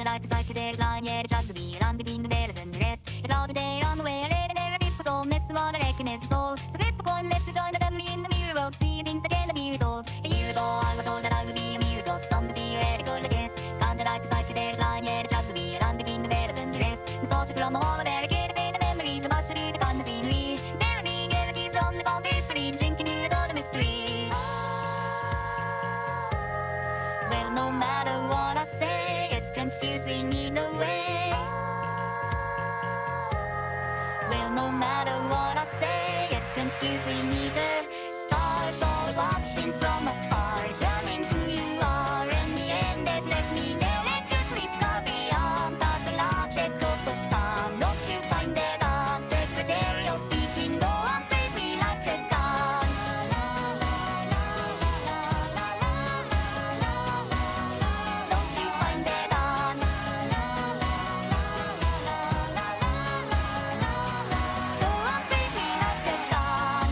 Kinda like a psychedelic line, yeah, just be around between the veils and the rest. It's all the day on the way, lady, never be for soul, miss what I reckon is the soul. So flip a coin, let's join the family in the mirror, we'll see things that cannot be retold. A year ago, I was told that I would be a miracle, somebody radical, I guess. It's kinda like a psychedelic line, yeah, just be around between the veils and the rest. Nostalgia from the wall of barricade, made the memories of us to the kind of scenery. Barely guarantees from the concrete free, drinking you all the mystery. Well, no matter what I say, it's confusing either way. Well, no matter what I say, it's confusing either. Stars always watching from afar, turning who you are. In the end, it left me delicately scarred beyond pathological facade. Don't you find it odd? Secretarial speaking, go on, praise me like a god. Don't you find it odd? Go on, praise me like a god.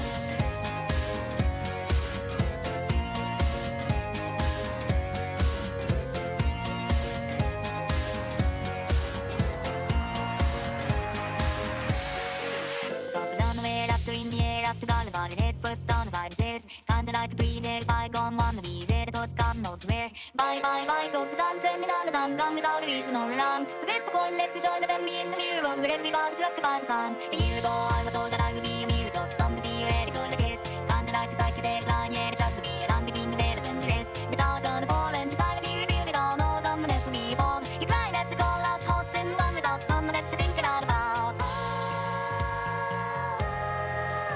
Up and underwear after in the air after Gallivant, head first on the vibe stairs. It's kinda like a breathing bygone wannabe, there the thoughts God knows where. Bye bye bye goes the done, turning on the done, gone without a reason or alarm. So flip a coin, let's join the family in the mirror, where everybody's struck by the sun. A year ago I was told that I would be a miracle, somebody radical, I guess. It's kinda like a psychedelic line, yeah, just to be around between the veils and the rest. The doll's gonna fall and society revealed it all, no, someone else will be bald. You're crying as to call out thoughts in one without someone that you're thinking out about.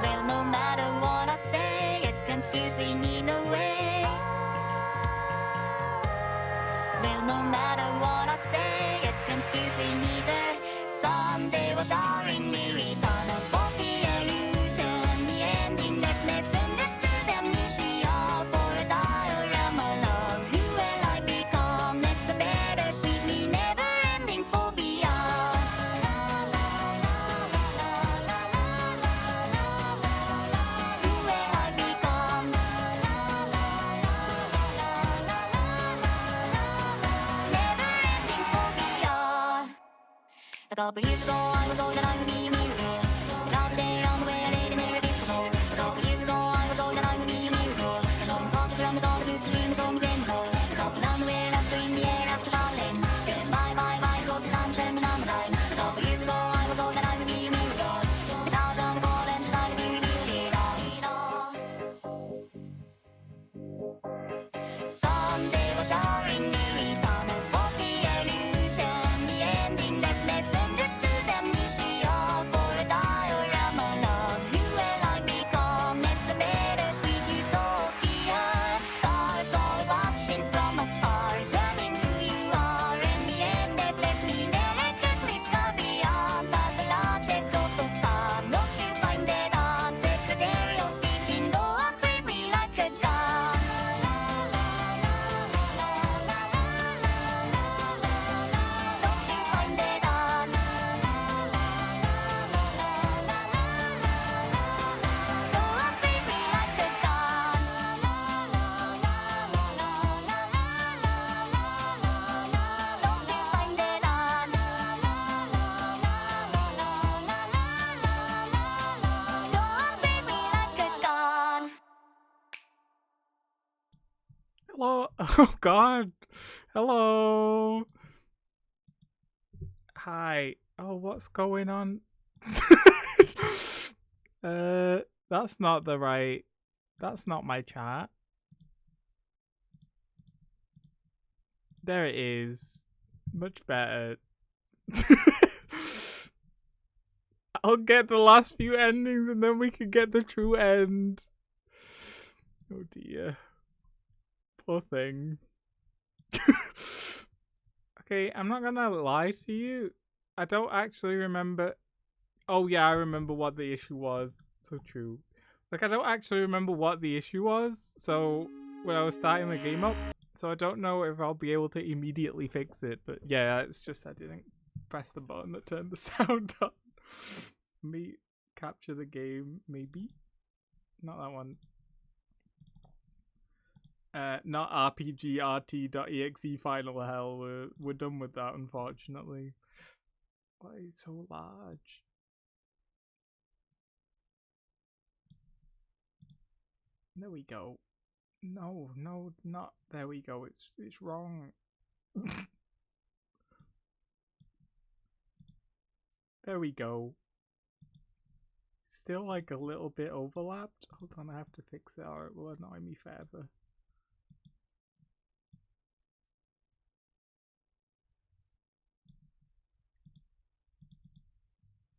Well, no matter what I say, it's confusing either way. Well, no matter what I say, it's confusing either. Someday was jarring me, return of faulty illusion. The ending left misunderstood amnesia for a diorama love. Who will I become? Next a better sweetly never-ending phobia. Who will I become? Never-ending phobia. A couple years ago, I was told that I would be a miracle. But now today, on the way, I laid in there a bit for soul. A couple years ago, I was told that I would be a miracle. And all the thoughts from the dawn, the blues, the dream, the song, the chemical. A couple down the way, after in the air, after falling. Then bye, bye, bye, goes the time, turning on the line. A couple years ago, I was told that I would be a miracle. The tower's gonna fall and society revealed it all, it all. Someday was jarring me, return of faulty illusion. The ending left misunderstood amnesia for a diorama love. Who will I become? Next a better sweet utopia. Stars always watching from afar, turning who you are. In the end, it left me delicately scarred beyond pathological facade. Don't you find it odd? Secretarial speaking, go on, praise me like a god. Don't you find it odd? Go on, praise me like a god. Don't you find it odd? Go on, praise me like a god. Hello. Oh God. Hello. Hi. Oh, what's going on? That's not the right. That's not my chat. There it is. Much better. I'll get the last few endings and then we can get the true end. Oh dear. Poor thing. Okay, I'm not gonna lie to you. I don't actually remember. Oh yeah, I remember what the issue was. So true. Like, I don't actually remember what the issue was. So when I was starting the game up, so I don't know if I'll be able to immediately fix it. But yeah, it's just I didn't press the button that turned the sound on. Me capture the game, maybe. Not that one. Not RPGRT.exe final hell. We're done with that, unfortunately. Why is it so large? There we go. No, not there we go. It's wrong. There we go. Still like a little bit overlapped. Hold on, I have to fix it or it will annoy me forever.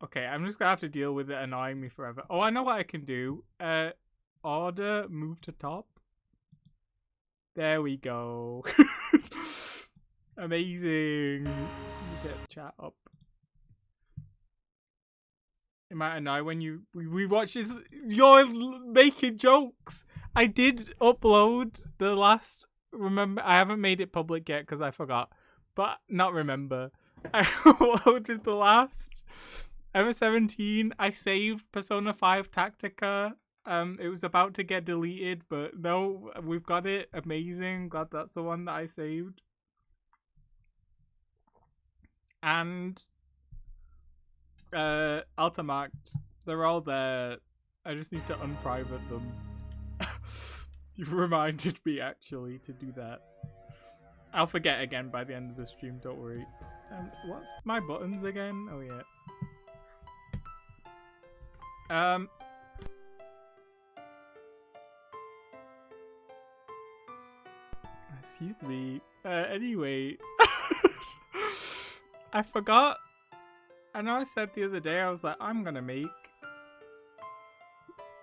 Okay, I'm just gonna have to deal with it annoying me forever. Oh, I know what I can do. Order, move to top. There we go. Amazing. Let me get chat up. It might annoy when we watch this. You're making jokes. I did upload the last. Remember, I haven't made it public yet because I forgot. But not remember. I uploaded the last MS-17. I saved Persona 5 Tactica. It was about to get deleted, but no, we've got it. Amazing. Glad that's the one that I saved. And Ultimact, they're all there. I just need to unprivate them. You've reminded me actually to do that. I'll forget again by the end of the stream, don't worry. What's my buttons again? Oh yeah. Excuse me. Anyway. I forgot. I know I said the other day, I was like, I'm gonna make.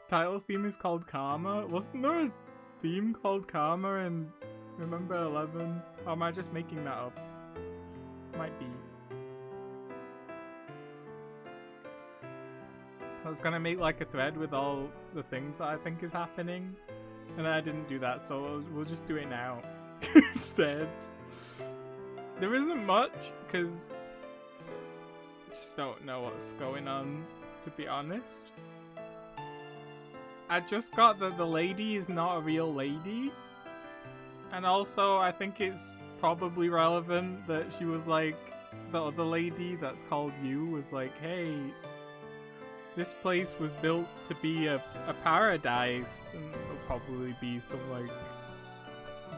Title theme is called Karma. Wasn't there a theme called Karma in Remember 11? Or am I just making that up? Might be. I was gonna make like a thread with all the things that I think is happening. And then I didn't do that, so we'll just do it now. Instead. There isn't much, because I just don't know what's going on, to be honest. I just got that the lady is not a real lady. And also, I think it's probably relevant that she was like, the other lady that's called you was like, hey, this place was built to be a paradise. And there'll probably be some like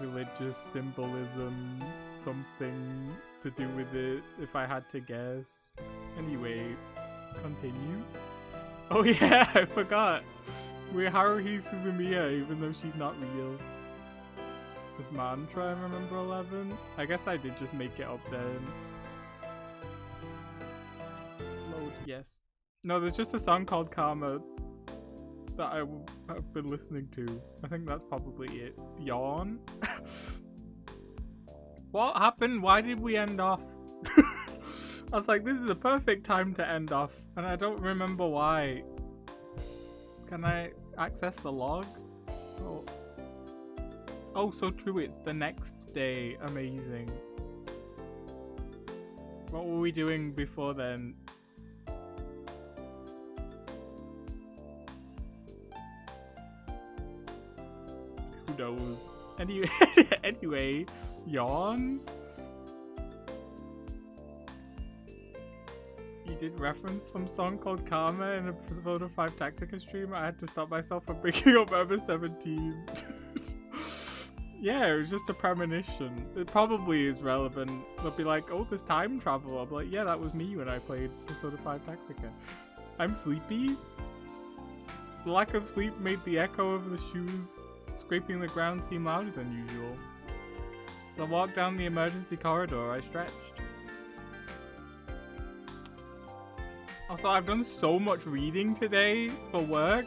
religious symbolism, something to do with it, if I had to guess. Anyway, continue. Oh yeah, I forgot. We're Haruhi Suzumiya, even though she's not real. Is Mantra in Remember 11? I guess I did just make it up then. Load, yes. No, there's just a song called Karma that I've been listening to. I think that's probably it. Yawn? What happened? Why did we end off? I was like, this is a perfect time to end off, and I don't remember why. Can I access the log? Oh, so true, it's the next day. Amazing. What were we doing before then? Who knows? Anyway, yawn? You did reference some song called Karma in a Persona 5 Tactica stream. I had to stop myself from picking up MS-17. Yeah, it was just a premonition. It probably is relevant. They'll be like, oh, there's time travel. I'll be like, yeah, that was me when I played Persona 5 Tactica. I'm sleepy. The lack of sleep made the echo of the shoes scraping the ground seem louder than usual. As I walked down the emergency corridor, I stretched. Also, I've done so much reading today for work.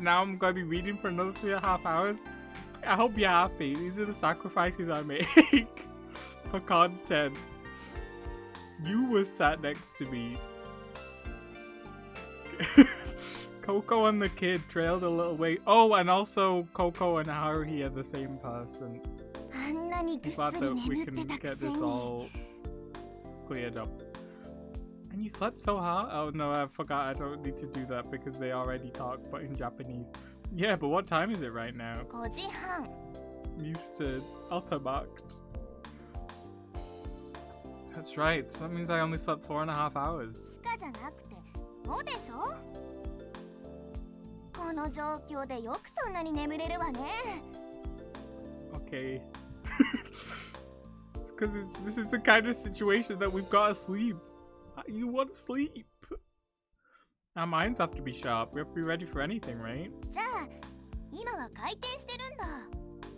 Now I'm going to be reading for another 3.5 hours. I hope you're happy. These are the sacrifices I make for content. You were sat next to me. Coco and the kid trailed a little way. Oh, and also Coco and Haruhi are the same person. I'm glad that we can get this all cleared up. And you slept so hard? Oh no, I forgot. I don't need to do that because they already talk, but in Japanese. Yeah, but what time is it right now? 5時半 I'm used to Ultramarkt. That's right. So that means I only slept 4.5 hours. しかじゃなくて5でしょ。この状況でよくそんなに眠れるわね。 Okay. It's because this is the kind of situation that we've got to sleep. You want to sleep. Our minds have to be sharp. We have to be ready for anything, right? じゃあ今は回転してるんだ。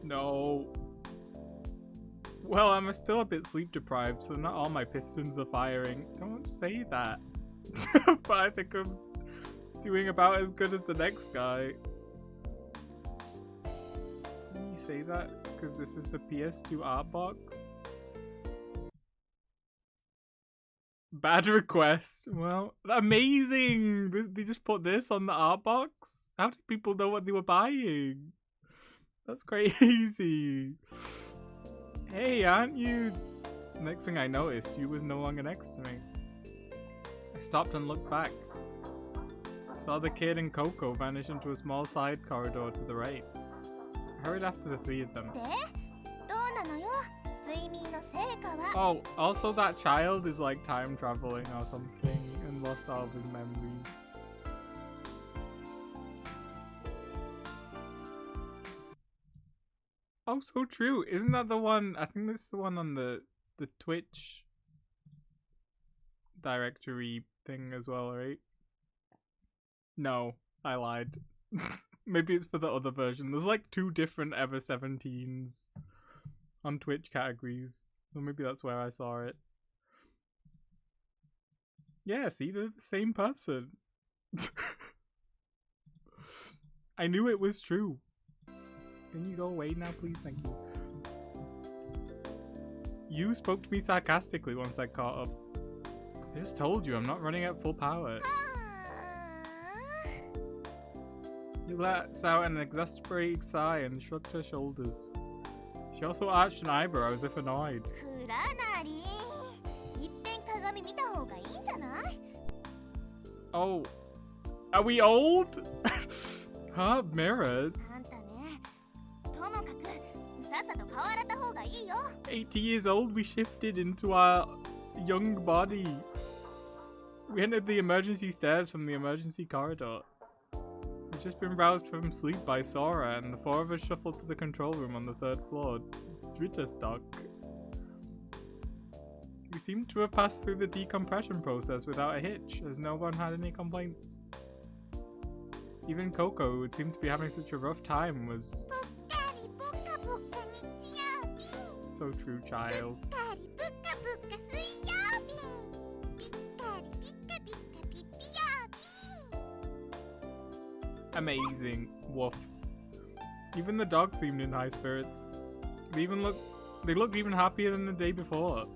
No. Well, I'm still a bit sleep deprived, so not all my pistons are firing. Don't say that. But I think I'm doing about as good as the next guy. Can you say that? Because this is the PS2 art box? Bad request. Well, amazing! They just put this on the art box? How did people know what they were buying? That's crazy. Hey, aren't you... Next thing I noticed, you was no longer next to me. I stopped and looked back. I saw the kid and Coco vanish into a small side corridor to the right. I hurried after the three of them. で、どうなのよ？睡眠の成果は。 Oh, also that child is like time traveling or something and lost all of his memories. Oh, so true. Isn't that the one? I think this is the one on the Twitch directory thing as well, right? No, I lied. Maybe it's for the other version. There's like 2 different Ever 17s on Twitch categories. Or maybe that's where I saw it. Yeah, see, they're the same person. I knew it was true. Can you go away now, please? Thank you. You spoke to me sarcastically once I caught up. I just told you I'm not running at full power. You let out an exasperated sigh and shrugged her shoulders. She also arched an eyebrow as if annoyed. くらなり。いっぺん鏡見た方がいいんじゃない？ Oh, are we old? Huh? Mirror? あんたね。ともかくさっさと顔洗った方がいいよ。 80 years old, we shifted into our young body. We entered the emergency stairs from the emergency corridor. We'd just been roused from sleep by Sora, and the 4 of us shuffled to the control room on the 3rd floor. Dritterstock. We seemed to have passed through the decompression process without a hitch, as no one had any complaints. Even Coco, who seemed to be having such a rough time, was... ぽっかりぽかぽか日曜日。 So true, child. ぽっかりぽかぽか水曜日。ぴったりぴかぴかぴぴ曜日。 Amazing. Woof. Even the dog seemed in high spirits. They looked even happier than the day before.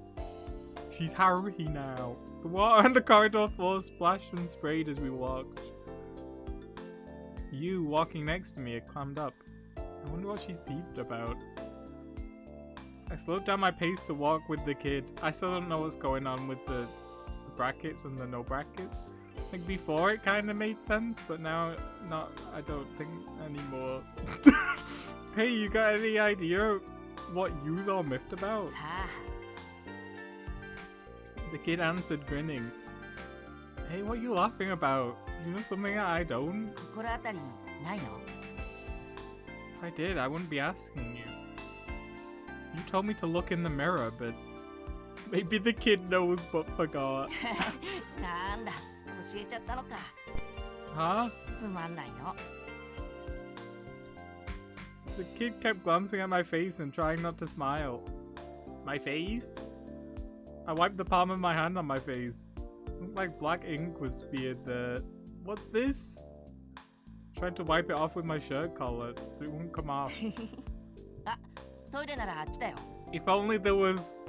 She's Haruhi now. The water on the corridor floor splashed and sprayed as we walked. You, walking next to me, had clammed up. I wonder what she's peeved about. I slowed down my pace to walk with the kid. I still don't know what's going on with the brackets and the no brackets. Like before it kind of made sense, but now not, I don't think anymore. Hey, you got any idea what you's all miffed about? さあ。 The kid answered, grinning. Hey, what are you laughing about? You know something that I don't? 心当たりないの？ If I did, I wouldn't be asking you. You told me to look in the mirror, but maybe the kid knows but forgot. なんだ、教えちゃったのか。 Huh? つまんないの。 The kid kept glancing at my face and trying not to smile. My face? I wiped the palm of my hand on my face. Looked like black ink was smeared there. What's this? Tried to wipe it off with my shirt collar, but it wouldn't come off. あ、トイレならあっちだよ。 If only there was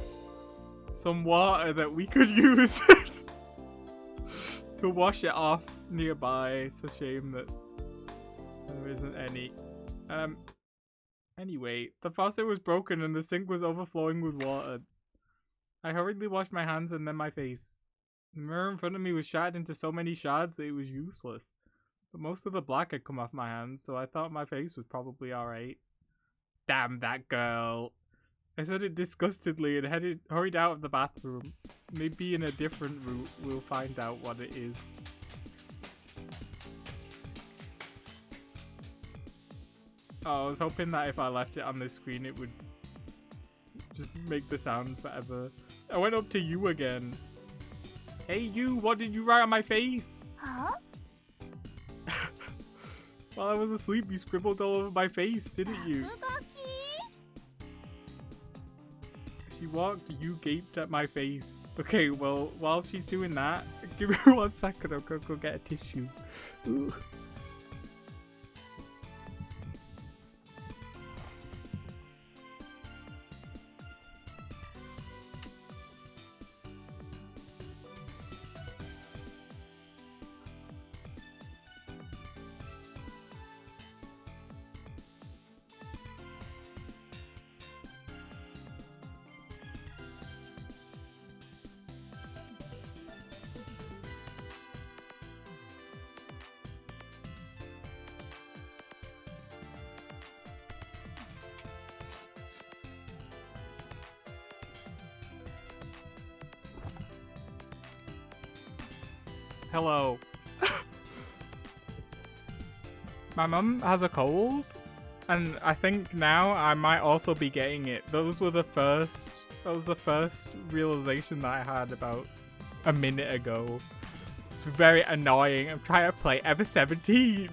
some water that we could use to wash it off nearby. It's a shame that there isn't any. Anyway, the faucet was broken and the sink was overflowing with water. I hurriedly washed my hands and then my face. The mirror in front of me was shattered into so many shards that it was useless. But most of the black had come off my hands, so I thought my face was probably alright. Damn that girl. I said it disgustedly and hurried out of the bathroom. Maybe in a different route we'll find out what it is. Oh, I was hoping that if I left it on this screen it would just make the sound forever. I went up to you again. Hey you, what did you write on my face? Huh? While I was asleep you scribbled all over my face, didn't you? She walked, you gaped at my face. Okay, well, while she's doing that, give me 1 second, I'll go get a tissue. Ooh. Hello. My mum has a cold, and I think now I might also be getting it. That was the first realization that I had about a minute ago. It's very annoying. I'm trying to play Ever 17.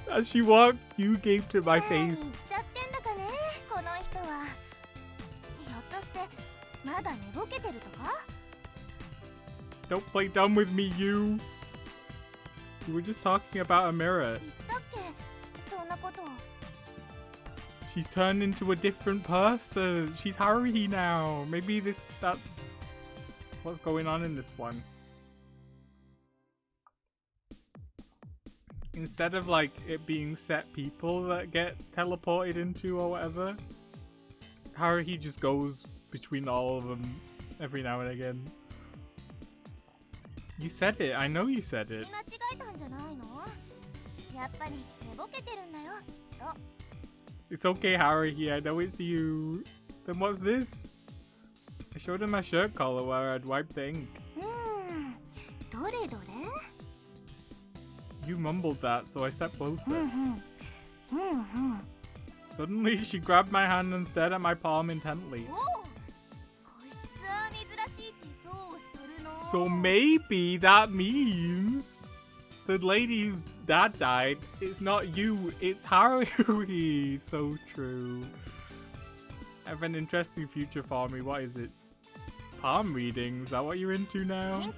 As she walked, you gaped at my face. Don't play dumb with me, you. We were just talking about a mirror. She's turned into a different person. She's Haruhi now. Maybe that's what's going on in this one. Instead of like it being set people that get teleported into or whatever, Haruhi just goes between all of them every now and again. You said it. I know you said it. It's okay, Haruhi. I know it's you. Then what's this? I showed him my shirt collar where I'd wiped the ink. You mumbled that, so I stepped closer. Suddenly, she grabbed my hand and stared at my palm intently. So maybe that means the lady whose dad died, it's not you, it's Haruhi. So true. I have an interesting future for me. What is it? Palm reading? Is that what you're into now?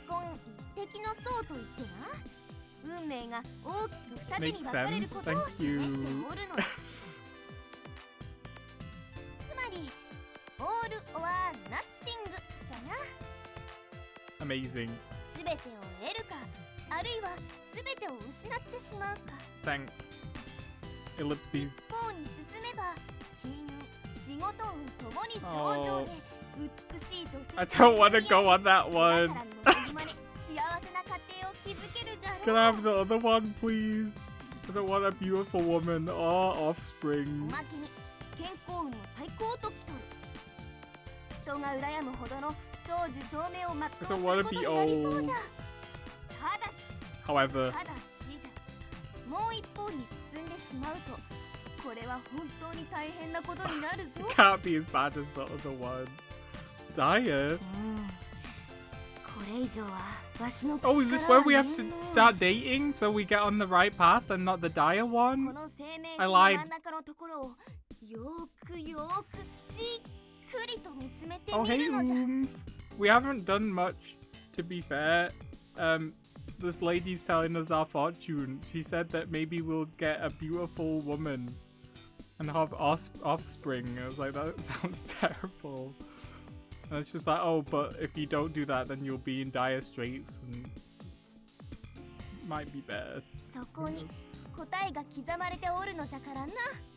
Makes sense. Thank you. Amazing. Thanks. Ellipses. Oh. I don't want to go on that one. Can I have the other one, please? I don't want a beautiful woman or offspring. I don't want to be old. However, it can't be as bad as the other one. Diet? Oh, is this where we have to start dating so we get on the right path and not the dire one? I lied. Oh, hey, we haven't done much, to be fair. This lady's telling us our fortune. She said that maybe we'll get a beautiful woman and have offspring. I was like, that sounds terrible. And it's just like, oh, but if you don't do that, then you'll be in dire straits and it might be better.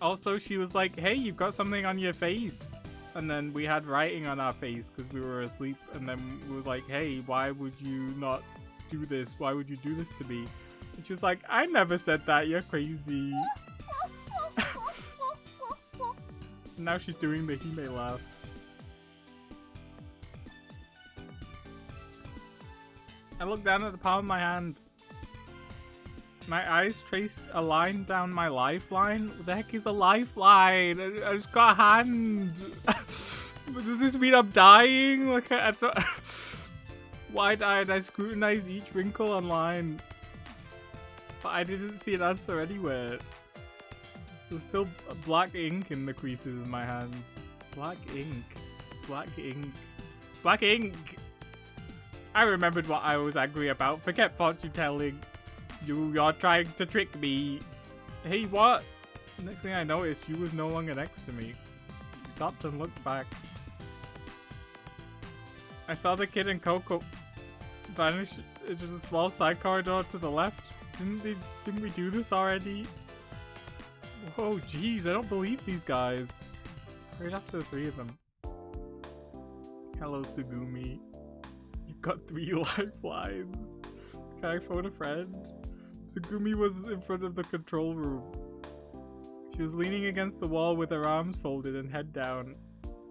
Also, she was like, hey, you've got something on your face. And then we had writing on our face because we were asleep. And then we were like, hey, why would you not do this? Why would you do this to me? She was like, I never said that, you're crazy. Now she's doing the Hime laugh. I looked down at the palm of my hand. My eyes traced a line down my lifeline. What the heck is a lifeline? I just got a hand. Does this mean I'm dying? Like, wide-eyed, I scrutinized each wrinkle online. But I didn't see an answer anywhere. There was still black ink in the creases of my hand. Black ink. Black ink. Black ink! I remembered what I was angry about. Forget fortune telling. You're trying to trick me. Hey, what? The next thing I noticed, you was no longer next to me. I stopped and looked back. I saw the kid and Coco vanish into the small side corridor to the left. Didn't we do this already? Whoa, jeez, I don't believe these guys. Right after the three of them. Hello, Sugumi. You've got 3 lifelines. Can I phone a friend? Sugumi was in front of the control room. She was leaning against the wall with her arms folded and head down.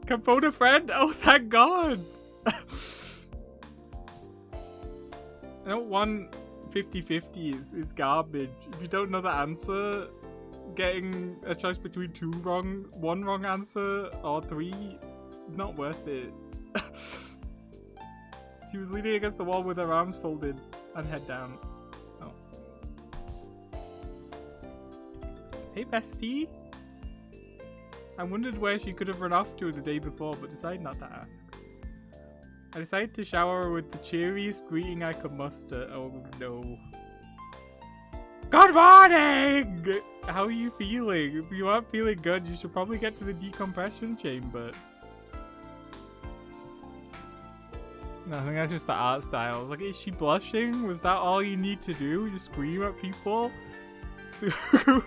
Can phone a friend? Oh, thank God! I don't want 50-50 is garbage. If you don't know the answer, getting a choice between 1 wrong answer or 3, not worth it. She was leaning against the wall with her arms folded and head down. Oh. Hey, bestie. I wondered where she could have run off to the day before, but decided not to ask. I decided to shower her with the cheeriest greeting I could muster. Oh no. Good morning! How are you feeling? If you aren't feeling good, you should probably get to the decompression chamber. No, I think that's just the art style. Like, is she blushing? Was that all you need to do? Just scream at people?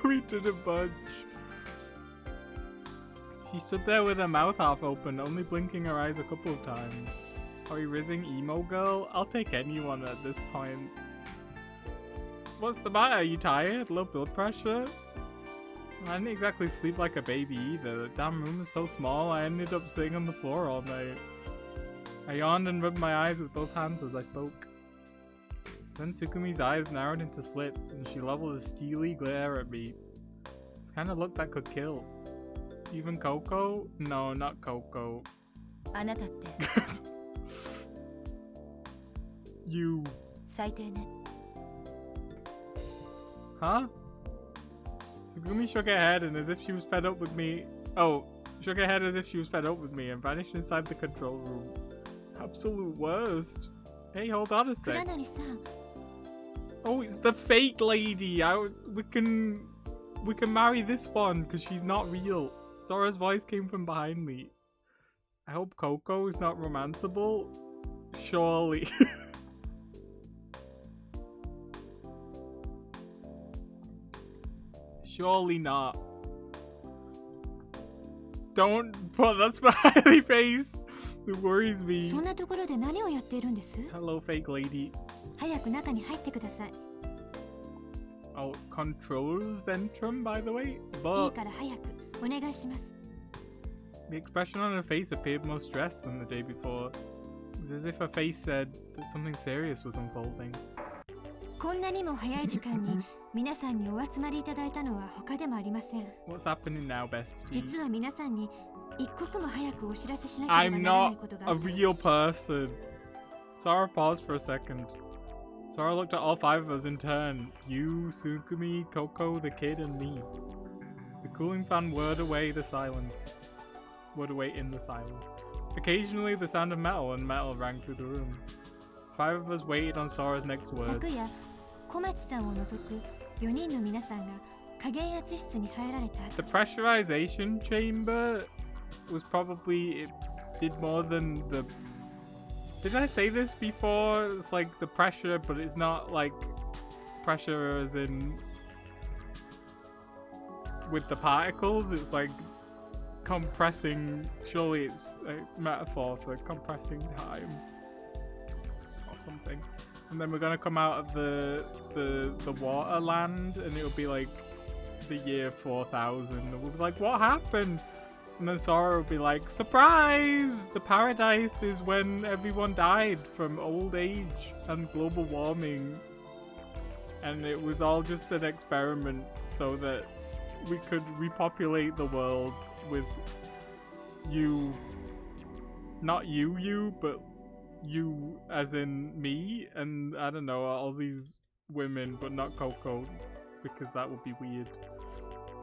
We didn't budge. She stood there with her mouth half open, only blinking her eyes a couple of times. Are we rizzing emo girl? I'll take anyone at this point. What's the matter? Are you tired? Low blood pressure? I didn't exactly sleep like a baby either. The damn room was so small I ended up sitting on the floor all night. I yawned and rubbed my eyes with both hands as I spoke. Then Sukumi's eyes narrowed into slits and she leveled a steely glare at me. This kind of look that could kill. Even Coco? No, not Coco. You. Huh? Sugumi shook her head and as if she was fed up with me. Oh, shook her head as if she was fed up with me and vanished inside the control room. Absolute worst. Hey, hold on a sec. Oh, it's the fake lady. We can marry this one because she's not real. Sora's voice came from behind me. I hope Coco is not romanceable. Surely. Surely not. Don't put that smiley face. It worries me. Hello, fake lady. Oh, control Zentrum, by the way. But the expression on her face appeared more stressed than the day before. It was as if her face said that something serious was unfolding. What's happening now, bestie? I'm not a real person. Sora paused for a second. Sora looked at all 5 of us in turn. You, Sugumi, Coco, the kid, and me. The cooling fan whirred away in the silence. Occasionally the sound of metal and metal rang through the room. 5 of us waited on Sora's next words. The pressurization chamber was probably, it did more than the... Did I say this before? It's like the pressure, but it's not like pressure as in with the particles. It's like compressing. Surely it's a metaphor for compressing time or something. and then we're gonna come out of the water land, and it'll be like the year 4000, and we'll be like, what happened? And then Sora will be like, surprise! The paradise is when everyone died from old age and global warming, and it was all just an experiment so that we could repopulate the world with you, not you, but you as in me, and I don't know, all these women, but not Coco, because that would be weird.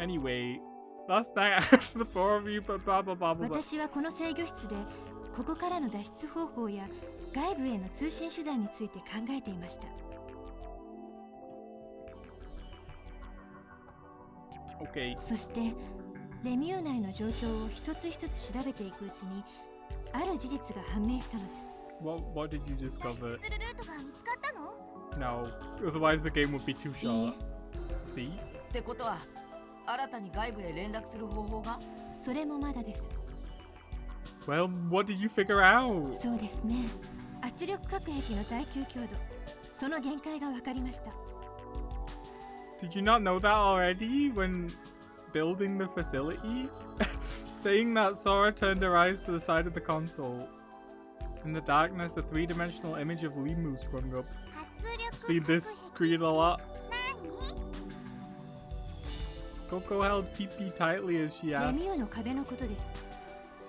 Anyway, last night I asked the four of you, but blah blah blah blah blah. 私はこの制御室でここからの脱出方法や外部への通信手段について考えていました。Okay. そしてレミュー内の状況を一つ一つ調べていくうちにある事実が判明したのです。What did you discover? 脱出するルートが見つかったの？ No, otherwise the game would be too short. See? ってことは新たに外部へ連絡する方法が？それもまだです。Well, what did you figure out? そうですね。圧力核兵器の耐久強度、その限界が分かりました。Did you not know that already when building the facility? Saying that, Sora turned her eyes to the side of the console. In the darkness, a three-dimensional image of Limu sprung up. See this screen a lot? Coco held Pee-Pee tightly as she レ asked. ミューの壁のことです。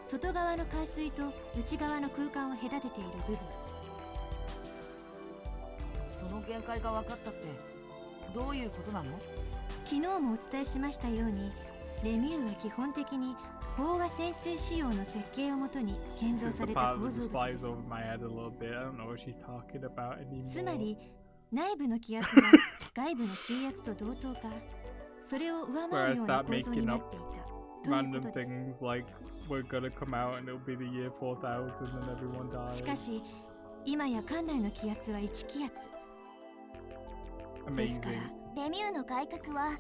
外側の海水と内側の空間を隔てている部分。その限界が分かったってどういうことなの？昨日もお伝えしましたように、レミューは基本的に飽和潜水仕様の設計をもとに建 This 造 is さ the れた part 構 that 造 just 物 flies です。 over my head a little bit. I don't know what she's talking about つま anymore. り内部の気圧が外部の水圧と同等か、それを上回るような構造になっていたというこ Random とです。 things like we're gonna come out and it'll be the year 4000 and everyone しか dies. し今や館内の気圧は1気圧ですから Amazing. レミューの外角は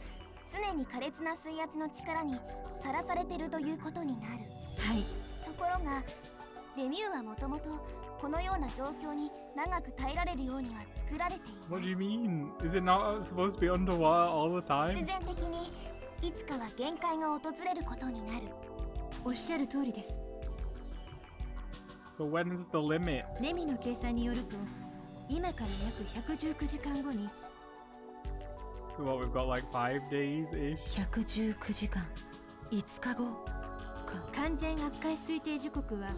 常に苛烈な水圧の力にさらされてるということになる。はい。ところがレミューはもともとこのような状況に長く耐えられるようには作られていない。 What do you mean? Is it not supposed to be underwater all the 必 time? 然的にいつかは限界が訪れることになる。おっしゃる通りです。 So when is the limit? レミの計算によると今から約119時間後に So what, we've got like 5 days-ish? 119時間5日後か。完全圧壊推定時刻は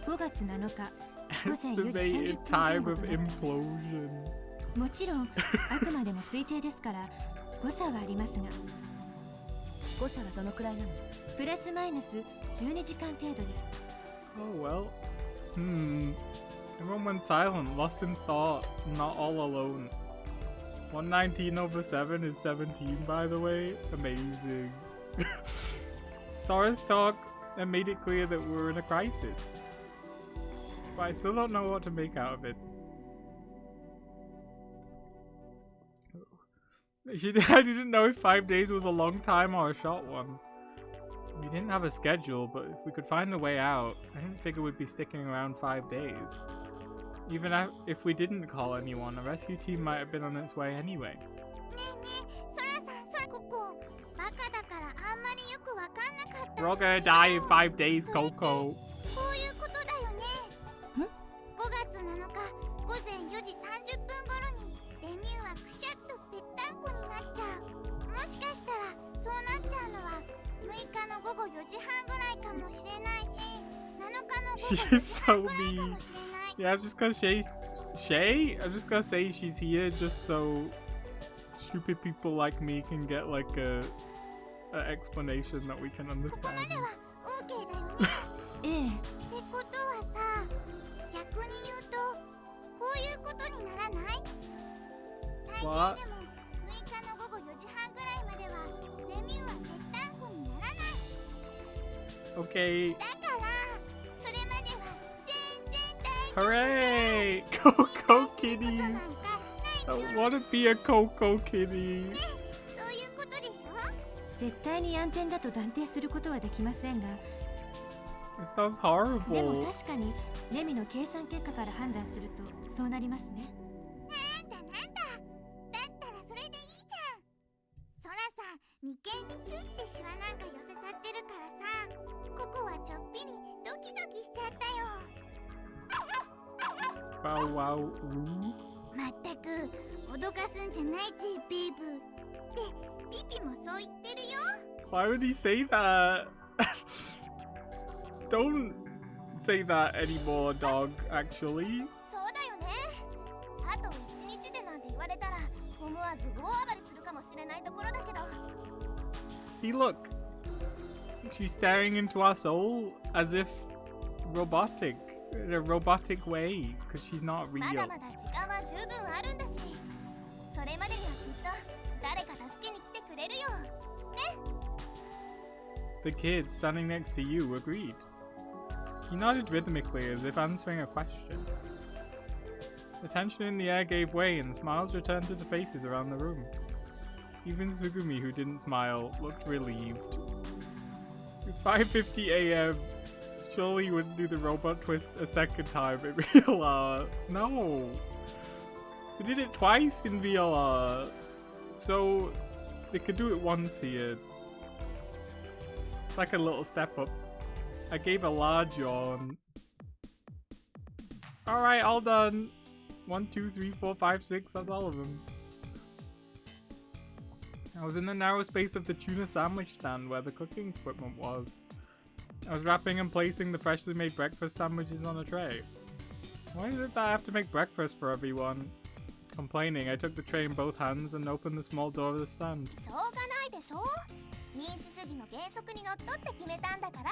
5月7日午前4時 Estimated 30分前 time 後 of となっています。 implosion. もちろんあくまでも推定ですから誤差はありますが、誤差はどのくらいなの？プラスマイナス12時間程度です。 Oh well. Everyone went silent, lost in thought, not all alone. 119 over 7 is 17, by the way. Amazing. Sora's talk and made it clear that we're in a crisis. But I still don't know what to make out of it. I didn't know if 5 days was a long time or a short one. We didn't have a schedule, but if we could find a way out, I didn't figure we'd be sticking around 5 days. Even if we didn't call anyone, a rescue team might have been on its way anyway. ねえねえ、ソラさん、ソラここバカだからあんまりよくわかんなかった。 We're all gonna die in 5 days, Coco. こういうことだよね。5月7日午前4時30分頃にレミューはくしゃっとぺったんこになっちゃう。もしかしたらそうなっちゃうのは6日の午後4時半ぐらいかもしれないし、7日の午後4時半ぐらいかもしれない。 Yeah, I'm just gonna say Shay? I'm just gonna say she's here just so stupid people like me can get like a explanation that we can ここ understand. までは OK だよね。ええ、ってことはさ、逆に言うとこういうことにならない？最低でも What? 6日の午後4時半ぐらいまではレミューはぺったんこにならない。 Okay. だからそれまでは全然大丈夫。 Hooray! Coco そういうことなん kitties! か I ないよ wanna be a Coco kitty. そういうことでしょ？絶対に安全だと断定することはできませんが、 It sounds でも horrible. 確かにレミの計算結果から判断するとそうなりますね。計にキュッてシワなんか寄せちゃってるからさ、ココはちょっぴりドキドキしちゃったよ。 Wow, wow. Ooh. まったく脅かすんじゃないぜベーブ。でピピもそう言ってるよ。 Why would he say that? Don't say that anymore, dog, actually. そうだよね。あと1日でなんて言われたら思わず大暴れするかもしれないところだけど。 See, look. She's staring into our soul as if robotic. In a robotic way, because she's not ま real. だまだ時間は十分あるんだし、それまでにはきっと誰か助けに来てくれるよ。 The kid standing next to you agreed. He nodded rhythmically as if answering a question. The tension in the air gave way and smiles returned to the faces around the room. Even Sugumi, who didn't smile, looked relieved. It's 5:50 a.m. Surely you wouldn't do the robot twist a second time in VLR. No! They did it twice in VLR. So they could do it once here. It's like a little step up. I gave a large yawn. Alright, all done. 1, 2, 3, 4, 5, 6. That's all of them. I was in the narrow space of the tuna sandwich stand where the cooking equipment was. I was wrapping and placing the freshly made breakfast sandwiches on a tray. Why is it that I have to make breakfast for everyone? Complaining, I took the tray in both hands and opened the small door of the stand. しょうがないでしょ。民主主義の原則にのっとって決めたんだから。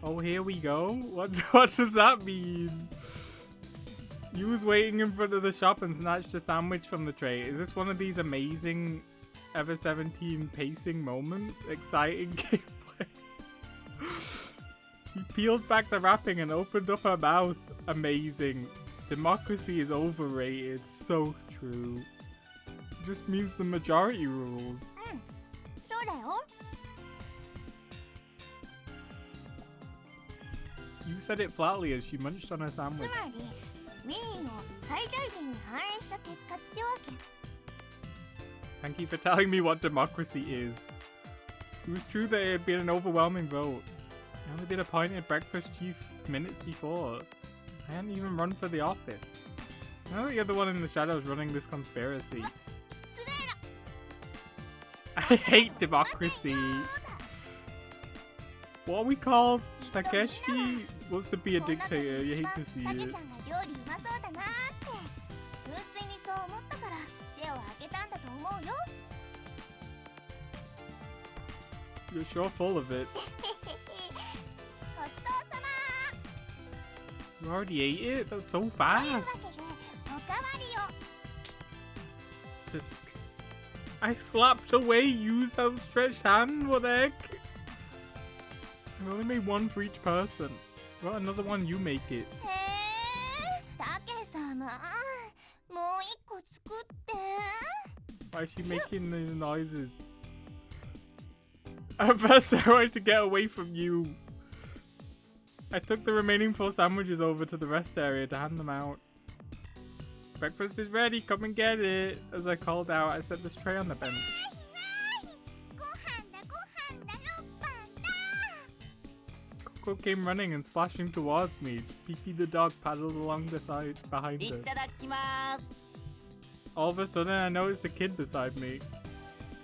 Oh, here we go? What does that mean? You was waiting in front of the shop and snatched a sandwich from the tray. Is this one of these amazing Ever 17 pacing moments? Exciting gameplay. She peeled back the wrapping and opened up her mouth. Amazing. Democracy is overrated. So true. It just means the majority rules. そうだよ。 You said it flatly as she munched on her つ sandwich. まり民意を最大限に反映した結果ってわけ。 Thank you for telling me what democracy is. It was true that it had been an overwhelming vote. I only been appointed breakfast chief minutes before. I hadn't even run for the office. Now that you're the one in the shadows running this conspiracy. 失礼な。 I hate democracy. What are we called? Takeshi wants to be a dictator. You hate to see たけちゃ it. んが料理うまそうだなーって純粋にそう思ったから手を挙げたんだと思うよ。 You're sure full of it. ごちそうさま。 You already ate it? That's so というわ fast. けでおかわりよ。 Tisk. I slapped away Yu's outstretched hand. What the heck? I only made one for each person. Got another one, you make it. たけ様、もう一個作って。 Why is she making these noises? At first I wanted to get away from you. I took the remaining 4 sandwiches over to the rest area to hand them out. Breakfast is ready, come and get it. As I called out, I set this tray on the bench. ご飯だご飯だよパンだ。 Coco came running and splashing towards me. Pee-Pee the dog paddled along the side behind い her. ただきます。 All of a sudden, I noticed the kid beside me.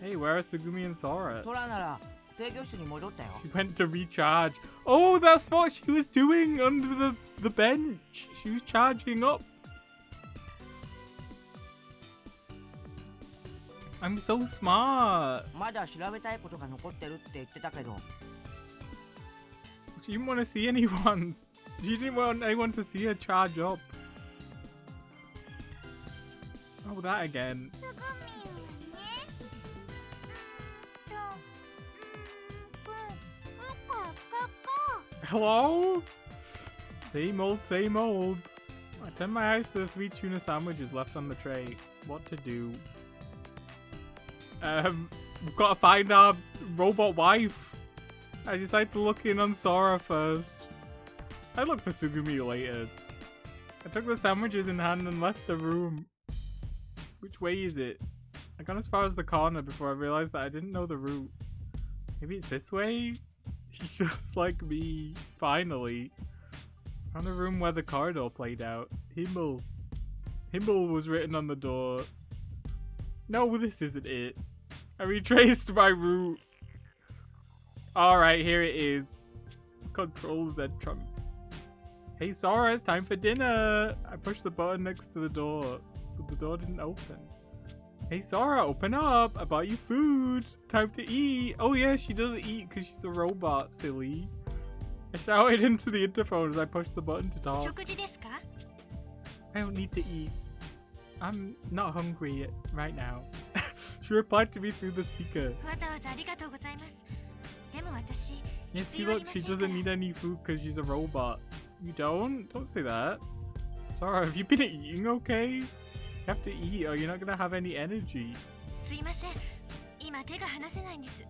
Hey, where are Sugumi and Sora? トラなら制御室に戻ったよ。 She went to recharge. Oh, that's what she was doing under the bench. She was charging up. I'm so smart. まだ調べたいことが残ってるって言ってたけど。 She didn't want to see anyone. She didn't want anyone to see her charge up. Oh, that again. すぐみんはね。Hello? Same old, same old. I turned my eyes to the 3 tuna sandwiches left on the tray. What to do? We've got to find our robot wife. I decided to look in on Sora first. I'd look for Sugumi later. I took the sandwiches in hand and left the room. Which way is it? I got as far as the corner before I realized that I didn't know the route. Maybe it's this way? She's just like me, finally. Found a room where the corridor played out. Himmel. Himmel was written on the door. No, this isn't it. I retraced my route. Alright, here it is. Control Z Trump. Hey Sora, it's time for dinner! I pushed the button next to the door, but the door didn't open. Hey Sora, open up! I bought you food! Time to eat! Oh yeah, she doesn't eat because she's a robot, silly. I shouted into the interphone as I pushed the button to talk. 食事ですか? I don't need to eat. I'm not hungry right now. She replied to me through the speaker. わざわざありがとうございます。でも私、 Yeah, see look, she doesn't need any food because she's a robot. You don't? Don't say that. Sora, have you been eating okay? You have to eat or you're not gonna have any energy. すいません。今手が離せないんです。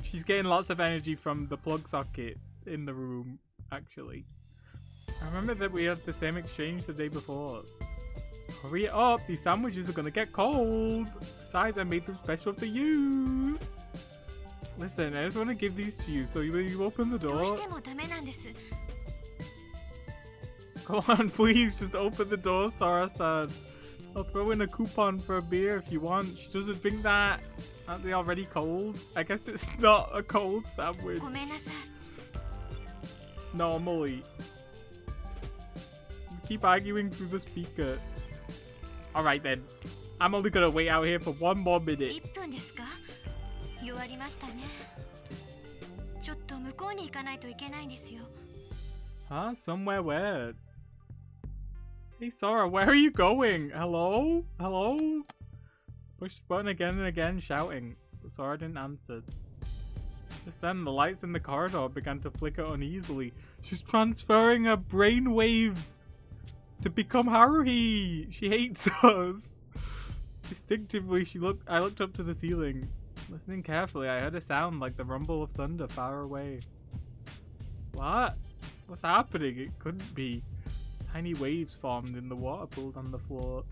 She's getting lots of energy from the plug socket in the room, actually. I remember that we had the same exchange the day before. Hurry up, these sandwiches are gonna get cold. Besides, I made them special for you. Listen, I just want to give these to you, so will you open the どう door? してもダメなんです。 Come on, please, just open the door, Sora-san. I'll throw in a coupon for a beer if you want. She doesn't drink that. Aren't they already cold? I guess it's not a cold sandwich. ごめんなさい。 Normally. We keep arguing through the speaker. Alright then. I'm only gonna wait out here for 1 more minute. 1分ですか? 弱りましたね。ちょっと向こうに行かないといけないんですよ。 Huh? Somewhere where? Hey Sora, where are you going? Hello? Hello? Push the button again and again, shouting. But Sora didn't answer. Just then, the lights in the corridor began to flicker uneasily. She's transferring her brain waves to become Haruhi. She hates us. Instinctively, I looked up to the ceiling. Listening carefully, I heard a sound like the rumble of thunder far away. What? What's happening? It couldn't be. Tiny waves formed in the water pooled on the floor.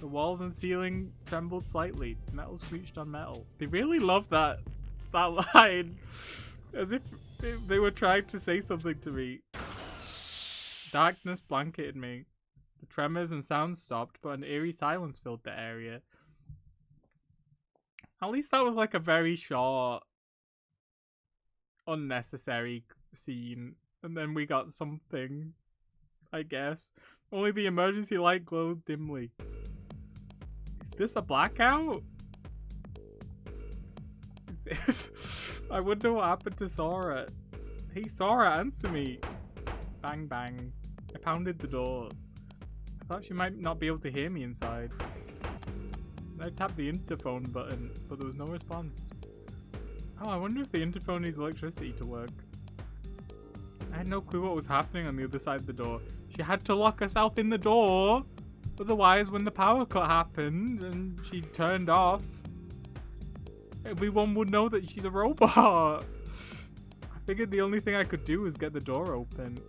The walls and ceiling trembled slightly. Metal screeched on metal. They really love that line. As if they were trying to say something to me. Darkness blanketed me. The tremors and sounds stopped, but an eerie silence filled the area. At least that was like a very short, unnecessary scene. And then we got something, I guess. Only the emergency light glowed dimly. Is this a blackout? Is this... I wonder what happened to Sora. Hey Sora, answer me. Bang bang. I pounded the door. I thought she might not be able to hear me inside. I tapped the interphone button, but there was no response. Oh, I wonder if the interphone needs electricity to work. I had no clue what was happening on the other side of the door. She had to lock herself in the door. Otherwise, when the power cut happened and she turned off, everyone would know that she's a robot. I figured the only thing I could do was get the door open.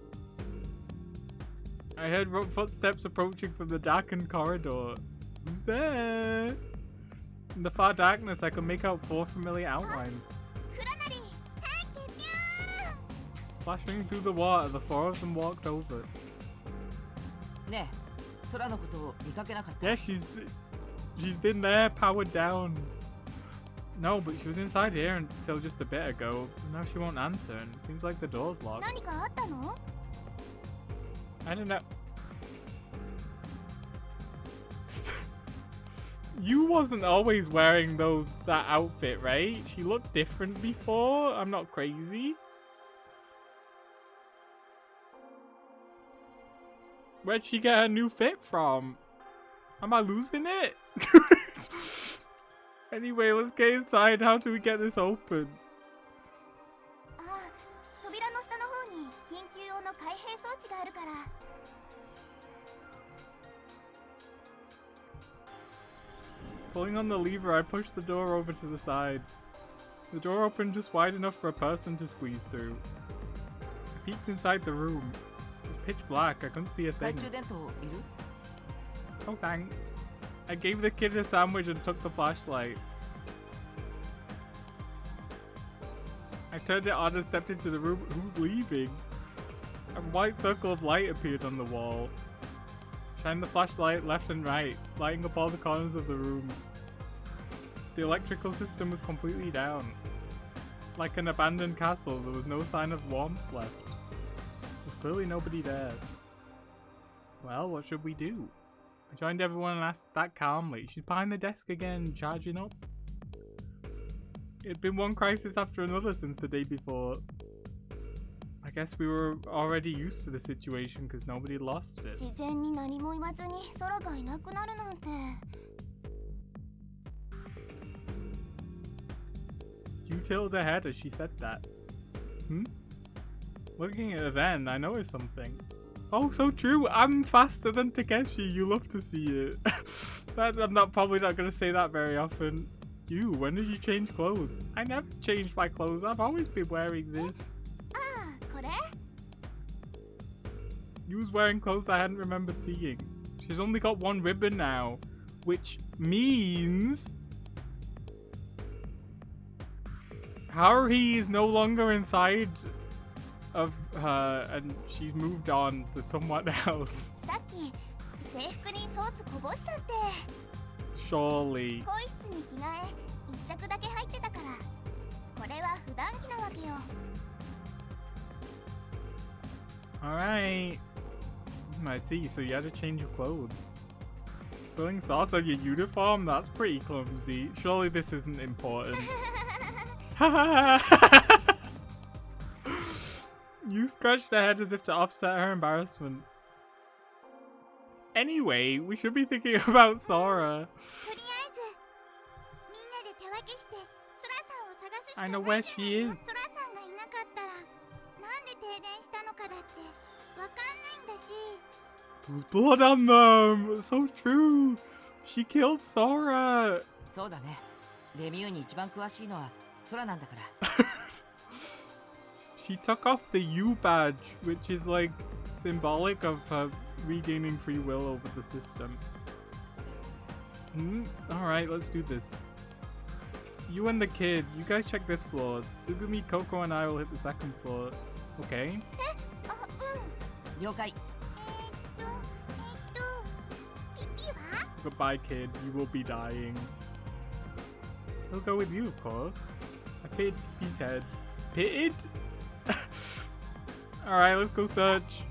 I heard footsteps approaching from the darkened corridor. Who's there? In the far darkness, I could make out 4 familiar outlines. Splashing through the water, the 4 of them walked over. Yeah, she's in there, powered down. No, but she was inside here until just a bit ago. Now she won't answer, and it seems like the door's locked. I don't know. You wasn't always wearing that outfit, right? She looked different before. I'm not crazy. Where'd she get her new fit from? Am I losing it? Anyway, let's get inside. How do we get this open? Pulling on the lever, I pushed the door over to the side. The door opened just wide enough for a person to squeeze through. I peeked inside the room. It was pitch black, I couldn't see a thing. Oh, thanks. I gave the kid a sandwich and took the flashlight. I turned it on and stepped into the room. Who's leaving? A white circle of light appeared on the wall. Shine the flashlight left and right, lighting up all the corners of the room. The electrical system was completely down. Like an abandoned castle, there was no sign of warmth left. There's clearly nobody there. Well, what should we do? I joined everyone and asked that calmly. She's behind the desk again, charging up. It'd been one crisis after another since the day before. I guess we were already used to the situation because nobody lost it. 事前に何も言わずに空がいなくなるなんて。You tilted her head as she said that. Looking at her then, I noticed something. Oh, so true. I'm faster than Takeshi. You love to see it. I'm probably not going to say that very often. You, when did you change clothes? I never changed my clothes. I've always been wearing this. ああ、これ？ You was wearing clothes I hadn't remembered seeing. She's only got one ribbon now, which means Haruhi is no longer inside of her and she's moved on to someone else. さっき制服にソースこぼしちゃって。 Surely. 更衣室に着替え、一着だけ入ってたから。これは普段着なわけよ。 Alright. I see, so you had to change your clothes. Spilling sauce on your uniform? That's pretty clumsy. Surely this isn't important. You scratched her head as if to offset her embarrassment. Anyway, we should be thinking about Sora. とりあえず、みんなで手分けしてソラさんを探すしか I ない know じゃない where she の。 is. ソラさんがいなかったら、なんで停電したのかだってわかんないんだし。 There's blood on them! So true! She killed Sora! そうだね。レミューに一番詳しいのは空なんだから。She took off the U badge, which is like symbolic of her regaining free will over the system. Alright, let's do this. You and the kid, you guys check this floor. Tsugumi, Coco, and I will hit the second floor. Okay? あ、うん。了解。ピピは？ Goodbye, kid. You will be dying. He'll go with you, of course. I pitted his head. Pitted? Alright, let's go search.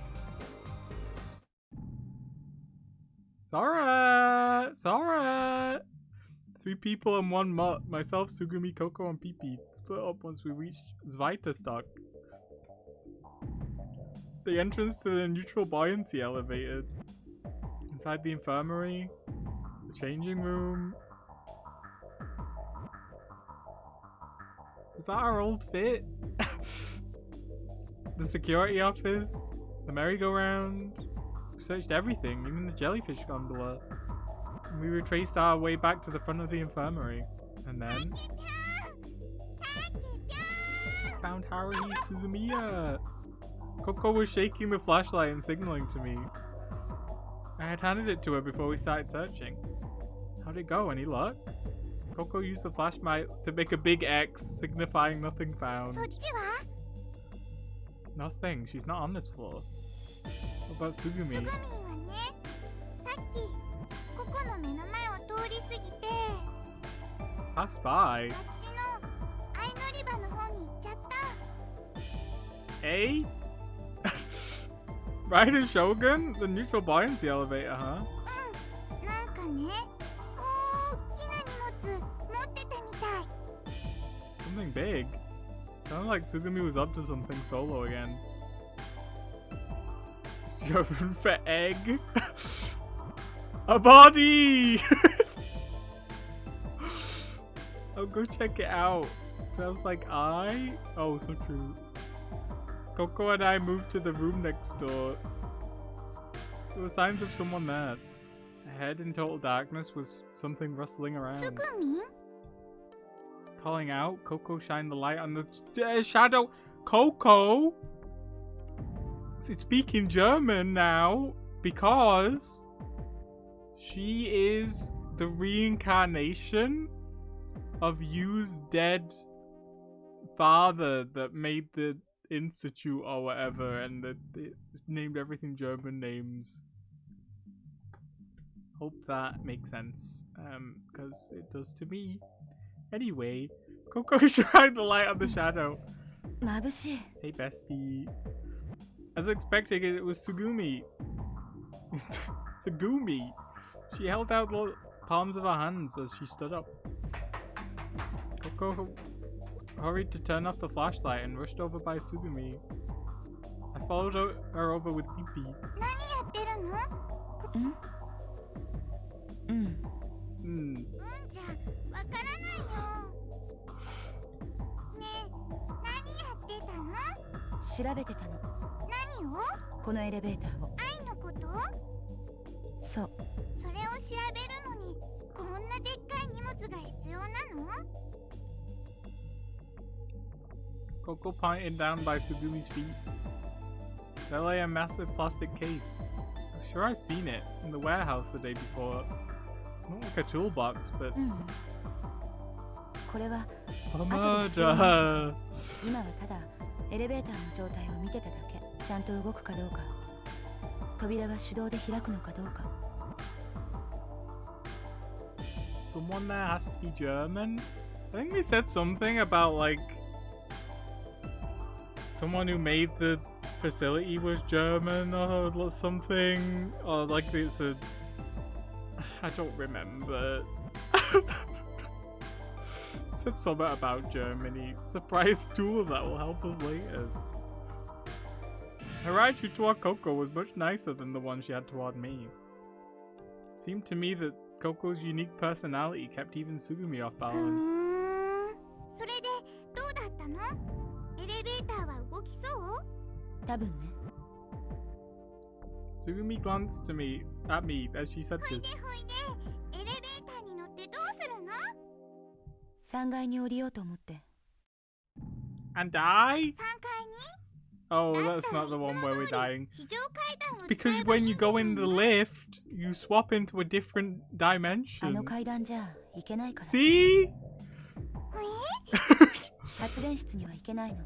Sora! Sora! 3 people and 1 mutt. Myself, Tsugumi, Coco, and Pipi. Split up once we reach Zvitostock. The entrance to the neutral buoyancy elevator. Inside the infirmary. The changing room. Is that our old fit? The security office. The merry-go-round. We searched everything, even the jellyfish gondola. And we retraced our way back to the front of the infirmary. And then... found Haruhi Suzumiya! Coco was shaking the flashlight and signaling to me. I had handed it to her before we started searching. How'd it go? Any luck? Coco used the flashlight to make a big X, signifying nothing found. そっちは？ Nothing. She's not on this floor. What about すぐ Tsugumi? みんはね、さっきココの目の前を通り過ぎて、 Pass by. あっちの相乗り場の方に行っちゃった。 Eh? Ride a Shogun? The neutral buoyancy elevator, huh? うん、なんかね、大きな荷物持ってたみたい。 Something big. Sounded like Tsugumi was up to something solo again. Shogun for egg? A body! I'll go check it out. Smells like eye? Oh, so true. Coco and I moved to the room next door. There were signs of someone there. Ahead in total darkness was something rustling す around. ぐみん？ Calling out, Coco shined the light on the shadow. Coco! It's speaking German now because she is the reincarnation of Yu's dead father that made the institute or whatever, and that they named everything German names. Hope that makes sense, because it does to me. Anyway, Coco shine the light on the shadow. 眩しい Hey, bestie. As expected, it was Sugumi. Sugumi. She held out the palms of her hands as she stood up. Coco hurried to turn off the flashlight and rushed over by Sugumi. I followed her over with Pipi. 何やってるの？うん Hmm. じゃわからないよ。ねえ、何やってたの？調べてたの何を？このエレベーターを愛のこと？そうそれを調べるのにこんなでっかい荷物が必要なの？ Coco pointed down by Sugumi's feet. There lay a massive plastic case. I'm sure I've seen it in the warehouse the day before. Not like a toolbox, but うんこれは a murder. 今はただエレベーターの状態を見てただけちゃんと動くかどうか扉は手動で開くのかどうか Someone there has to be German. I think they said something about like someone who made the facility was German or something, or like it's a. I don't remember. Said something about Germany. Surprise tool that will help us later. Her attitude toward Coco was much nicer than the one she had toward me. Seemed to me that Coco's unique personality kept even Sugumi off ふ balance. ーん。それでどうだったの？エレベーターは動きそう？多分ね Sugumi glanced at me as she said ほい this. でほいで、エレベーターに乗ってどうするの？ 3階に降りようと思って And I? 3階に？ Oh, だった that's ら not the いつも one 通 where り we're dying. 非常階段を It's 使え because ばい when い you ん go じゃ in the ない？ lift, you swap into a different あ dimension. の階段じゃ行けないから See? 発電室には行けないの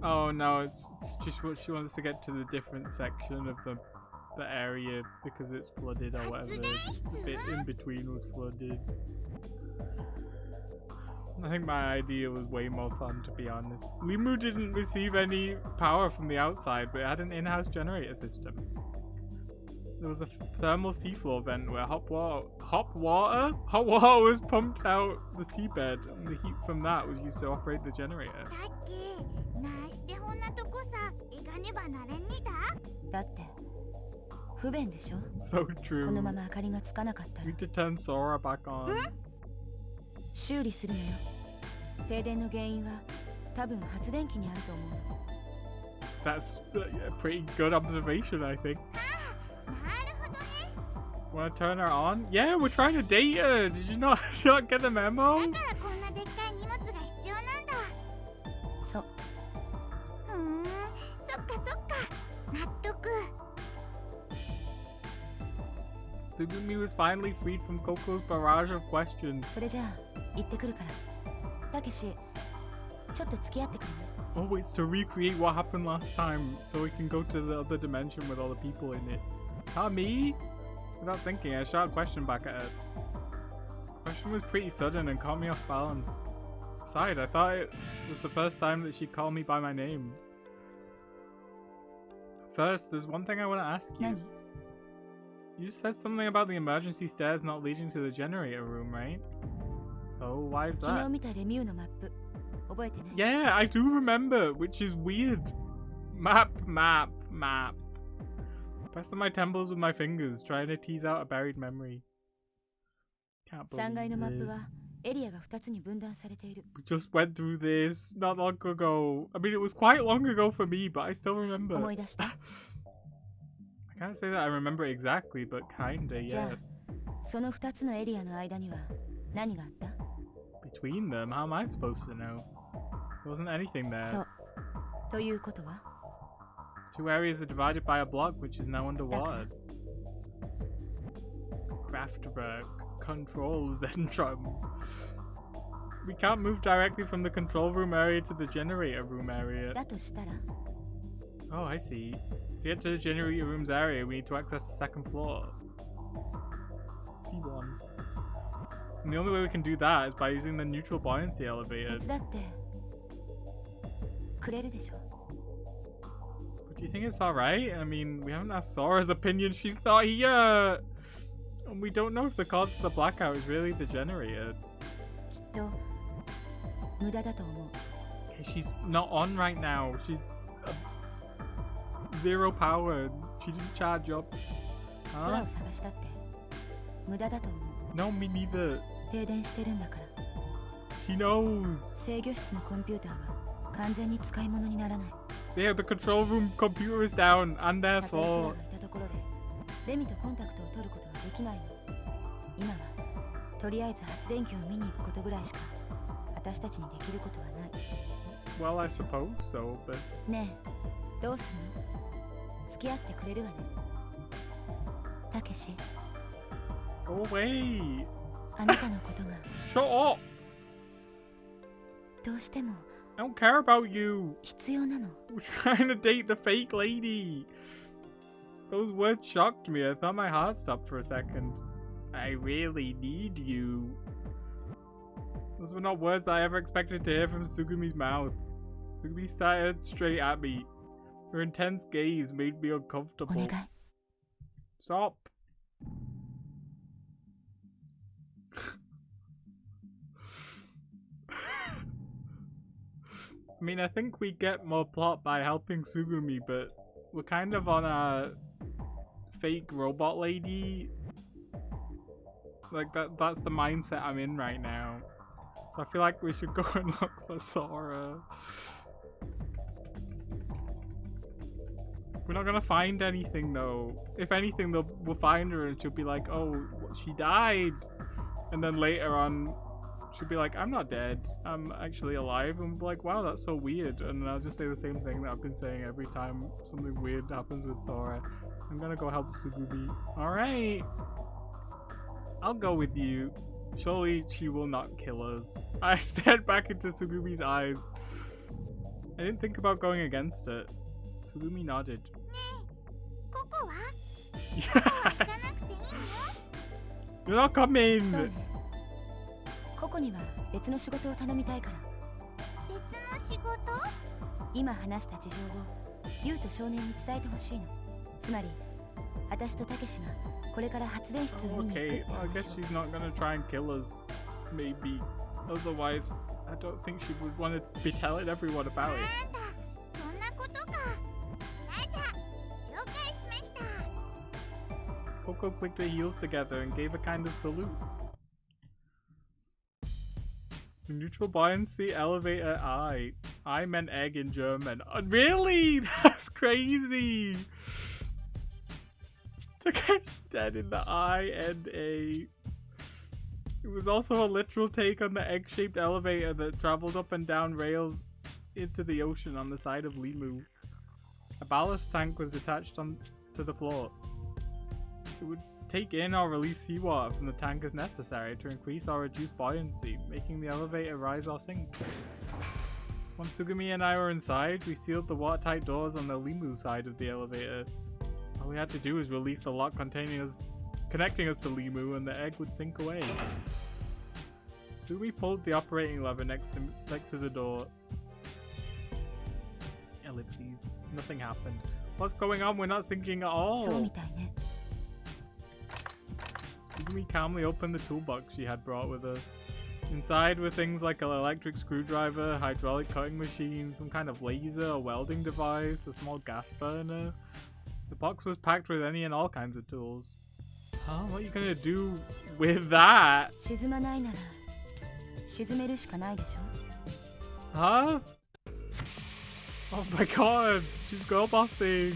Oh no, it's just what she wants to get to the different section of the area because it's flooded or whatever. The bit in between was flooded. I think my idea was way more fun, to be honest. Limu didn't receive any power from the outside, but it had an in-house generator system. There was a thermal seafloor vent where hot water was pumped out the seabed, and the heat from that was used to operate the generator. だっけなしてほんなとこさ描かねばなれんにだ？だって不便でしょ So こ true. のまま明かりがつかなかったら We need to turn Sora back on. 修理するのよ停電の原因は多分発電機にあると思うの That's a pretty good observation, I think. なるほどね。 Want to turn her on? Yeah, we're trying to date her. Did you not get the memo? だからこんなでっかい荷物が必要なんだ。そうふーん、そっかそっか。納得。 Tsugumi was finally freed from Coco's barrage of questions. それじゃあ行ってくるからたけしちょっと付き合ってくれない Oh, it's to recreate what happened last time so we can go to the other dimension with all the people in it. Not me? Without thinking, I shot a question back at her. The question was pretty sudden and caught me off balance. Besides, I thought it was the first time that she called me by my name. First, there's one thing I want to ask you. 何 You said something about the emergency stairs not leading to the generator room, right? So, why is 昨日 that? 見たレミューのマップ覚えてない Yeah, I do remember, which is weird. Map. Press on my temples with my fingers, trying to tease out a buried memory. Can't 3階 believe のマップは this. エリアが2つに分断されている We just went through this not long ago. I mean, it was quite long ago for me, but I still remember. 思い出した I can't say that I remember it exactly, but kinda, じゃ yeah. あその2つのエリアの間には何があった Between them, how am I supposed to know? There wasn't anything そ there. うということは Two areas are divided by a block, which is now underwater. Kraftwerk controls Zentrum. We can't move directly from the control room area to the generator room area. だとしたら Oh, I see. To get to the generator room's area, we need to access the second floor. C1. And the only way we can do that is by using the neutral buoyancy elevator. 手伝ってくれるでしょ But do you think it's alright? I mean, we haven't asked Sora's opinion. She's not here! And we don't know if the cause of the blackout is really the generator. きっと無駄だと思う Okay, she's not on right now. She's zero power. She didn't charge up. 空 Huh? を探したって無駄だと思う No, me neither. 停電してるんだから She knows. 制御室のコンピューターは完全に使い物にならない Yeah, the control room computer is down, and たとえ空 therefore. がいたところでレミとコンタクトを取ることはできないの今はとりあえず発電機を見に行くことぐらいしか私たちにできることはない Well, I suppose so, but. ねえどうするの付き合ってくれるわねたけし Go away. あなたのことが Shut up. どうしても I don't care about you. 必要なの We're trying to date the fake lady. Those words shocked me. I thought my heart stopped for a second. I really need you. Those were not words I ever expected to hear from Tsugumi's mouth. Tsugumi stared straight at me. Her intense gaze made me お uncomfortable. 願い Stop. I mean, I think we get more plot by helping Tsugumi, but we're kind of on a fake robot lady. Like, that's the mindset I'm in right now. So I feel like we should go and look for Sora. We're not gonna find anything though. If anything, we'll find her and she'll be like, oh, she died. And then later on, she'll be like, I'm not dead. I'm actually alive. And we'll be like, wow, that's so weird. And then I'll just say the same thing that I've been saying every time something weird happens with Sora. I'm gonna go help Tsugumi. Alright. I'll go with you. Surely she will not kill us. I stared back into Tsugumi's eyes. I didn't think about going against it. Tsugumi nodded. ココは Yes! 行かなくていいの You're not そう coming! ねココには別の仕事を頼みたいから別の仕事今話した事情をユウと少年に伝えてほしいのつまり私とたけしがこれから発電室を見に行くって Okay, well, I guess 話を she's not gonna try and kill us. Maybe. Otherwise, I don't think she would want to be telling everyone about it. なんだそんなことかはいじゃあ了解しました Coco clicked her heels together and gave a kind of salute. The neutral buoyancy elevator I. I meant egg in German. Really? That's crazy! Takeshi dead in the I and A. It was also a literal take on the egg-shaped elevator that traveled up and down rails into the ocean on the side of Limu. A ballast tank was attached to the floor. It would take in or release seawater from the tank as necessary to increase or reduce buoyancy, making the elevator rise or sink. Once Tsugumi and I were inside, we sealed the watertight doors on the Limu side of the elevator. All we had to do was release the lock connecting us to Limu, and the egg would sink away. Tsugumi pulled the operating lever next to the door. Ellipses. Nothing happened. What's going on? We're not sinking at そう all. みたいね Tsugumi calmly opened the toolbox she had brought with her. Inside were things like an electric screwdriver, hydraulic cutting machine, some kind of laser, a welding device, a small gas burner. The box was packed with any and all kinds of tools. Huh? What are you gonna do with that? 沈まないなら沈めるしかないでしょ Huh? Oh my god, she's girl bossing.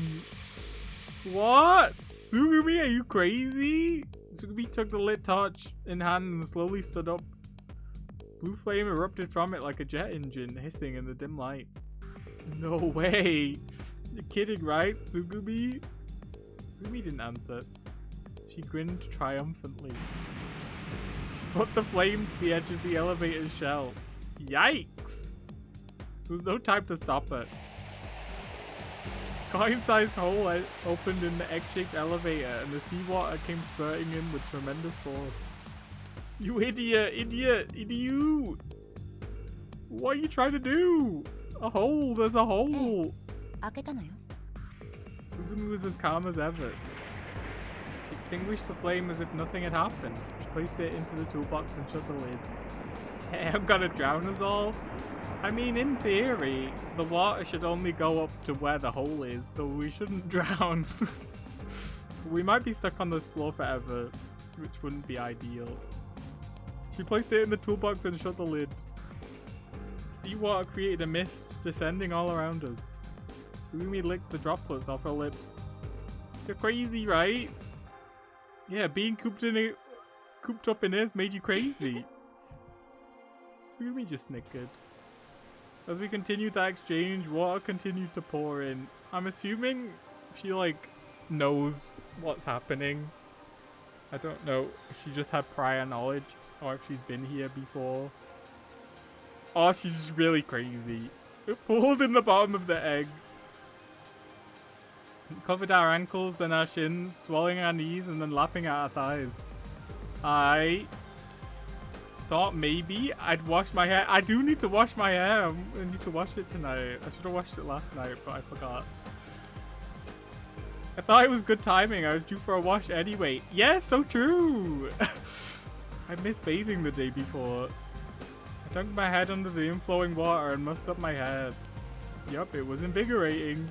What? Tsugumi, are you crazy? Tsugumi took the lit torch in hand and slowly stood up. Blue flame erupted from it like a jet engine, hissing in the dim light. No way. You're kidding, right, Tsugumi? Tsugumi didn't answer. She grinned triumphantly. She put the flame to the edge of the elevator's shell. Yikes! There was no time to stop it. Coin-sized hole opened in the egg-shaped elevator, and the seawater came spurting in with tremendous force. You idiot! Idiot! Idiot! What are you trying to do? A hole! There's a hole! 開けたのよ。 Sugumi was as calm as ever. She extinguished the flame as if nothing had happened. She placed it into the toolbox and shut the lid. Hey, I'm gonna drown us all? I mean, in theory, the water should only go up to where the hole is, so we shouldn't drown. We might be stuck on this floor forever, which wouldn't be ideal. She placed it in the toolbox and shut the lid. Seawater created a mist, descending all around us. Sugumi licked the droplets off her lips. You're crazy, right? Yeah, being cooped up in this made you crazy. Sugumi just snickered. As we continued that exchange, water continued to pour in. I'm assuming she, like, knows what's happening. I don't know if she just had prior knowledge or if she's been here before. Oh, she's just really crazy. It pulled in the bottom of the egg. It covered our ankles, then our shins, swallowing our knees, and then lapping at our thighs. I thought maybe I'd wash my hair. I do need to wash my hair. I need to wash it tonight. I should have washed it last night, but I forgot. I thought it was good timing. I was due for a wash anyway. Yeah, so true. I missed bathing the day before. I dunked my head under the inflowing water and mussed up my hair. Yup, it was invigorating.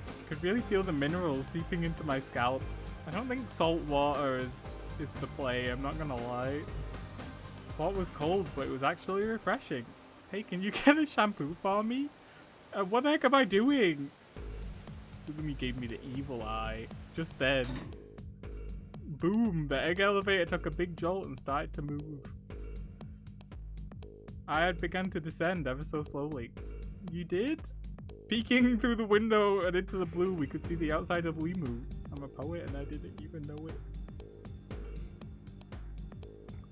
I could really feel the minerals seeping into my scalp. I don't think salt water is the play, I'm not gonna lie. Water was cold, but it was actually refreshing. Hey, can you get a shampoo for me? What the heck am I doing? Sugumi gave me the evil eye. Just then. Boom! The egg elevator took a big jolt and started to move. I had begun to descend ever so slowly. You did? Peeking through the window and into the blue, we could see the outside of Limu. I'm a poet and I didn't even know it.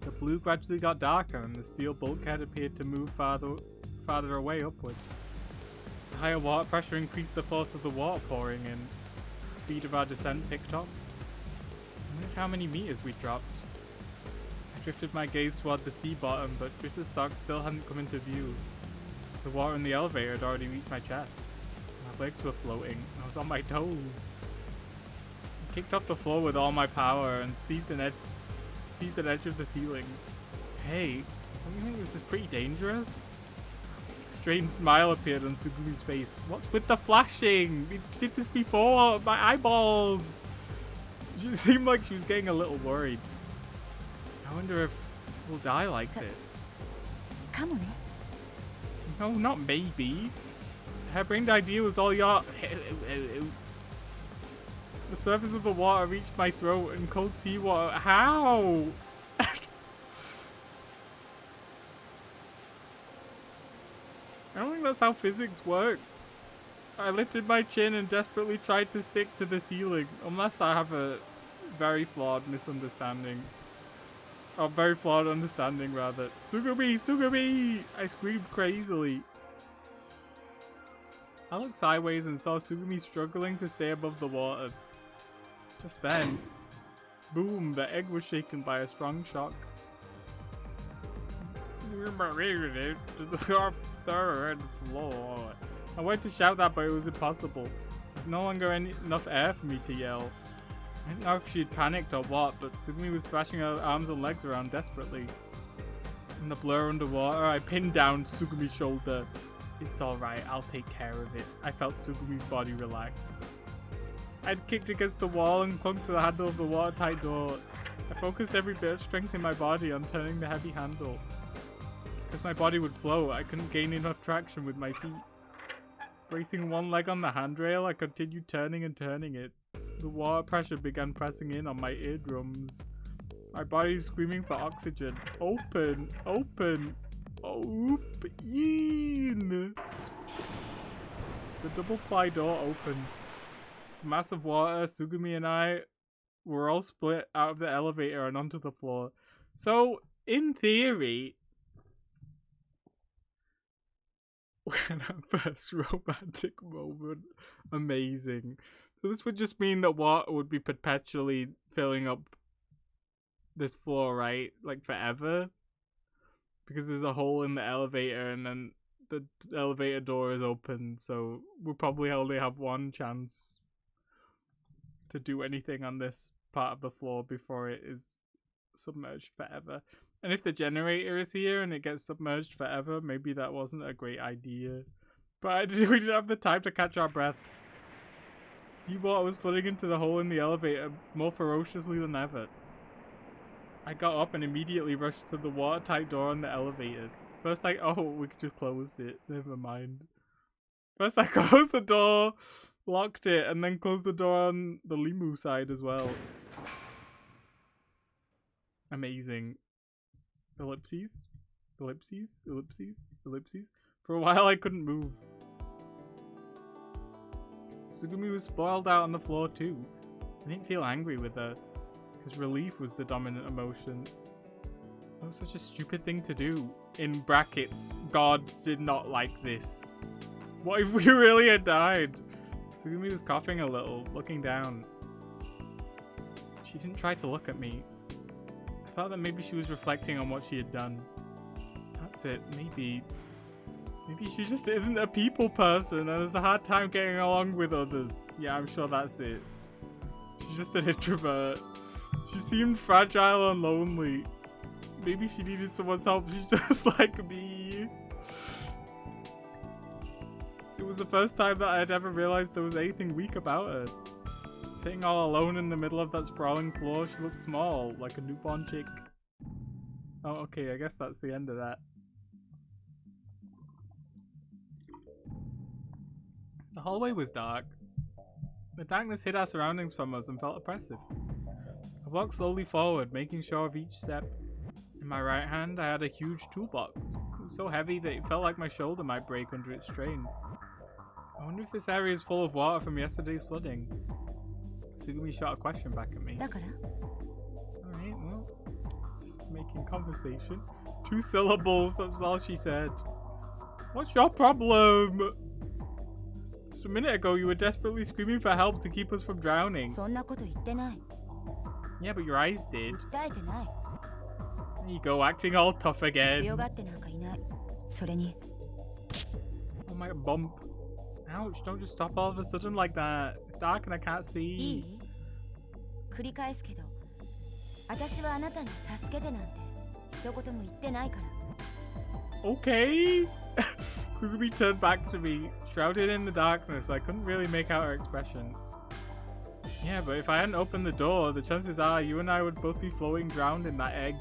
The blue gradually got darker and the steel bulkhead appeared to move farther away upward. The higher water pressure increased the force of the water pouring in. The speed of our descent picked up. I wondered how many meters we dropped. I drifted my gaze toward the sea bottom, but Bitterstock still hadn't come into view. The water in the elevator had already reached my chest. My legs were floating, and I was on my toes. I kicked off the floor with all my power and seized an edge of the ceiling. Hey, don't you think this is pretty dangerous? A strange smile appeared on Sugumi's face. What's with the flashing? We did this before! My eyeballs! She seemed like she was getting a little worried. I wonder if we'll die like this. かもね。 No, not maybe. The harebrained idea was all your... The surface of the water reached my throat and cold seawater. How? I don't think that's how physics works. I lifted my chin and desperately tried to stick to the ceiling. Unless I have a very flawed misunderstanding. Or very flawed understanding, rather. Sugumi! Sugumi! I screamed crazily. I looked sideways and saw Sugumi struggling to stay above the water. Just then, boom, the egg was shaken by a strong shock. To the third floor. I went to shout that, but it was impossible. There's no longer enough air for me to yell. I didn't know if she'd panicked or what, but Sugumi was thrashing her arms and legs around desperately. In the blur underwater, I pinned down Sugumi's shoulder. It's alright, I'll take care of it. I felt Sugumi's body relax. I'd kicked against the wall and clung to the handle of the watertight door. I focused every bit of strength in my body on turning the heavy handle. Because my body would float, I couldn't gain enough traction with my feet. Bracing one leg on the handrail, I continued turning and turning it. The water pressure began pressing in on my eardrums. My body was screaming for oxygen. Open! Open! Open! The double-ply door opened. The mass of water, Sugumi and I were all split out of the elevator and onto the floor. So, in theory, when our first romantic moment, amazing. So this would just mean that water would be perpetually filling up this floor, right? Like forever? Because there's a hole in the elevator and then the elevator door is open, so we'll probably only have one chance to do anything on this part of the floor before it is submerged forever. And if the generator is here and it gets submerged forever, maybe that wasn't a great idea. But we didn't have the time to catch our breath. Seawater was flooding into the hole in the elevator more ferociously than ever. I got up and immediately rushed to the watertight door on the elevator. First we just closed it. Never mind. First I closed the door, locked it, and then closed the door on the Limu side as well. Amazing. Ellipses. Ellipses. Ellipses. Ellipses. For a while I couldn't move. Tsugumi was sprawled out on the floor too. I didn't feel angry with her, because relief was the dominant emotion. That was such a stupid thing to do. In brackets, God did not like this. What if we really had died? Tsugumi was coughing a little, looking down. She didn't try to look at me. I thought that maybe she was reflecting on what she had done. That's it, maybe. Maybe she just isn't a people person and has a hard time getting along with others. Yeah, I'm sure that's it. She's just an introvert. She seemed fragile and lonely. Maybe she needed someone's help. She's just like me. It was the first time that I had ever realized there was anything weak about her. Sitting all alone in the middle of that sprawling floor, she looked small, like a newborn chick. Oh, okay, I guess that's the end of that. The hallway was dark. The darkness hid our surroundings from us and felt oppressive. I walked slowly forward, making sure of each step. In my right hand, I had a huge toolbox. It was so heavy that it felt like my shoulder might break under its strain. I wonder if this area is full of water from yesterday's flooding. Tsugumi shot a question back at me. Alright, well, just making conversation. 2 syllables, that's all she said. What's your problem? Just a minute ago, you were desperately screaming for help to keep us from drowning. Yeah, but your eyes did. There you go, acting all tough again. Oh my bump. Ouch, don't just stop all of a sudden like that. It's dark and I can't see. Okay. Tsugumi turned back to me, shrouded in the darkness. I couldn't really make out her expression. Yeah, but if I hadn't opened the door, the chances are you and I would both be floating drowned in that egg.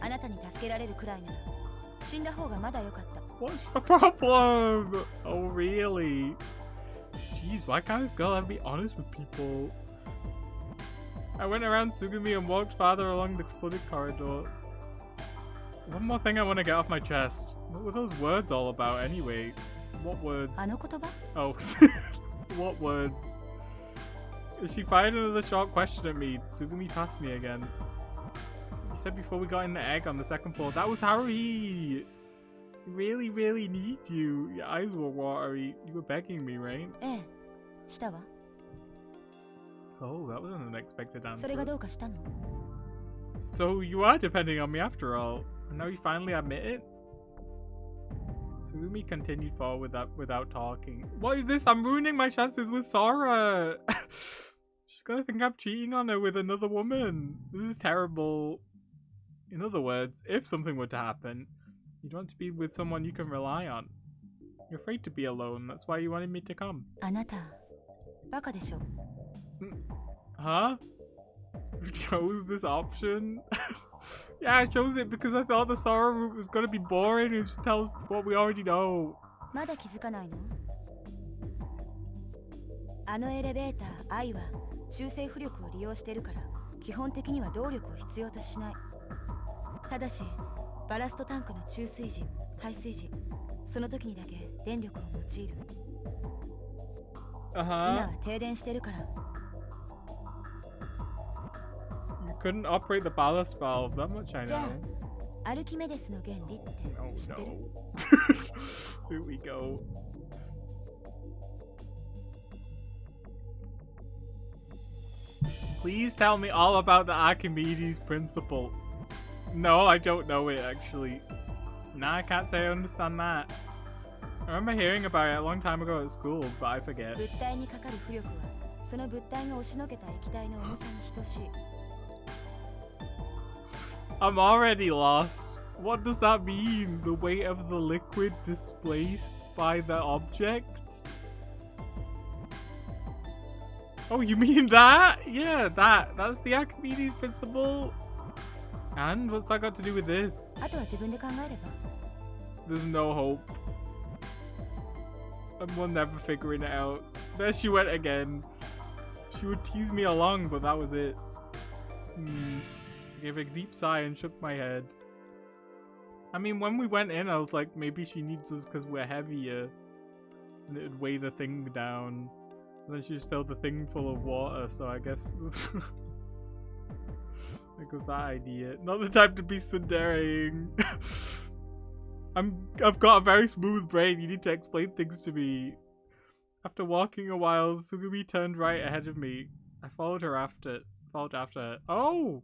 What's your problem? Oh, really? Jeez, why can't this girl ever be honest with people? I went around Tsugumi and walked farther along the flooded corridor. One more thing I want to get off my chest. What were those words all about anyway? What words? Oh, what words? She fired another short question at me. Tsugumi passed me again. You said before we got in the egg on the second floor. That was Haruhi! Really, really need you. Your eyes were watery. You were begging me, right? Oh, that was an unexpected answer. So you are depending on me after all. And now you finally admit it? Tsugumi continued forward without talking. What is this? I'm ruining my chances with Sora! She's gonna think I'm cheating on her with another woman. This is terrible. In other words, if something were to happen, you'd want to be with someone you can rely on. You're afraid to be alone, that's why you wanted me to come. Huh? You chose this option? Yeah, I chose it because I thought the Sora route was gonna be boring and just tell us what we already know. You couldn't operate the ballast valve, that much I know. アルキメデスの原理って Oh 知ってる？ no. Here we go. Please tell me all about the Archimedes principle. No, I don't know it actually. Nah, I can't say I understand that. I remember hearing about it a long time ago at school, but I forget. 物体にかかる浮力はその物体が押しのけた液体の重さに等しい。 I'm already lost. What does that mean? The weight of the liquid displaced by the object? Oh, you mean that? Yeah, that. That's the Archimedes principle. And what's that got to do with this? あとは自分で考えれば。 There's no hope. And we'll never figuring it out. There she went again. She would tease me along, but that was it. Gave a deep sigh and shook my head. I mean, when we went in, I was like, maybe she needs us because we're heavier. And it would weigh the thing down. And then she just filled the thing full of water, so I guess... Like, was that idea? Not the time to be sundaring. I've got a very smooth brain. You need to explain things to me. After walking a while, Sugumi turned right ahead of me. I followed after her. Oh!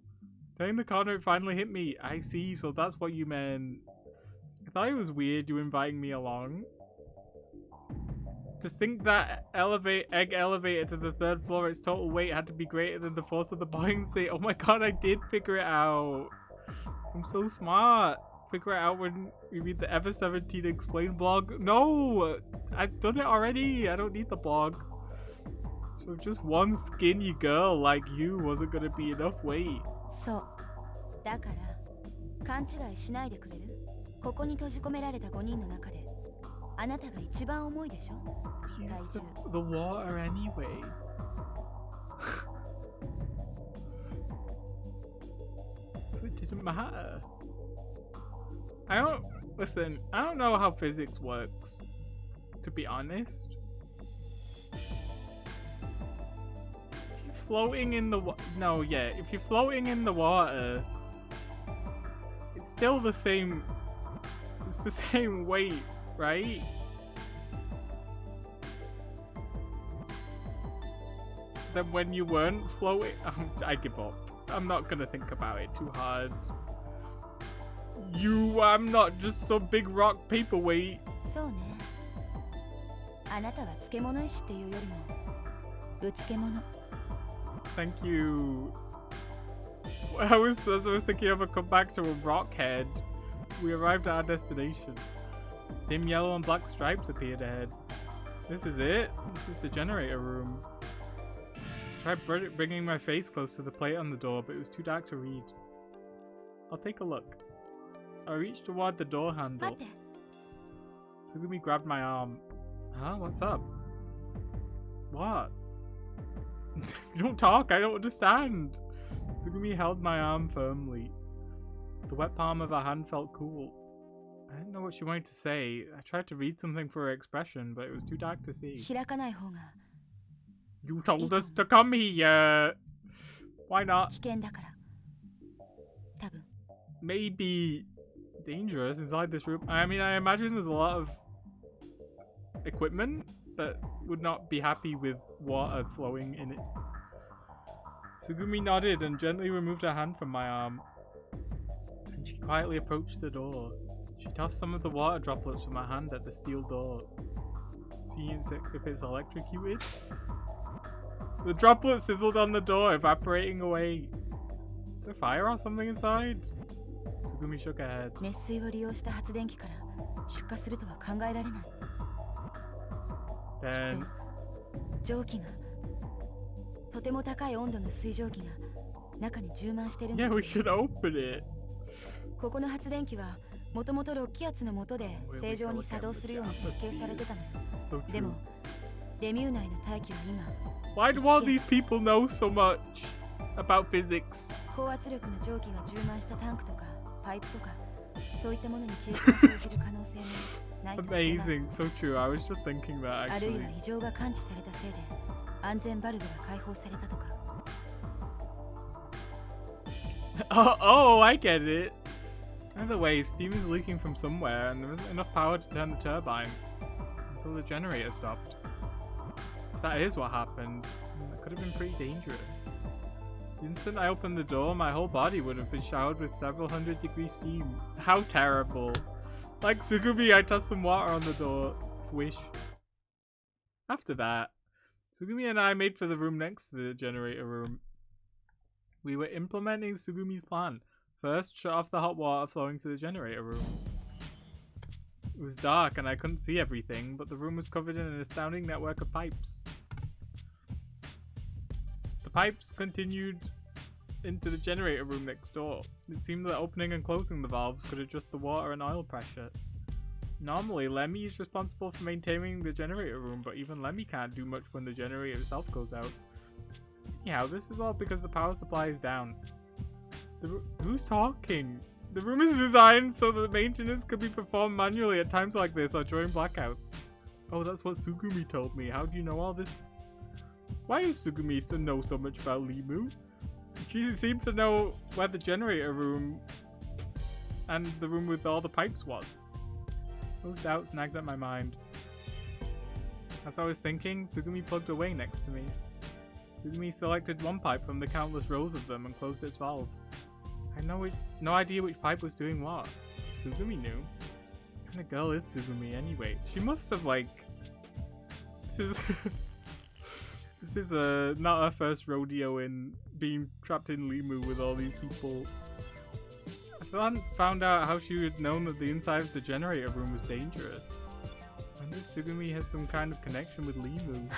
Turning the corner, it finally hit me. I see, so that's what you meant. I thought it was weird you inviting me along. To sink that egg elevator to the 3rd floor, its total weight had to be greater than the force of the buoyancy. Oh my god, I did figure it out. I'm so smart. Figure it out when we read the Ever 17 Explain blog. No! I've done it already. I don't need the blog. So just one skinny girl like you wasn't gonna be enough weight. そう。だから勘違いしないでくれる？ここに閉じ込められた5人の中であなたが一番重いでしょ？ Use the water anyway. So it didn't matter. I don't know how physics works, to be honest. If you're floating in the if you're floating in the water, it's still the same, it's the same weight, right? Then when you weren't floating, I give up. I'm not gonna think about it too hard. I'm not just some big rock paperweight. そうね。あなたは漬物石っていうよりもぶつけ物。 Thank you. As I was thinking of a comeback to a rockhead, we arrived at our destination. Dim yellow and black stripes appeared ahead. This is it? This is the generator room. I tried bringing my face close to the plate on the door, but it was too dark to read. I'll take a look. I reached toward the door handle. 待って。 Sugumi grabbed my arm. Huh? What's up? What? You don't talk, I don't understand. Sugumi held my arm firmly. The wet palm of her hand felt cool. I didn't know what she wanted to say. I tried to read something for her expression, but it was too dark to see. 開かない方が You told us to come here. Why not? 危険だから。多分。 Maybe dangerous inside this room. I mean, I imagine there's a lot of equipment that would not be happy with water flowing in it. Sugumi nodded and gently removed her hand from my arm. And she quietly approached the door. She tossed some of the water droplets from her hand at the steel door. Seeing if it's electrocuted. The droplets sizzled on the door, evaporating away. Is there fire or something inside? Sugumi shook her head. 熱水を利用した発電機から出火するとは考えられない。 Then 蒸気がとても高い温度の水蒸気が中に充満してるんだ yeah, けど we should open it. ここの発電機はもともと6気圧の下で正常に作動するように設計されてたのよ。 So で true. もレミュー内の大気は今 Why do all these people know so much about physics? 高圧力の蒸気が充満したタンクとかパイプとかそういったものに亀裂が生じる可能性もないとは言えない。 Amazing, so true. I was just thinking that あるい actually. は異常が感知されたせいで安全バルブが開放されたとか。 Oh, I get it. Either way, steam is leaking from somewhere and there isn't enough power to turn the turbine until the generator stopped. If that is what happened, that could have been pretty dangerous. The instant I opened the door, my whole body would have been showered with several 100-degree steam. How terrible. Like Tsugumi, I tossed some water on the door. Wish. After that, Tsugumi and I made for the room next to the generator room. We were implementing Tsugumi's plan. First, shut off the hot water flowing to the generator room. It was dark and I couldn't see everything, but the room was covered in an astounding network of pipes. The pipes continued into the generator room next door. It seemed that opening and closing the valves could adjust the water and oil pressure. Normally, Lemmy is responsible for maintaining the generator room, but even Lemmy can't do much when the generator itself goes out. Anyhow, this is all because the power supply is down. Who's talking? The room is designed so that maintenance could be performed manually at times like this or during blackouts. Oh, that's what Tsugumi told me. How do you know all this? Why does Tsugumi know so much about Limu? She seemed to know where the generator room and the room with all the pipes was. Those doubts nagged at my mind. As I was thinking, Tsugumi plugged away next to me. Tsugumi selected one pipe from the countless rows of them and closed its valve. I had no idea which pipe was doing what. Tsugumi knew. What kind of girl is Tsugumi anyway? She must have this is not her first rodeo in being trapped in Limu with all these people. I still hadn't found out how she had known that the inside of the generator room was dangerous. I wonder if Tsugumi has some kind of connection with Limu.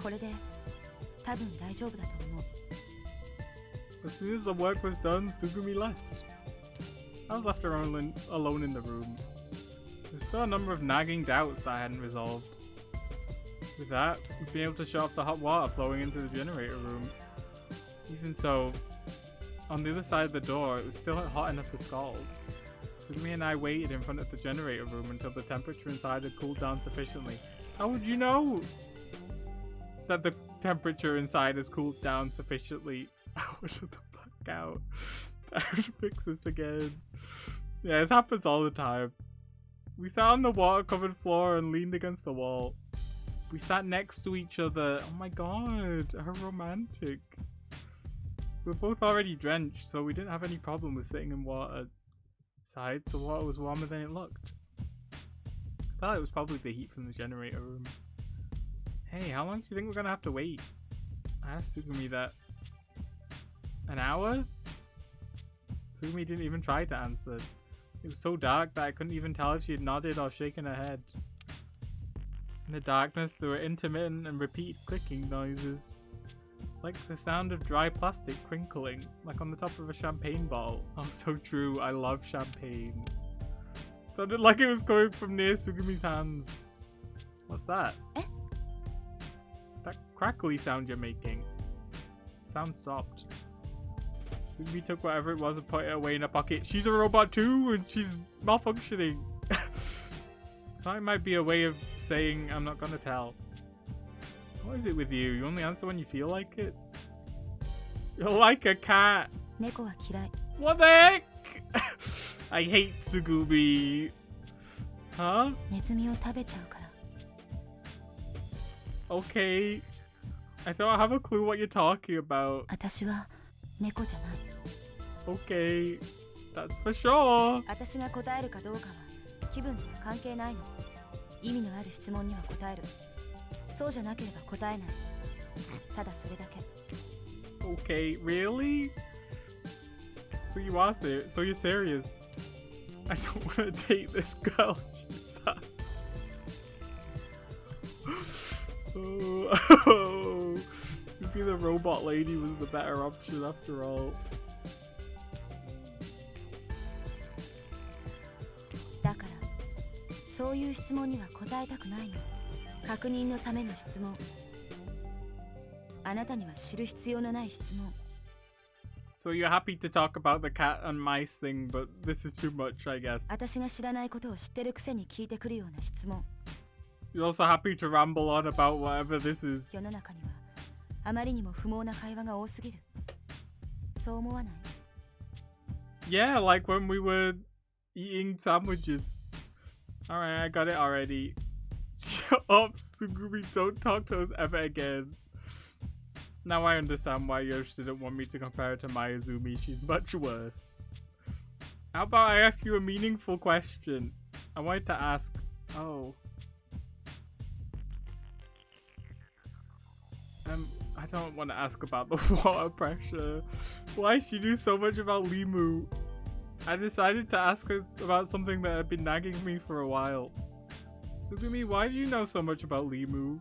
これで多分大丈夫だと思う。 As soon as the work was done, Tsugumi left. I was left alone in the room. There was still a number of nagging doubts that I hadn't resolved. With that, we'd been able to shut off the hot water flowing into the generator room. Even so, on the other side of the door, it was still hot enough to scald. Tsugumi and I waited in front of the generator room until the temperature inside had cooled down sufficiently. How would you know that the temperature inside has cooled down sufficiently? Oh, shut the fuck out. I have to fix this again. Yeah, this happens all the time. We sat on the water-covered floor and leaned against the wall. We sat next to each other. Oh my god, how romantic. We were both already drenched, so we didn't have any problem with sitting in water. Besides, the water was warmer than it looked. I thought it was probably the heat from the generator room. Hey, how long do you think we're gonna have to wait? I asked Tsugumi that. An hour? Tsugumi didn't even try to answer. It was so dark that I couldn't even tell if she had nodded or shaken her head. In the darkness, there were intermittent and repeated clicking noises. It's like the sound of dry plastic crinkling, like on the top of a champagne bottle. Oh, so true. I love champagne. It sounded like it was coming from near Tsugumi's hands. What's that? Eh? That crackly sound you're making. Sound stopped. Tsugumi took whatever it was and put it away in her pocket. She's a robot too, and she's malfunctioning. That might be a way of saying I'm not gonna tell. What is it with you? You only answer when you feel like it? You're like a cat. 猫は嫌い。 What the heck? I hate Tsugumi. Huh? ネズミを食べちゃうから。 Okay. I don't have a clue what you're talking about. 私は猫じゃない。 Okay. That's for sure. 私が答えるかどうかは気分とは関係ないの。意味のある質問には答える。そうじゃなければ答えない。ただそれだけ。 Okay, really? So you are serious? So you're serious? I don't want to date this girl. She sucks. Oh, maybe the robot lady was the better option after all. だからそういう質問には答えたくないの。確認のための質問。あなたには知る必要のない質問。 So you're happy to talk about the cat and mice thing, but this is too much, I guess. 私が知らないことを知ってるくせに聞いてくるような質問。 You're also happy to ramble on about whatever this is. 世の中にはあまりにも不毛な会話が多すぎる。そう思わない？ Yeah, like when we were eating sandwiches. Alright, I got it already. Shut up, Sugumi, don't talk to us ever again. Now I understand why Yosh didn't want me to compare her to Mayuzumi. She's much worse. How about I ask you a meaningful question? I wanted to ask... Oh. I don't want to ask about the water pressure. Why she knew so much about Limu? I decided to ask her about something that had been nagging me for a while. Sugumi, why do you know so much about Limu?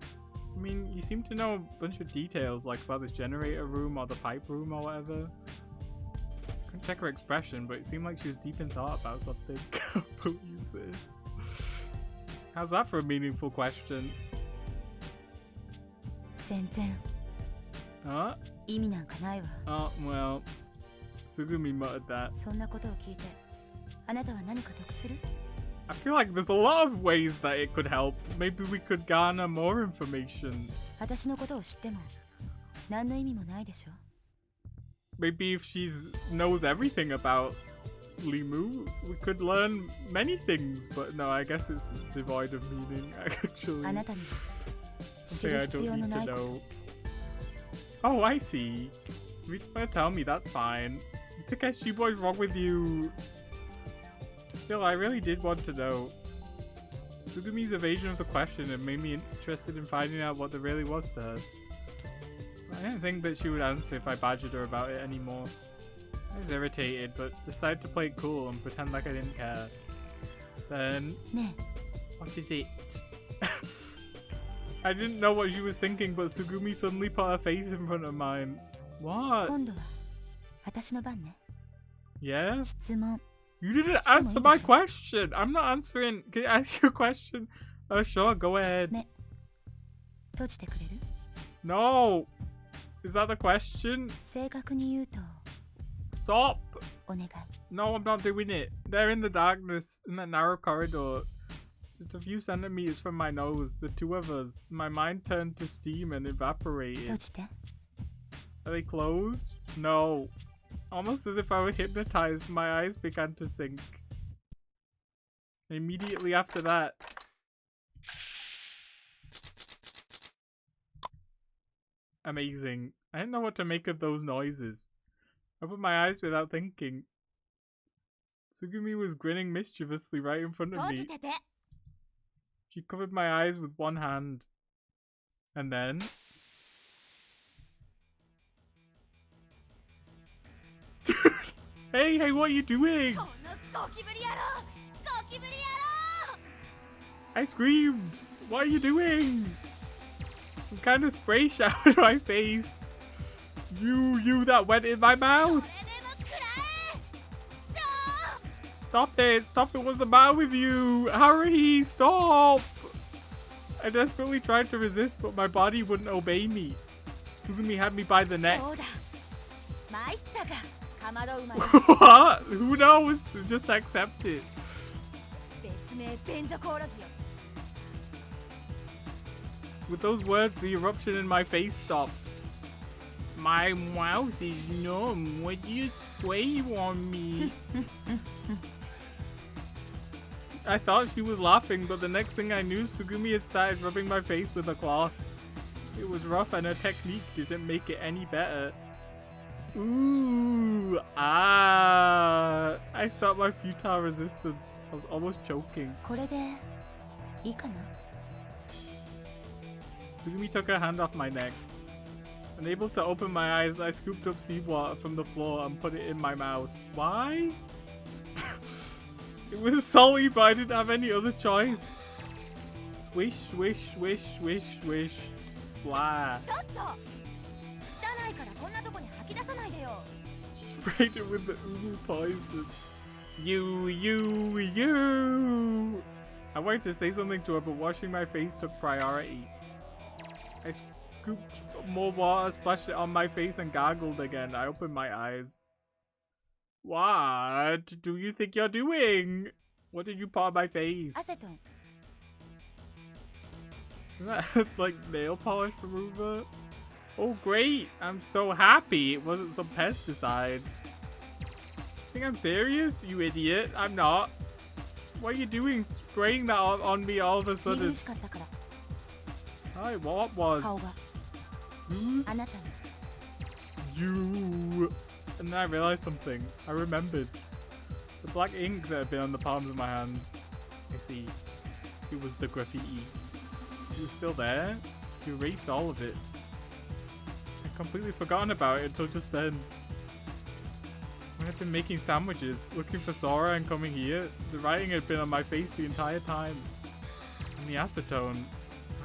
I mean, you seem to know a bunch of details, like about this generator room or the pipe room or whatever. Couldn't check her expression, but it seemed like she was deep in thought about something. Can't believe this. How's that for a meaningful question? 全然 Huh? 意味なんかないわ。 Oh, well. Sugumi muttered that. そんなことを聞いてあなたは何か得する？ I feel like there's a lot of ways that it could help. Maybe we could garner more information. 私のことを知っても何の意味もないでしょ。 Maybe if she knows everything about Limu, we could learn many things. But no, I guess it's devoid of meaning, actually. あなたには知 Something る I 必 don't 要の need な to いこと。 know. Oh, I see. If you want to tell me, that's fine. Takeshi boy's wrong with you. Still, I really did want to know. Sugumi's evasion of the question had made me interested in finding out what there really was to her. I didn't think that she would answer if I badgered her about it anymore. I was irritated, but decided to play it cool and pretend like I didn't care. Then... ね What is it? I didn't know what she was thinking, but Sugumi suddenly put her face in front of mine. え、 What? 今度は私の番ね。 Yeah? 質問 You didn't answer my question! I'm not answering. Can I ask you a question? Sure, go ahead. 目閉じてくれる？ No! Is that the question? 正確に言うと Stop! お願い。 No, I'm not doing it. They're in the darkness, in that narrow corridor. Just a few centimeters from my nose, the two of us. My mind turned to steam and 閉 evaporated. じて。 Are they closed? No. Almost as if I were hypnotized, my eyes began to sink. Immediately after that... Amazing. I didn't know what to make of those noises. I opened my eyes without thinking. Sugumi was grinning mischievously right in front of 閉じ me. てて。 She covered my eyes with one hand. And then... Hey, what are you doing? このゴキブリ野郎ゴキブリ野郎 I screamed. What are you doing? Some kind of spray shot in my face. You that went in my こ mouth. れでも食らえしょ Stop it, what's the matter with you? Hurry, stop. I desperately tried to resist, but my body wouldn't obey me. Sugumi had me by the neck. そうだ参ったかかまど馬に What? Who knows? Just accept it. 別名便所コオロギよ。 With those words, the eruption in my face stopped. My mouth is numb. Would you spray on me? I thought she was laughing, but the next thing I knew, Sugumi had started rubbing my face with a cloth. It was rough and her technique didn't make it any better. Ooh, I stopped my futile resistance. I was almost choking. これでいいかな？ Sugumi took her hand off my neck. Unable to open my eyes, I scooped up seawater from the floor and put it in my mouth. Why? It was salty, but I didn't have any other choice. Swish, swish, swish, swish, swish. Blah. ちょっと汚いからこんなとこに吐き出さないでよ She sprayed it with the umu poison. You. I wanted to say something to her, but washing my face took priority. I scooped more water, splashed it on my face, and gargled again. I opened my eyes. What do you think you're doing? What did you put on my face? アセトン Isn't that like nail polish remover? Oh great, I'm so happy it wasn't some pesticide. think I'm serious? You idiot. I'm not. What are you doing? Spraying that on me all of a 見 sudden. 苦しかったから Hi, what was? 顔が Who's あなたに you? And then I realized something. I remembered. The black ink that had been on the palms of my hands. I see. It was the graffiti. It was still there. You erased all of it. I'd completely forgotten about it until just then. When I'd been making sandwiches, looking for Sora and coming here, the writing had been on my face the entire time. And the acetone.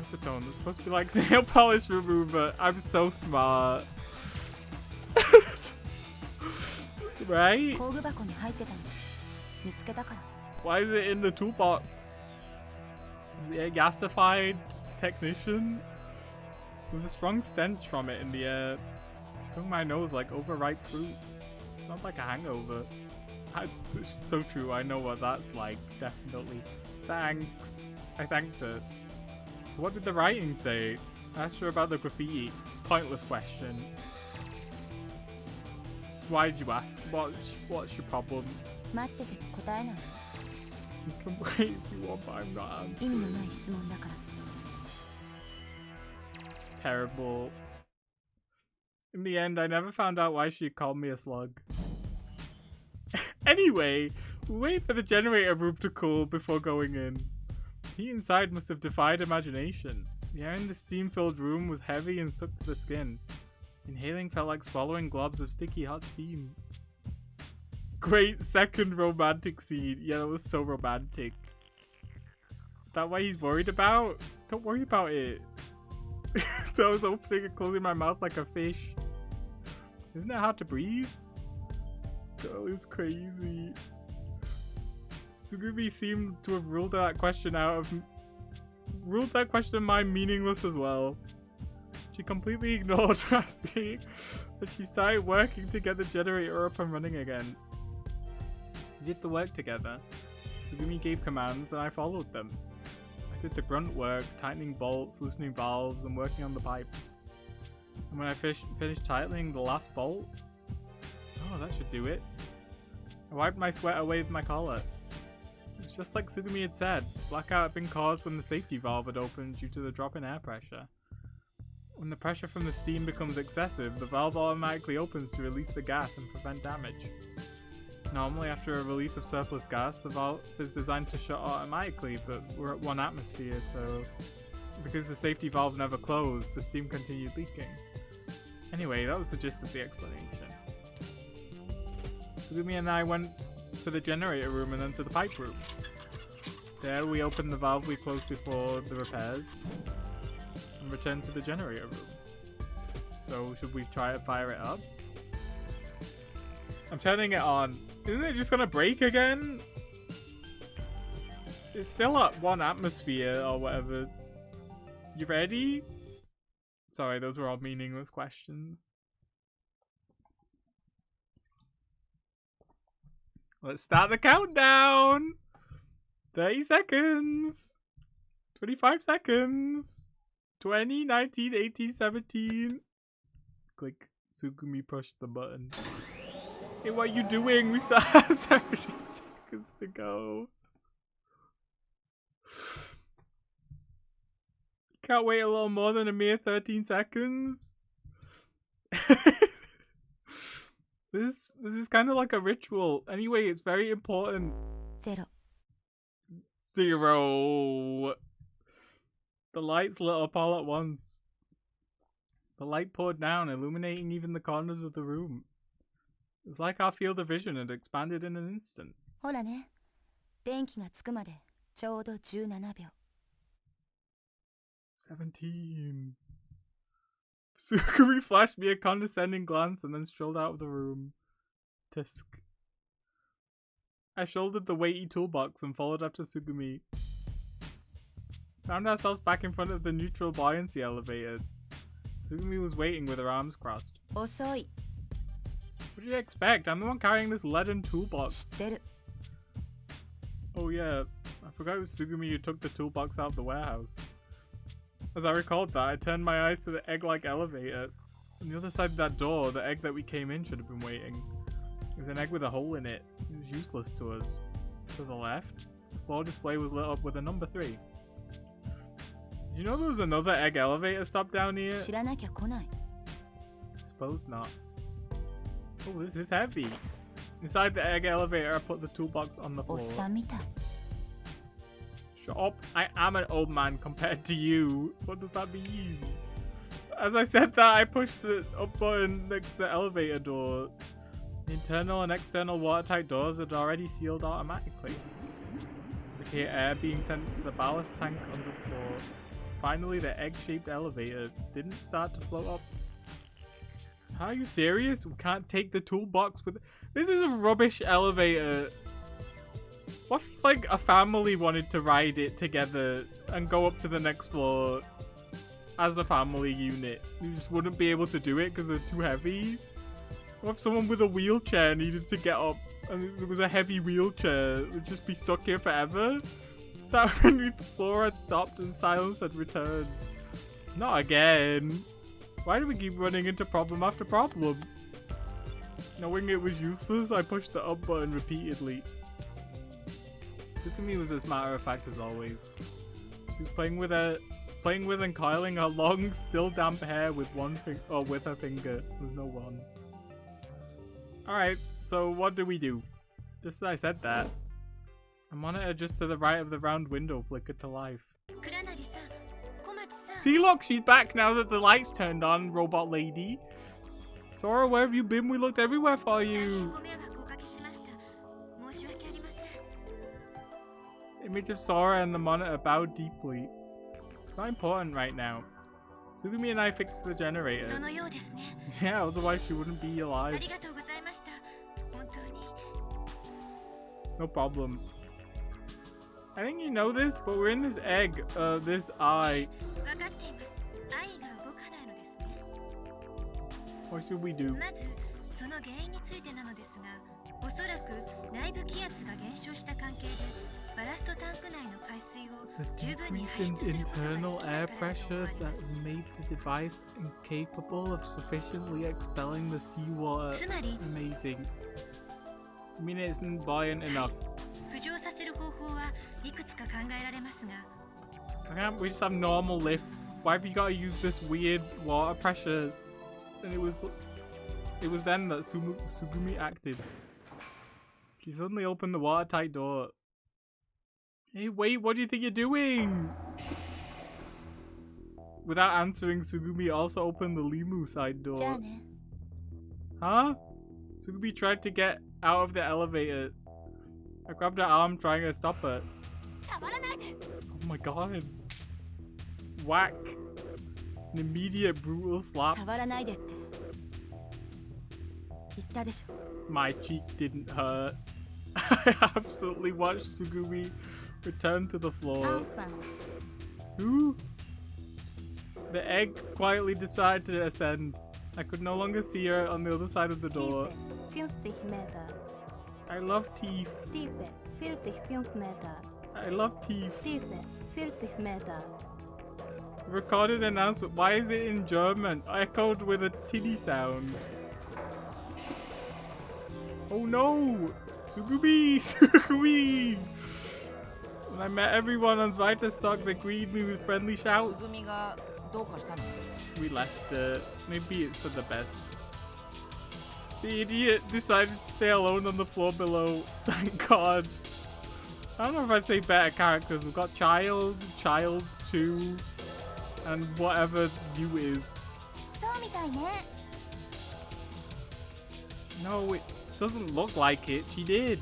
Acetone was supposed to be like nail polish remover. I'm so smart. Right? 工具箱に入ってたの見つけたから Why is it in the toolbox? The gasified technician? There was a strong stench from it in the air. It stung my nose like overripe fruit. It smelled like a hangover. It's so true, I know what that's like, definitely. Thanks. I thanked her. So what did the writing say? I asked her about the graffiti. Pointless question. Why did you ask? What's your problem? 待ってて答えない You can wait if you want, but I'm not 意味の answering. ない質問だから Terrible. In the end, I never found out why she called me a slug. Anyway, we wait for the generator room to cool before going in. Heat inside must have defied imagination. The air in the steam-filled room was heavy and stuck to the skin. Inhaling felt like swallowing globs of sticky hot steam. Great second romantic scene. Yeah, that was so romantic. That what he's worried about? Don't worry about it. I was opening and closing my mouth like a fish. Isn't it hard to breathe? Girl is crazy. Sugumi seemed to have ruled that question of mine meaningless as well. She completely ignored asking as she started working to get the generator up and running again. We did the work together. Sugumi gave commands and I followed them. I did the grunt work, tightening bolts, loosening valves, and working on the pipes. And when I finished tightening the last bolt, oh, that should do it. I wiped my sweat away with my collar. It's just like Sugumi had said, blackout had been caused when the safety valve had opened due to the drop in air pressure. When the pressure from the steam becomes excessive, the valve automatically opens to release the gas and prevent damage. Normally, after a release of surplus gas, the valve is designed to shut automatically, but we're at 1 atmosphere, so because the safety valve never closed, the steam continued leaking. Anyway, that was the gist of the explanation. Sugumi and I went to the generator room and then to the pipe room. There, we opened the valve we closed before the repairs and returned to the generator room. So, should we try to fire it up? I'm turning it on. Isn't it just gonna break again? It's still at 1 atmosphere or whatever. You ready? Sorry, those were all meaningless questions. Let's start the countdown! 30 seconds! 25 seconds! 20, 19, 18, 17. Click. Sugumi pushed the button. Hey, what are you doing? We still have 17 seconds to go. Can't wait a little more than a mere 13 seconds. This is kind of like a ritual. Anyway, it's very important. 0 0. The lights lit up all at once. The light poured down, illuminating even the corners of the room. It was like our field of vision had expanded in an instant. ほらね電気がつくまでちょうど17秒 17. Sugumi flashed me a condescending glance and then strolled out of the room. Tisk. I shouldered the weighty toolbox and followed after Sugumi. Found ourselves back in front of the neutral buoyancy elevator. Sugumi was waiting with her arms crossed. 遅い What did you expect? I'm the one carrying this leaden 知 toolbox. ってる Oh yeah, I forgot it was Sugumi who took the toolbox out of the warehouse. As I recalled that, I turned my eyes to the egg-like elevator. On the other side of that door, the egg that we came in should have been waiting. There's an egg with a hole in it. It was useless to us. To the left, the floor display was lit up with a number 3. Did you know there was another egg elevator stop down here? 知らなきゃ来ない。 Suppose not. Oh, this is heavy. Inside the egg elevator, I put the toolbox on the おっ floor. さんみたい。 Shut up. I am an old man compared to you. What does that mean? As I said that, I pushed the up button next to the elevator door. The internal and external watertight doors had already sealed automatically. I could hear air being sent to the ballast tank under the floor. Finally, the egg-shaped elevator didn't start to float up. Are you serious? We can't take the toolbox with... This is a rubbish elevator. What if it's like a family wanted to ride it together and go up to the next floor as a family unit? You just wouldn't be able to do it because they're too heavy? What if someone with a wheelchair needed to get up and there was a heavy wheelchair? Would just be stuck here forever? Sound underneath the floor had stopped and silence had returned. Not again. Why do we keep running into problem after problem? Knowing it was useless, I pushed the up button repeatedly. Tsukumi was as matter of fact as always. She was playing with and coiling her long, still damp hair with with her finger. There's no one. Alright, so what do we do? Just as I said that, a monitor just to the right of the round window flickered to life. 倉成さん、小町さん。 See, look, she's back now that the lights turned on, robot lady. Sora, where have you been? We looked everywhere for you. ご迷惑おかけしました。申し訳ありません。 Image of Sora and the monitor bowed deeply. It's not important right now. Tsugumi and I fixed the そ generator. のようですね。 Yeah, otherwise she wouldn't be あ alive. りがとうございました。本当に。 No problem. I think you know this, but we're in this egg, this eye. 分かっています。愛が動かないのですね。 What should we do? まず、その原因についてなのですが、おそらく内部気圧が減少した関係で、バラストタンク内の海水を The 十分に decrease 排 in 出することが internal できな air いからだと pressure 思いま that す。 has made the device incapable of sufficiently expelling the seawater. つまり、 Amazing. I mean, it isn't buoyant enough. 浮上させる方法はいくつか考えられますが、 Why can't we just have normal lifts? Why have you got to use this weird water pressure? And it was then that Sugumi acted. She suddenly opened the watertight door. Hey, wait, what do you think you're doing? Without answering, Sugumi also opened the Limu side じゃあ door. ね。 Huh? Sugumi tried to get out of the elevator. I grabbed her arm, trying to stop her. 触らないで。 Oh my god. Whack. An immediate brutal slap. 触らないでって。言ったでしょ。 My cheek didn't hurt. I absolutely watched Sugumi return to the アン floor. パン。 Who? The egg quietly decided to ascend. I could no longer see her on the other side of the door. 50 meter. I love teeth. Tiefe 40 meter. I love teeth. Tiefe 40 meter. Recorded announcement. Why is it in German? Echoed with a tinny sound. Oh no! Sugumi! Sugumi! When I met everyone on Zweiterstock, they greeted me with friendly つ shouts. ぐみがどうかしたの？ We left her. Maybe it's for the best. The idiot decided to stay alone on the floor below. Thank God. I don't know if I'd say better characters. We've got Child, Child 2, and whatever you is. そうみたいね。 No, it doesn't look like it. She did.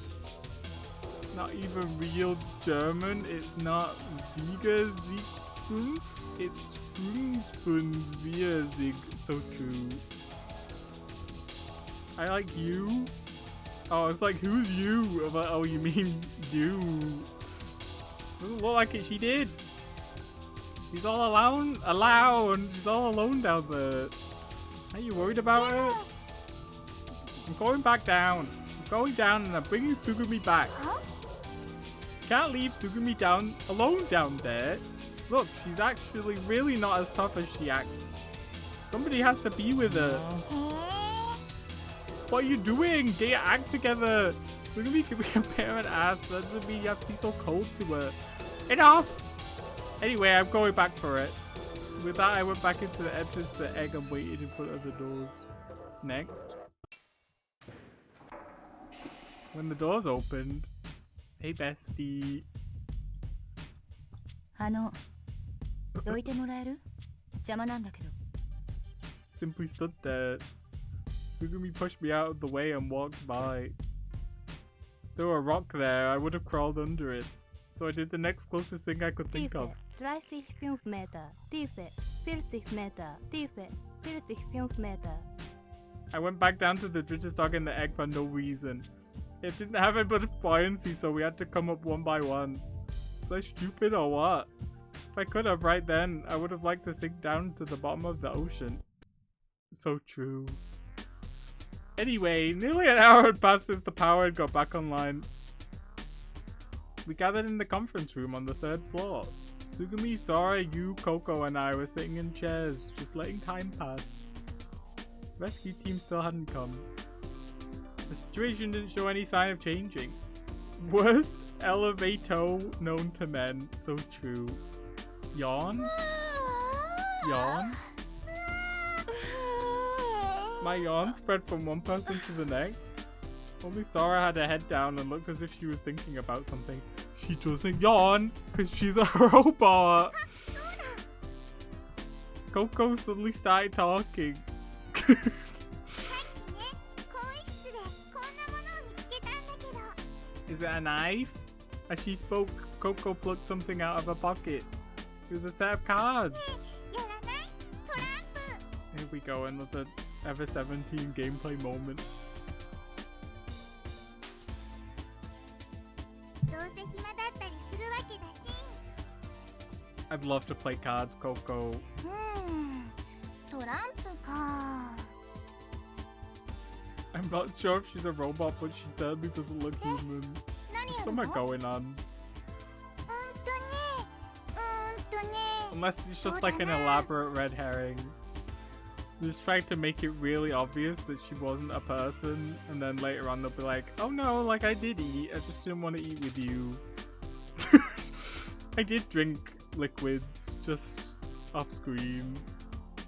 It's not even real German. It's not Wiedersiegfünf. It's Fünf Wiedersieg. So true. I like you. Oh, it's like, who's you? I'm like, oh, you mean you. Doesn't look like it. She did. She's all alone. She's all alone down there. Are you worried about her? I'm going back down. I'm going down and I'm bringing Sugumi back. Huh? Can't leave Sugumi down alone down there. Look, she's actually really not as tough as she acts. Somebody has to be with her. へえ。What are you doing? Get your act together. Look at me comparing ass, but that doesn't mean you have to be so cold to her. Enough! Anyway, I'm going back for it. With that, I went back into the entrance to the egg and waited in front of the doors. Next. When the doors opened, hey bestie. どいてもらえる？邪魔なんだけど。 Simply stood there. Tsugumi pushed me out of the way and walked by. There were a rock there, I would have crawled under it. So I did the next closest thing I could think of. 30 meter, 40 meter, 50 meter. I went back down to the Dritter's dog and the egg for no reason. It didn't have a bit of buoyancy, so we had to come up one by one. Was I stupid or what? If I could have right then, I would have liked to sink down to the bottom of the ocean. So true. Anyway, nearly an hour had passed since the power had got back online. We gathered in the conference room on the 3rd floor. Tsugumi, Sora, Yu, Coco, and I were sitting in chairs, just letting time pass. The rescue team still hadn't come. The situation didn't show any sign of changing. Worst elevator known to men. So true. Yawn? Yawn? My yawn spread from one person to the next. Only Sora had her head down and looked as if she was thinking about something. She doesn't yawn because she's a robot. Coco suddenly started talking. Is it a knife? As she spoke, Coco plucked something out of her pocket. It was a set of cards. Here we go, another Ever 17 gameplay moment. I'd love to play cards, Coco. I'm not sure if she's a robot, but she certainly doesn't look human. There's something going on. Unless it's just like an elaborate red herring. Just trying to make it really obvious that she wasn't a person, and then later on they'll be like, oh no, like I did eat, I just didn't want to eat with you. I did drink liquids, just off screen.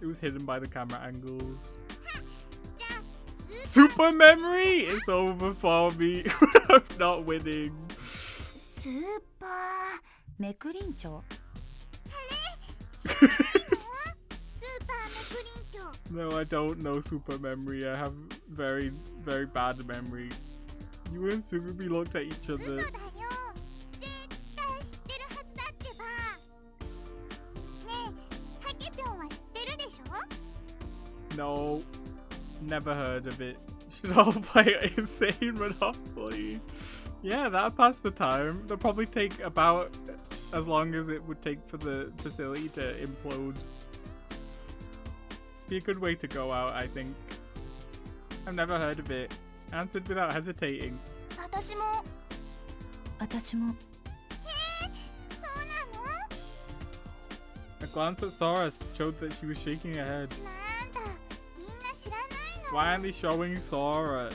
It was hidden by the camera angles. Super memory is over for me. I'm not winning. Super めくりんちょ? No, I don't know super memory. I have very, very bad memory. You and Tsugumi looked at each other. No, never heard of it. Should all play Insane Monopoly. Yeah, that'll pass the time. They'll probably take about as long as it would take for the facility to implode. Be a good way to go out, I think. I've never heard of it. Answered without hesitating. 私も A glance at Sora showed that she was shaking her head. Why aren't they showing Sora?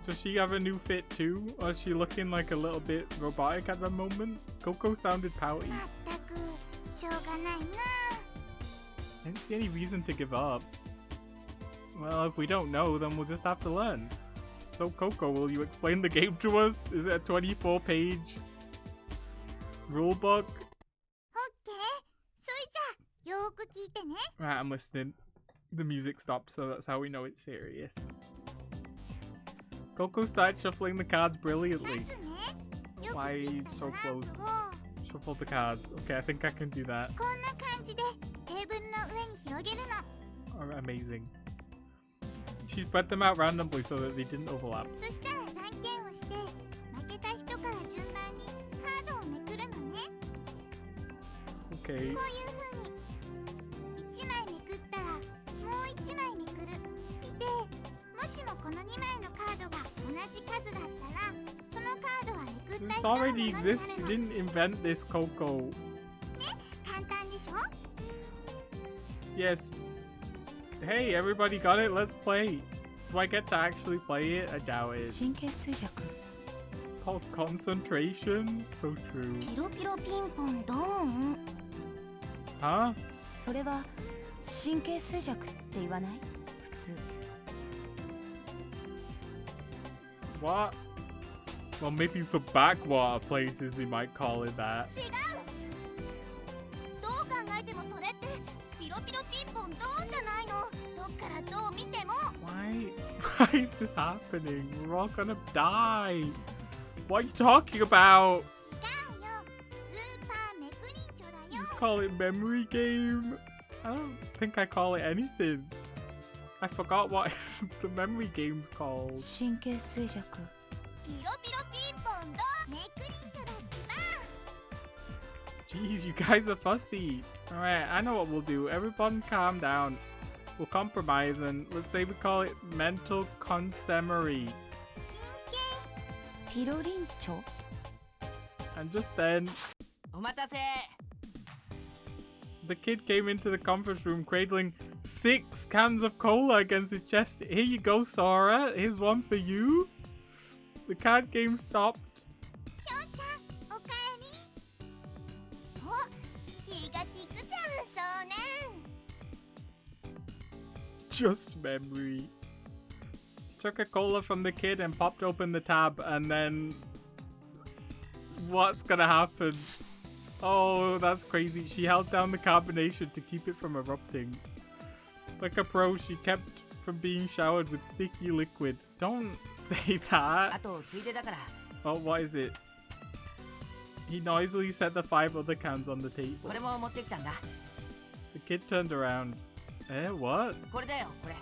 Does she have a new fit too? Or is she looking like a little bit robotic at the moment? Coco sounded pouty. I didn't see any reason to give up. Well, if we don't know, then we'll just have to learn. So Coco, will you explain the game to us? Is it a 24-page rulebook? Right, I'm listening. The music stops, so that's how we know it's serious. Coco started shuffling the cards brilliantly. Why are you so close? Shuffle the cards. Okay, I think I can do that. Oh, amazing. She spread them out randomly so that they didn't overlap. Okay. This already exists. You didn't invent this, Coco. Yes. Hey, everybody got it? Let's play. Do I get to actually play it? I doubt it. 神経衰弱 Called concentration? So true. ピロピロピンポンドーン Huh? それは神経衰弱って言わない普通 What? Well, maybe some backwater places they might call it that. 違うどう考えてもそれってピロピロピンポンドーンじゃないのどっからどう見ても Why is this happening? We're all gonna die. What are you talking about? 違うよスーパーメクリンチョだ You よ call it memory game? I don't think I call it anything. I forgot what the memory game's called. 神経衰弱ピロピロピンポンドーンメクリンチョだってば Jeez, you guys are fussy. Alright, I know what we'll do. Everyone calm down. We'll compromise and let's say we call it mental consemery. ピロリンチョ And just then, お待たせ。 the kid came into the conference room cradling 6 cans of cola against his chest. Here you go, Sora. Here's one for you. The card game stopped. 翔ちゃんおかえりお気が利くじゃん少年 Just memory. He took a cola from the kid and popped open the tab, and then what's gonna happen? Oh, that's crazy. She held down the carbonation to keep it from erupting. Like a pro, she kept from being showered with sticky liquid. Don't say あ that. とついでだから Oh, what is it? He noisily set the 5 other cans on the table. これも持ってきたんだ。 The kid turned around. Eh, what? これだよこれ。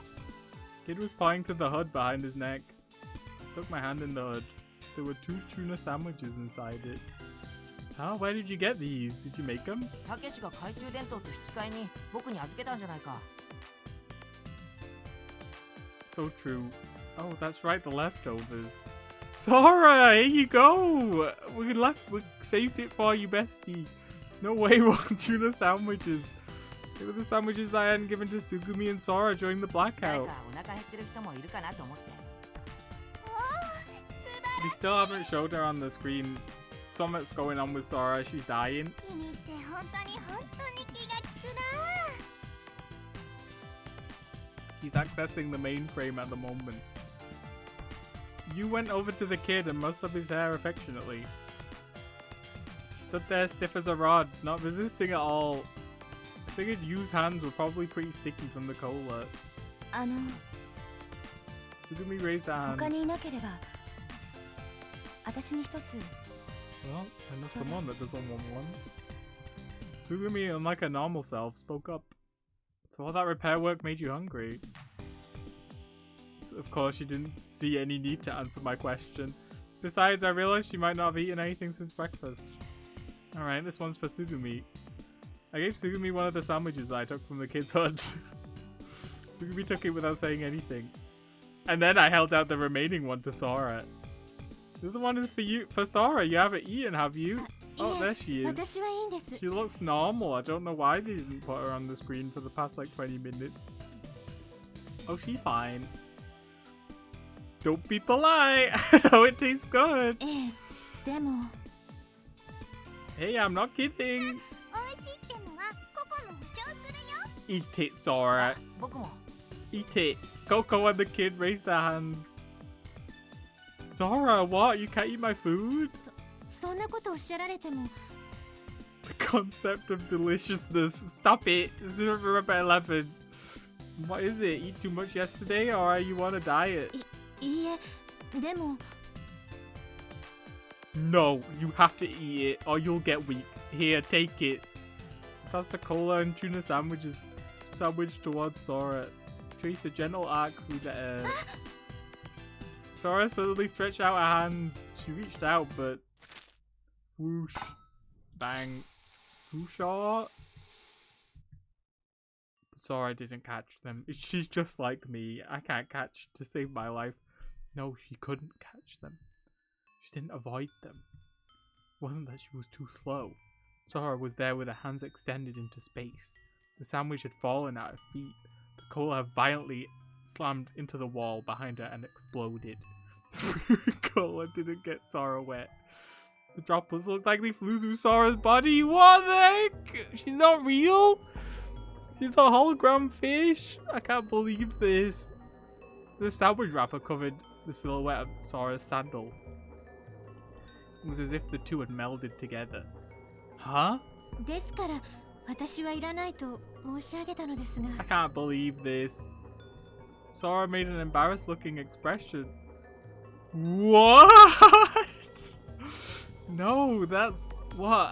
Kid was pointing to the hood behind his neck. I stuck my hand in the hood. There were 2 tuna sandwiches inside it. Huh? Where did you get these? Did you make them? たけしが懐中電灯と引き換えに僕に預けたんじゃないか。 So true. Oh, that's right, the leftovers. Sora, here you go! We saved it for you, bestie. No way, 1 tuna sandwiches. They were the sandwiches that I hadn't given to Sugumi and Sora during the 誰 blackout. かお腹減ってる人もいるかなと思って。 We still haven't showed her on the screen. Something's going on with Sora, she's dying. 君って本当に気が利くな He's accessing the mainframe at the moment. You went over to the kid and mussed up his hair affectionately. He stood there stiff as a rod, not resisting at all. I figured Yu's hands were probably pretty sticky from the cola. あの Sugumi raised her 他 hand. にいなければ私に一つ Well, I know someone that doesn't want one. Sugumi, unlike her normal self, spoke up. So all that repair work made you hungry. So of course, she didn't see any need to answer my question. Besides, I realized she might not have eaten anything since breakfast. Alright, this one's for Sugumi. I gave Sugumi one of the sandwiches that I took from the kid's hut. Sugumi took it without saying anything. And then I held out the remaining one to Sora. The other one is for you, for Sora. You haven't eaten, have you? Oh, there she is. 私はいいんです She looks normal. I don't know why they didn't put her on the screen for the past like 20 minutes. Oh, she's fine. Don't be polite. Oh, it tastes good. ええでも Hey, I'm not kidding. 美味しいってのはココも保証するよ Eat it, Sora. 僕も Eat it. Coco and the kid raised their hands. Sora, what? You can't eat my food? そんなことおっしゃられても The concept of deliciousness. Stop it. This is Remember 11. What is it? Eat too much yesterday or are you on a diet? いいえでも No, you have to eat it or you'll get weak. Here, take it. Tossed a cola and tuna sandwich towards Sora. Traced a gentle arc through the air. Sora suddenly stretched out her hands. She reached out, but whoosh, bang, whooshaw. Sora didn't catch them. She's just like me. I can't catch to save my life. No, she couldn't catch them. She didn't avoid them. It wasn't that she was too slow. Sora was there with her hands extended into space. The sandwich had fallen at her feet. The cola had violently slammed into the wall behind her and exploded. It's a miracle I didn't get Sora wet. The droplets looked like they flew through Sora's body. What the heck? She's not real? She's a hologram fish? I can't believe this. The sandwich wrapper covered the silhouette of Sora's sandal. It was as if the two had melded together. Huh? ですから私はいらないと申し上げたのですが I can't believe this. Sora made an embarrassed looking expression. What? No, that's what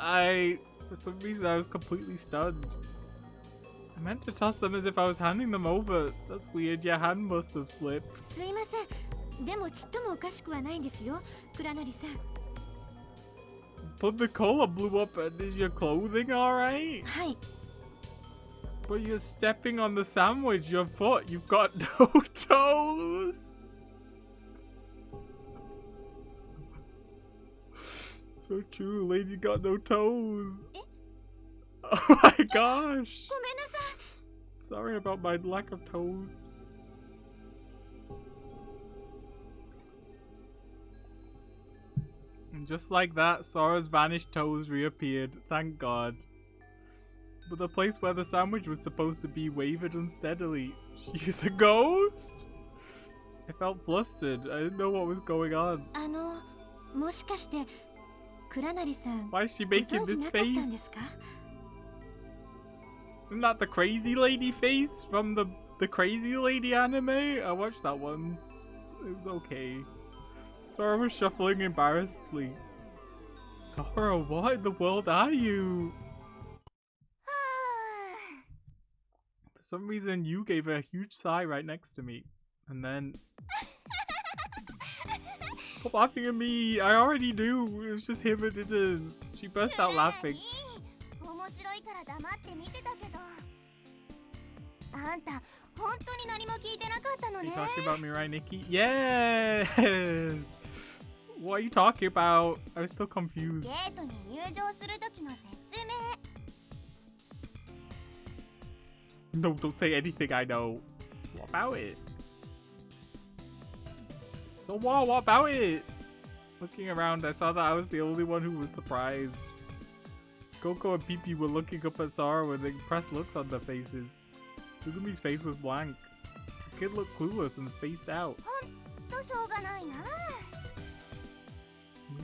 for some reason I was completely stunned. I meant to toss them as if I was handing them over. That's weird, your hand must have slipped. すいませんでもちっともおかしくはないんですよ倉成さん But the collar blew up and is your clothing alright? はい But you're stepping on the sandwich, your foot, you've got no toes. So true, lady got no toes. Oh my gosh. ごめんなさい Sorry about my lack of toes. And just like that, Sora's vanished toes reappeared, thank God. But the place where the sandwich was supposed to be wavered unsteadily. She's a ghost? I felt flustered. I didn't know what was going on. もしかして倉成さん Why is she ご making 存知 this なかったんです face? か Isn't that the crazy lady face from the crazy lady anime? I watched that once. It was okay. Sora was shuffling embarrassedly. Sora, what in the world are you? For some reason, you gave a huge sigh right next to me. And then... Stop laughing at me! I already knew! It was just him and didn't. She burst out laughing. 面白いから黙って見てたけどあんた本当に何も聞いてなかったの Are you ね talking about me, right, Nikki? Yes! What are you talking about? I was still confused. デートに入場する時の説明 No, don't say anything I know. What about it? So what about it? Looking around, I saw that I was the only one who was surprised. Coco and Pee-Pee were looking up at Sora with impressed looks on their faces. Sugumi's face was blank. The kid looked clueless and spaced out. としょうがないな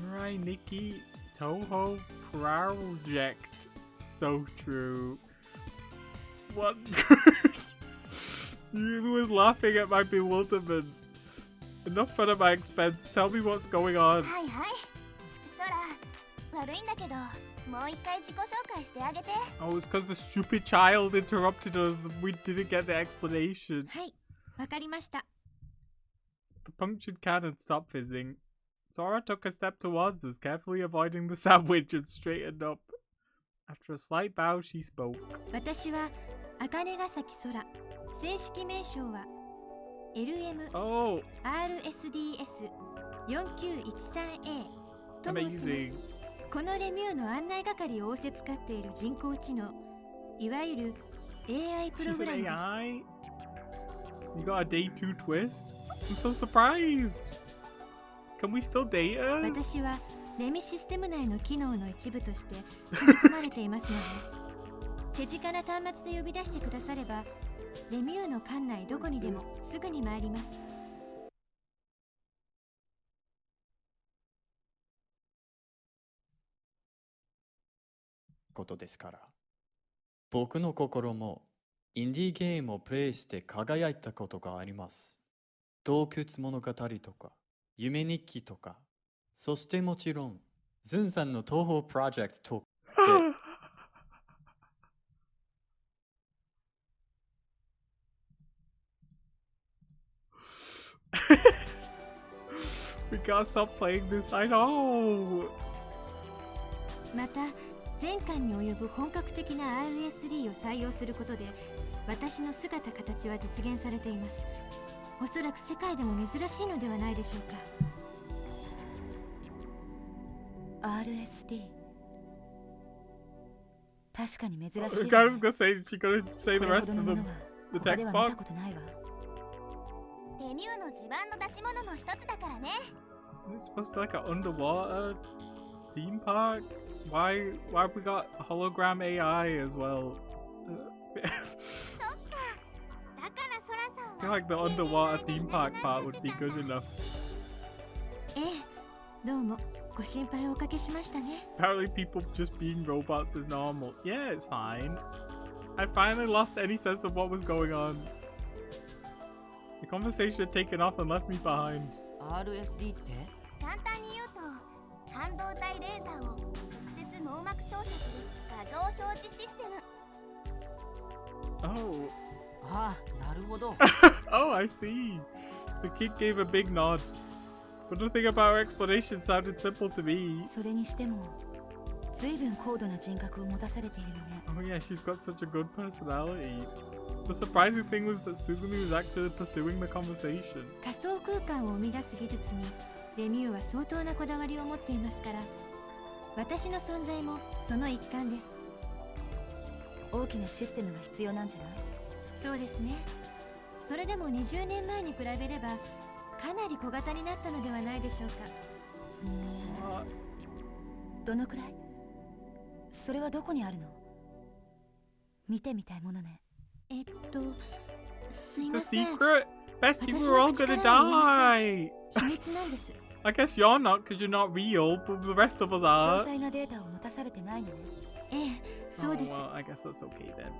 Mirai Nikki Toho Project. So true. What? You was laughing at my bewilderment. Enough fun at my expense. Tell me what's going on. はいはいそら悪いんだけどもう一回自己紹介してあげて Oh, it's because the stupid child interrupted us. We didn't get the explanation. はいわかりました The punctured cannon stopped fizzing. Sora took a step towards us, carefully avoiding the sandwich and straightened up. After a slight bow, she spoke. 私は茜ヶ崎空正式名称は Oh, LMRSDS4913A と申します amazing. このレミューの案内係を仰せつかっている人工知能いわゆる AI プロ She's グ an ラムです AI? You got a day 2 twist? I'm so surprised. Can we still date her? 私はレミシステム内の機能の一部として組み込まれていますので手近な端末で呼び出してくださればレミューの館内どこにでもすぐに参りますことですから。僕の心もインディーゲームをプレイして輝いたことがあります。洞窟物語とか、夢日記とか、そしてもちろん、ズンさんの東宝プロジェクトで、We gotta stop playing this. I know. また全巻に及ぶ本格的な RSD を採用することで私の姿形は実現されています。おそらく世界でも珍しいのではないでしょうか。 RSD 確かに珍しい I was gonna say, she gonna say the これほ rest どの of も the のは the 他で tech は見たこ box. とないわレミューの自慢の出し物の一つだからね。 It's supposed to be like an underwater theme park. Why have we got hologram AI as well? そっか。だからソラさん I feel は like the underwater theme park part would be good enough. ええ、どうもご心配をおかけしましたね。 Apparently people just being robots is normal. Yeah, it's fine. I finally lost any sense of what was going on. The conversation had taken off and left me behind. RSD って簡単に言うと半導体レーザーを直接網膜照射する画像表示システム。 Oh. ああ、なるほど。 Oh, I see. The kid gave a big nod. But nothing about her explanation sounded simple to me. それにしても随分高度な人格を持たされているのね。 Oh yeah, she's got such a good personality. The surprising thing was that Sugumi was actually pursuing the conversation. 仮想空間を生み出す技術にレミューは相当なこだわりを持っていますから、私の存在もその一環です。大きなシステムが必要なんじゃない？そうですね。それでも20年前に比べればかなり小型になったのではないでしょうか。どのくらい？それはどこにあるの？見てみたいものね。すい It's ま a せん。 secret. Bestie, we're all gonna die. 秘密なんです。 I guess you're not because you're not real, but the rest of us 詳 are. 細なデータを持たされてないのね。ええ、そうです。 well, I guess that's okay then.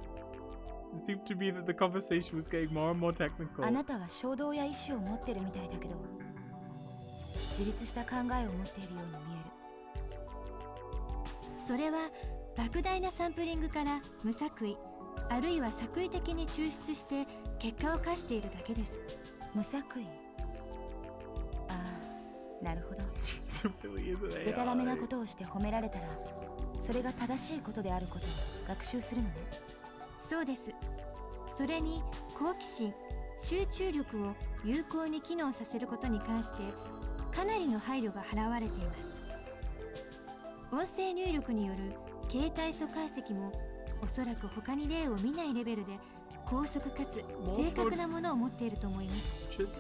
It seemed to be that the conversation was getting more and more technical. あなたは衝動や意志を持ってるみたいだけど、自立した考えを持っているように見える。それは莫大なサンプリングから無作為あるいは作為的に抽出して結果を出しているだけです。無作為。ああ、なるほど。 It really is an でたらめな AI. ことをして褒められたら、それが正しいことであることを学習するのね。そうです。それに好奇心、集中力を有効に機能させることに関してかなりの配慮が払われています。音声入力による形態素解析もおそらく他に例を見ないレベルで高速かつ正確なものを持っていると思います。 Isn't that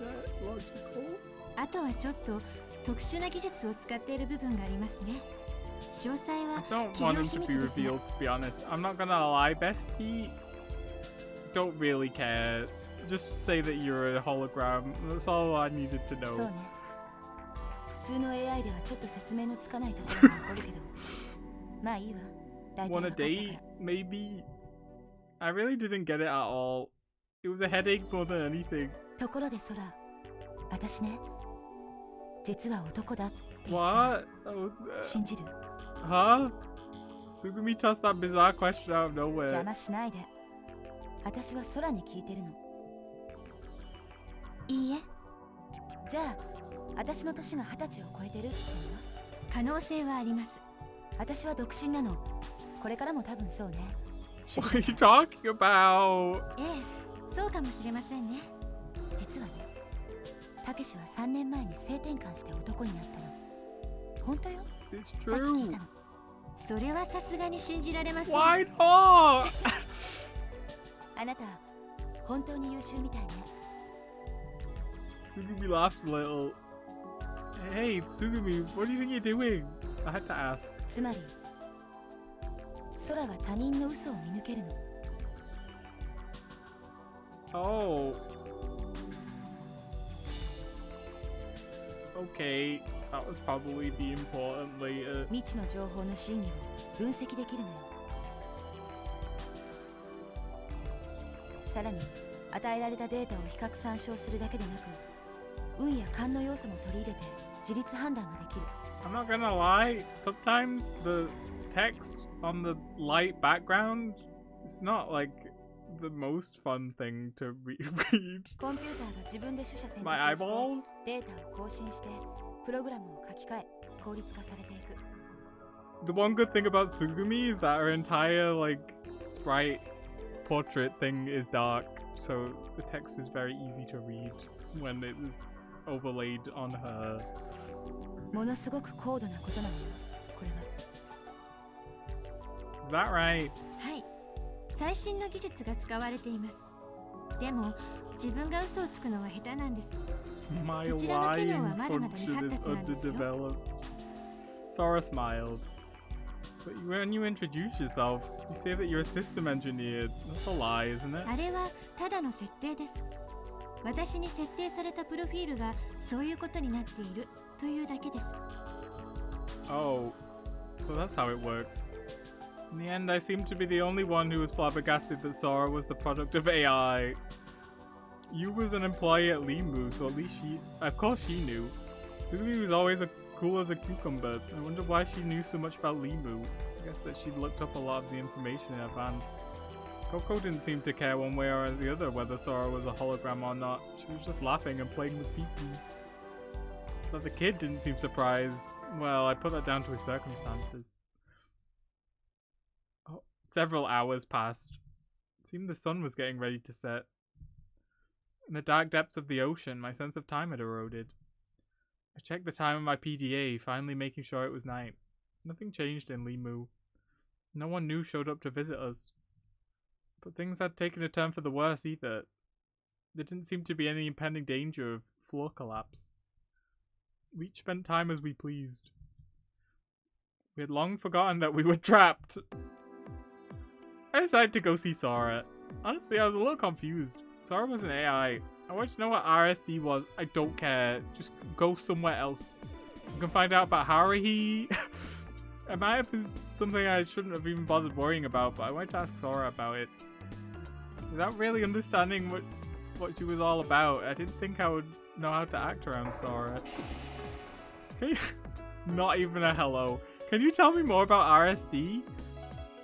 logical? あとはちょっと特殊な技術を使っている部分がありますね。詳細 I は don't 企 want 業 him 秘 to 密 be ですが revealed, to be honest. I'm not gonna lie, Bestie. Don't really care. Just say that you're a hologram. That's all I needed to そう know. ね。普通の AI ではちょっと説明のつかないところが残るけど、まあいいわ。大体分 Want か a ったか date? ら。 Maybe. I really didn't get it at all. It was a headache more than anything. ところでソラ、私ね、実は男だって言ったら What? Oh, 信じる？ huh? Sugumi tossed that bizarre question out of 邪 nowhere. 魔しないで。私は空に聞いてるの。いいえ、じゃあ、私の年が20歳を超えてるっていうのは？可能性はあります。私は独身なの。これからも多分そうね。 What are you talking about? ええ、そうかもしれませんね。実はね、たけしは3年前に性転換して男になったの。本当よ。 It's さっき聞い true. たの。それはさすがに信じられません。 Why not? あなた、本当に優秀みたいね。 Tsugumi laughed a little. Hey, Tsugumi, what do you think you're doing? I had to ask. つまり、空は他人の嘘を見抜けるの。 Oh. Okay, that would probably be important later. 未知の情報の真偽を分析できるのよ。さらに、与えられたデータを比較参照するだけでなく、運や勘の要素も取り入れて自律判断ができる。 I'm not gonna lie, sometimes the text on the light background is not like the most fun thing to read. コンピューターが自分で取捨選 My 択を eyeballs? してデータを更新してプログラムを書き換え効率化されていく。 The one good thing about Tsugumi is that her entire like sprite portrait thing is dark, so the text is very easy to read when it is overlaid on her. ものすごく高度なことなのよ、これは。 Is that right? はい、最新の技術が使われています。でも自分が嘘をつくのは下手なんです。 My そちらの機能は lying まだまだ未 function 発 is 達なんですよ。 underdeveloped. Sora smiled. But when you introduce yourself, you say that you're a system engineer. That's a lie, isn't it? あれはただの設定です。私に設定されたプロフィールがそういうことになっているというだけです。 Oh, so that's how it works. In the end, I seem to be the only one who was flabbergasted that Sora was the product of AI. You was an employee at Limu, so at least of course she knew. Sugumi was always cool as a cucumber. I wonder why she knew so much about Limu. I guess that she'd looked up a lot of the information in advance. Coco didn't seem to care one way or the other whether Sora was a hologram or not. She was just laughing and playing with Piki. But the kid didn't seem surprised. Well, I put that down to his circumstances. Oh, several hours passed. It seemed the sun was getting ready to set. In the dark depths of the ocean, my sense of time had eroded. I checked the time on my PDA, finally making sure it was night. Nothing changed in Limu. No one new showed up to visit us. But things had taken a turn for the worse either. There didn't seem to be any impending danger of floor collapse. We each spent time as we pleased. We had long forgotten that we were trapped. I decided to go see Sora. Honestly, I was a little confused. Sora was an AI. I wanted to know what RSD was. I don't care. Just go somewhere else. You can find out about Haruhi. It might have been something I shouldn't have even bothered worrying about, but I wanted to ask Sora about it. Without really understanding what she was all about, I didn't think I would know how to act around Sora. Can you... Not even a hello. Can you tell me more about RSD?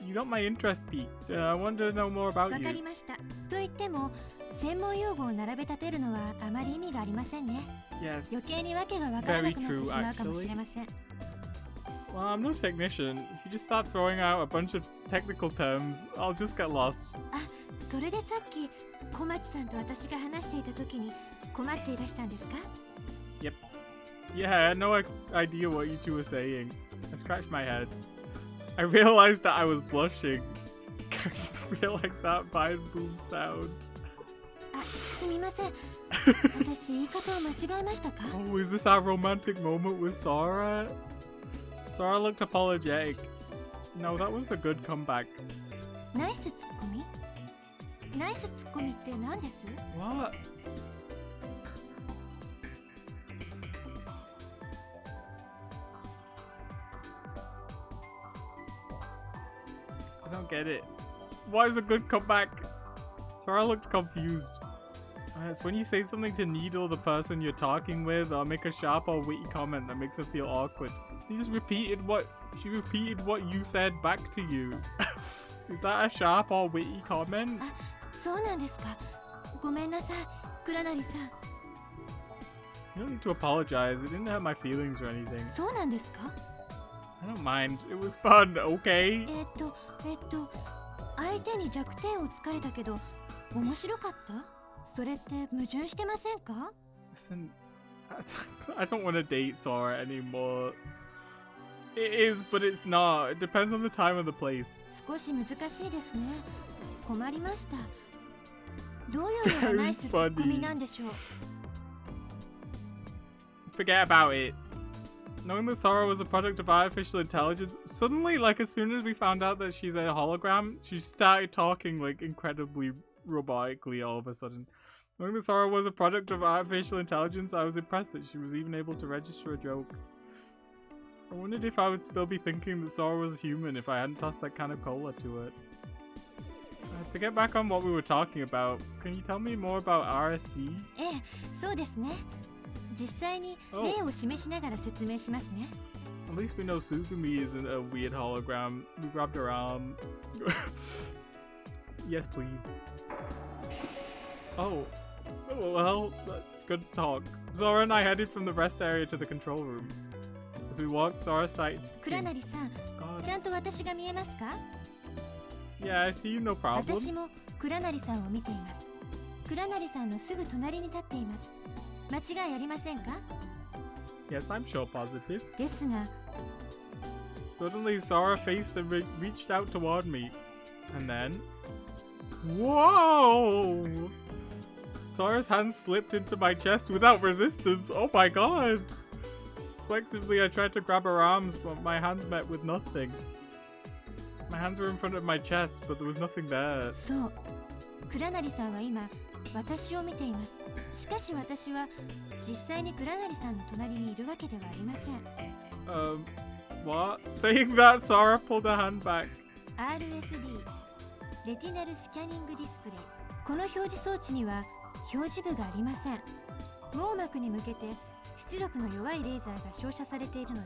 You got my interest piqued. I wanted to know more about わか you. りました。と言っても、専門用語を並べ立てるのはあまり意味がありませんね。 Yes. 余計にわけがわからなくなってしまうかもしれません。 Well, I'm no technician. If you just start throwing out a bunch of technical terms, I'll just get lost. あ、それでさっき小町さんと私が話していた時に困っていらしたんですか？ Yep. Yeah, I had no idea what you two were saying. I scratched my head. I realized that I was blushing. I just realized that Vine Boom sound. あ、すみません。私言い方を間違えましたか？ Oh, is this our romantic moment with Sora? Sora looked apologetic. No, that was a good comeback. ナイスツッコミ？ナイスツッコミって何です？ What? I don't get it. Why is a good comeback? Sora looked confused. It's when you say something to needle the person you're talking with or make a sharp or witty comment that makes her feel awkward. She repeated what you said back to you. Is that a sharp or witty comment? あ、そうなんですか。ごめんなさい、倉成さん。 You don't need to apologize. It didn't hurt my feelings or anything. そうなんですか？ I don't mind. It was fun, okay? 相手に弱点を突かれたけど面白かった？それって矛盾してませんか？ Listen, I don't want to date Sora anymore. It is, but it's not. It depends on the time and the place. 少し難しいですね。困りました。どういうのがナイスツッコミなんでしょう？ Forget about it. Knowing that Sora was a product of artificial intelligence, suddenly, like as soon as we found out that she's a hologram, she started talking like incredibly robotically all of a sudden. Knowing that Sora was a product of artificial intelligence, I was impressed that she was even able to register a joke. I wondered if I would still be thinking that Sora was human if I hadn't tossed that can of cola to it. To get back on what we were talking about, can you tell me more about RSD? ええ、そうですね。実際に例を示しながら説明しますね。At least we know Sugumi isn't a weird hologram. We grabbed her arm. Yes, please. Oh. Well, good talk. Sora and I headed from the rest area to the control room. As we walked, Sora started 倉 speaking. 成さん、 God. ちゃんと私が見えますか？ Yeah, I see you, no 私 problem. も倉成さんを見ています。倉成さんのすぐ隣に立っています。間違いありませんか？ Yes, I'm sure positive. ですが、 Suddenly, Sora faced and reached out toward me. And then... Whoa! Sora's hand slipped into my chest without resistance. Oh my god. Flexibly, I tried to grab her arms, but my hands met with nothing. My hands were in front of my chest, but there was nothing there. そう、倉成さんは今私を見ています。しかし私は実際に倉成さんの隣にいるわけではありません。What? Saying that, Sora pulled her hand back. RSD レティナルスキャニングディスプレイ。この表示装置には表示部がありません。網膜に向けて出力の弱いレーザーが照射されているのです。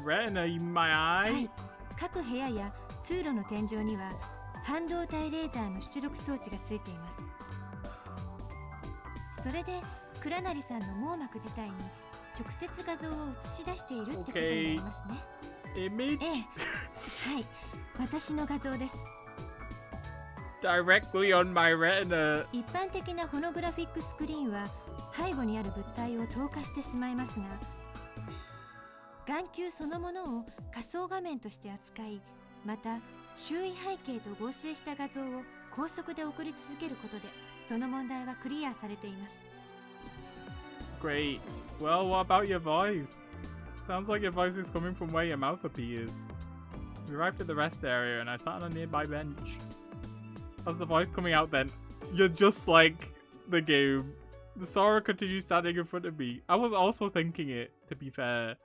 Retina in my eye? はい、各部屋や通路の天井には半導体レーザーの出力装置がついています。それで倉成さんの網膜自体に直接画像を映し出しているってことになりますね。Image? ええ、はい、私の画像です。Directly on my retina. 一般的なホノグラフィックスクリーンは背後にある物体を透過してしまいますが、眼球そのものを仮想画面として扱い、また周囲背景と合成した画像を高速で送り続けることでその問題はクリアされています。 Great. Well, what about your voice? Sounds like your voice is coming from where your mouth appears. We arrived at the rest area and I sat on a nearby bench. How's the voice coming out then? You're just like the game. The Sora continues standing in front of me. I was also thinking it, to be fair. I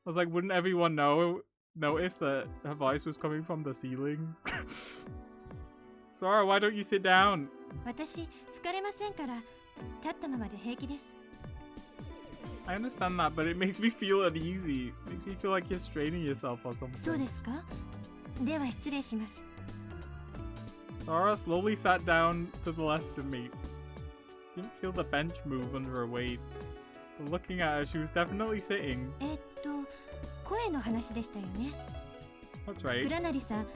was like, wouldn't everyone notice that her voice was coming from the ceiling? Sora, why don't you sit down? 私、疲れませんから立ったままで平気です。 I understand that, but it makes me feel uneasy. It makes me feel like you're straining yourself or そう something. ですか？では失礼します。 Sora slowly sat down to the left of me. Didn't feel the bench move under her weight. But looking at her, she was definitely sitting. 声の話でしたよね。 That's right. 倉成さん、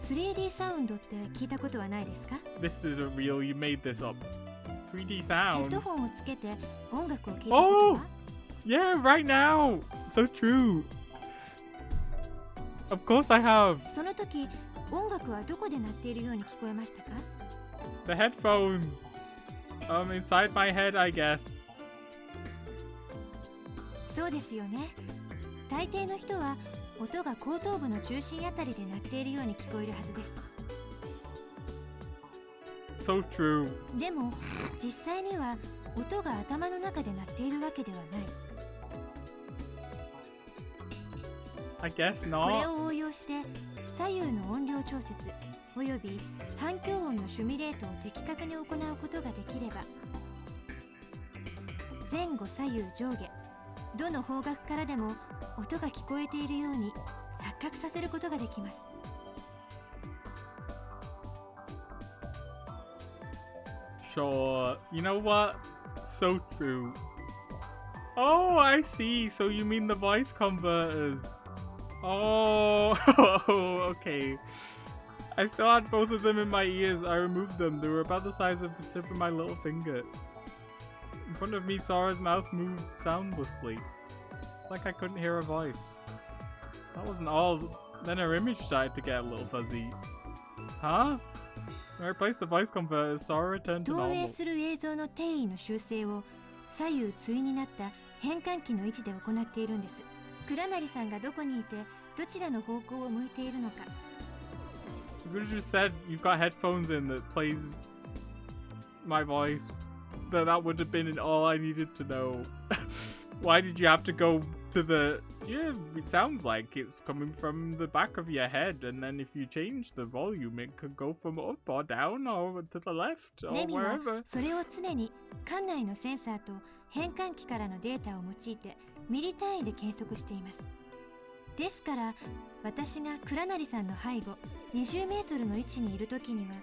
3D サウンドって聞いたことはないですか？ This isn't real. You made this up. 3D ヘッ sound. ドホンをつけて音楽を聴いたことは？ Yeah, right now. So true. Of course I have. その時、音楽はどこで鳴っているように聞こえましたか？ The headphones. Inside my head, I guess. そうですよね。大抵の人は音が後頭部の中心あたりで鳴っているように聞こえるはずです。 So true. でも実際には音が頭の中で鳴っているわけではない。 I guess これ not. を応用して左右の音量調節および反響音のシュミレートを的確に行うことができれば、前後左右上下どの方角からでも音が聞こえているように錯覚させることができます。 Sure. You know what? So true. Oh, I see. So you mean the voice converters. Oh, okay. I still had both of them in my ears. I removed them. They were about the size of the tip of my little finger. In front of me, Sora's mouth moved soundlessly. It's like I couldn't hear her voice. That wasn't all. Then her image started to get a little fuzzy. Huh? When I replaced the voice converters, Sora returned to 投影 normal. する映像の定位の修正を左右対になった変換器の位置で行っているんです。倉成さんがどこにいてどちらの方向を向いているのか。 You could have just said you've got headphones in that plays my voice. That would have been all I needed to know. Why did you have to go to the... Yeah, it sounds like it's coming from the back of your head, and then if you change the volume, it could go from up or down or to the left or レミは wherever. それを常に館内のセンサーと変換器からのデータを用いてミリ単位で計測しています。ですから私が倉成さんの背後20メートルの位置にいるときには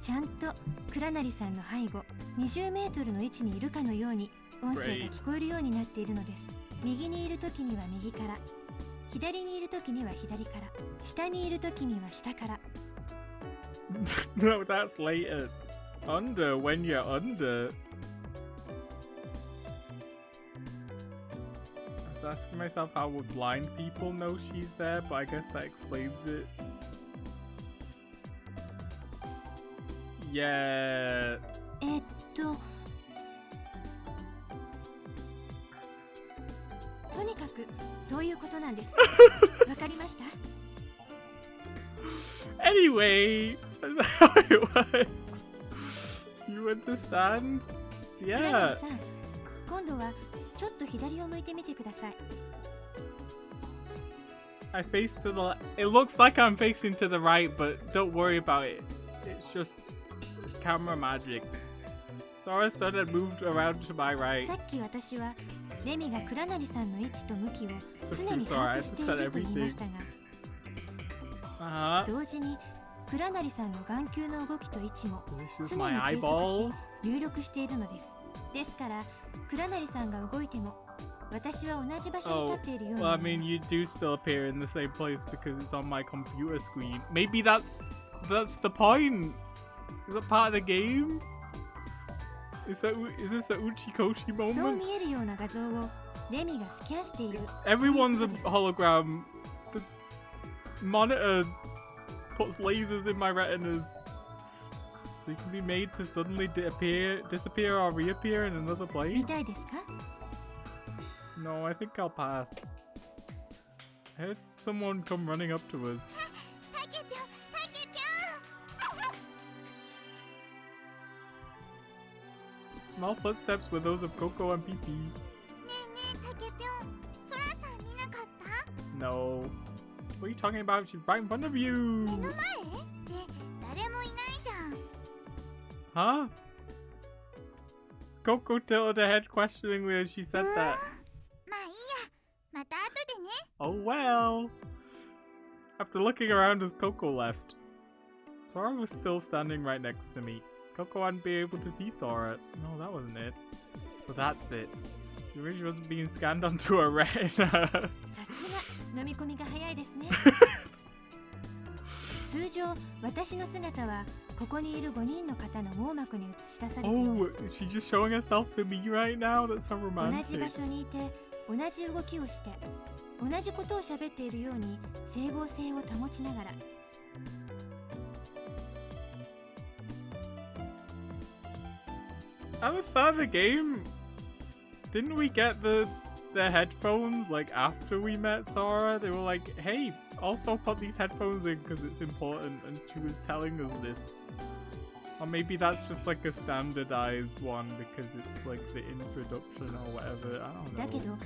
ちゃんと倉成さんの背後20メートルの位置にいるかのように音声が聞こえるようになっているのです。右にいるときには右から、左にいるときには左から、下にいるときには下から。 No, that's later. Under, when you're under. I was asking myself how would blind people know she's there, but I guess that explains it. Yeah. とにかくそういうことなんです。わかりました？ Anyway, that's how it works. You understand? クラナ Yeah. リさん、今度はちょっと左を向いてみてください。 I face to the left. It looks like I'm facing to the right, but don't worry about it. It's just camera magic. Sora stood and moved around to my right. さっき私はレミがクラナリさんの位置と向きを So 常に true, 把 Sora. I 握し just てい said ると言いま everything. したが、 Uh-huh. 同時にクラナリさんの眼球の動きと位置も Does it 常 shoot に my 計測 eyeballs? し入力しているのです。ですからクラナリさんが動いても私は同じ場所に Oh, 立っているように well, I 見え mean, ます。 you do still appear in the same place because it's on my computer screen. Maybe that's the point. Is that part of the game? Is this a Uchikoshi そう moment? 見えるような画像をレミがスキャンしている。 Everyone's a hologram. The monitor puts lasers in my retinas. So you can be made to suddenly disappear or reappear in another 見 place. たいですか？ No, I think I'll pass. I heard someone come running up to us. タケぴょん、タケぴょん。 Small footsteps were those of Coco and PP. ねえねえタケぴょん、ソラさん見なかった？ No. What are you talking about? She's right in front of 目 you. の前？で、誰もいないじゃん。 Huh? Coco tilted her head questioningly as she said that. まあいいや、また後でね。 Oh well. After looking around as Coco left, Sora was still standing right next to me. Coco hadn't been able to see Sora. No, that wasn't it. So that's it. The ridge wasn't being scanned onto a retina. さすが飲み込みが早いですね。通常私の姿はここにいる5人の方の網膜に映し出されていま Oh, is she just showing herself to me right now? That's so す。同じ場 romantic. 所にいて同じ動きをして同じことを喋っているように整合性を保ちながら。 At the start of the game, didn't we get the headphones like after we met Sora? They were like, hey, also put these headphones in because it's important, and she was telling us this. Or maybe that's just like a standardized one because it's like the introduction or whatever. I だけ don't ど know.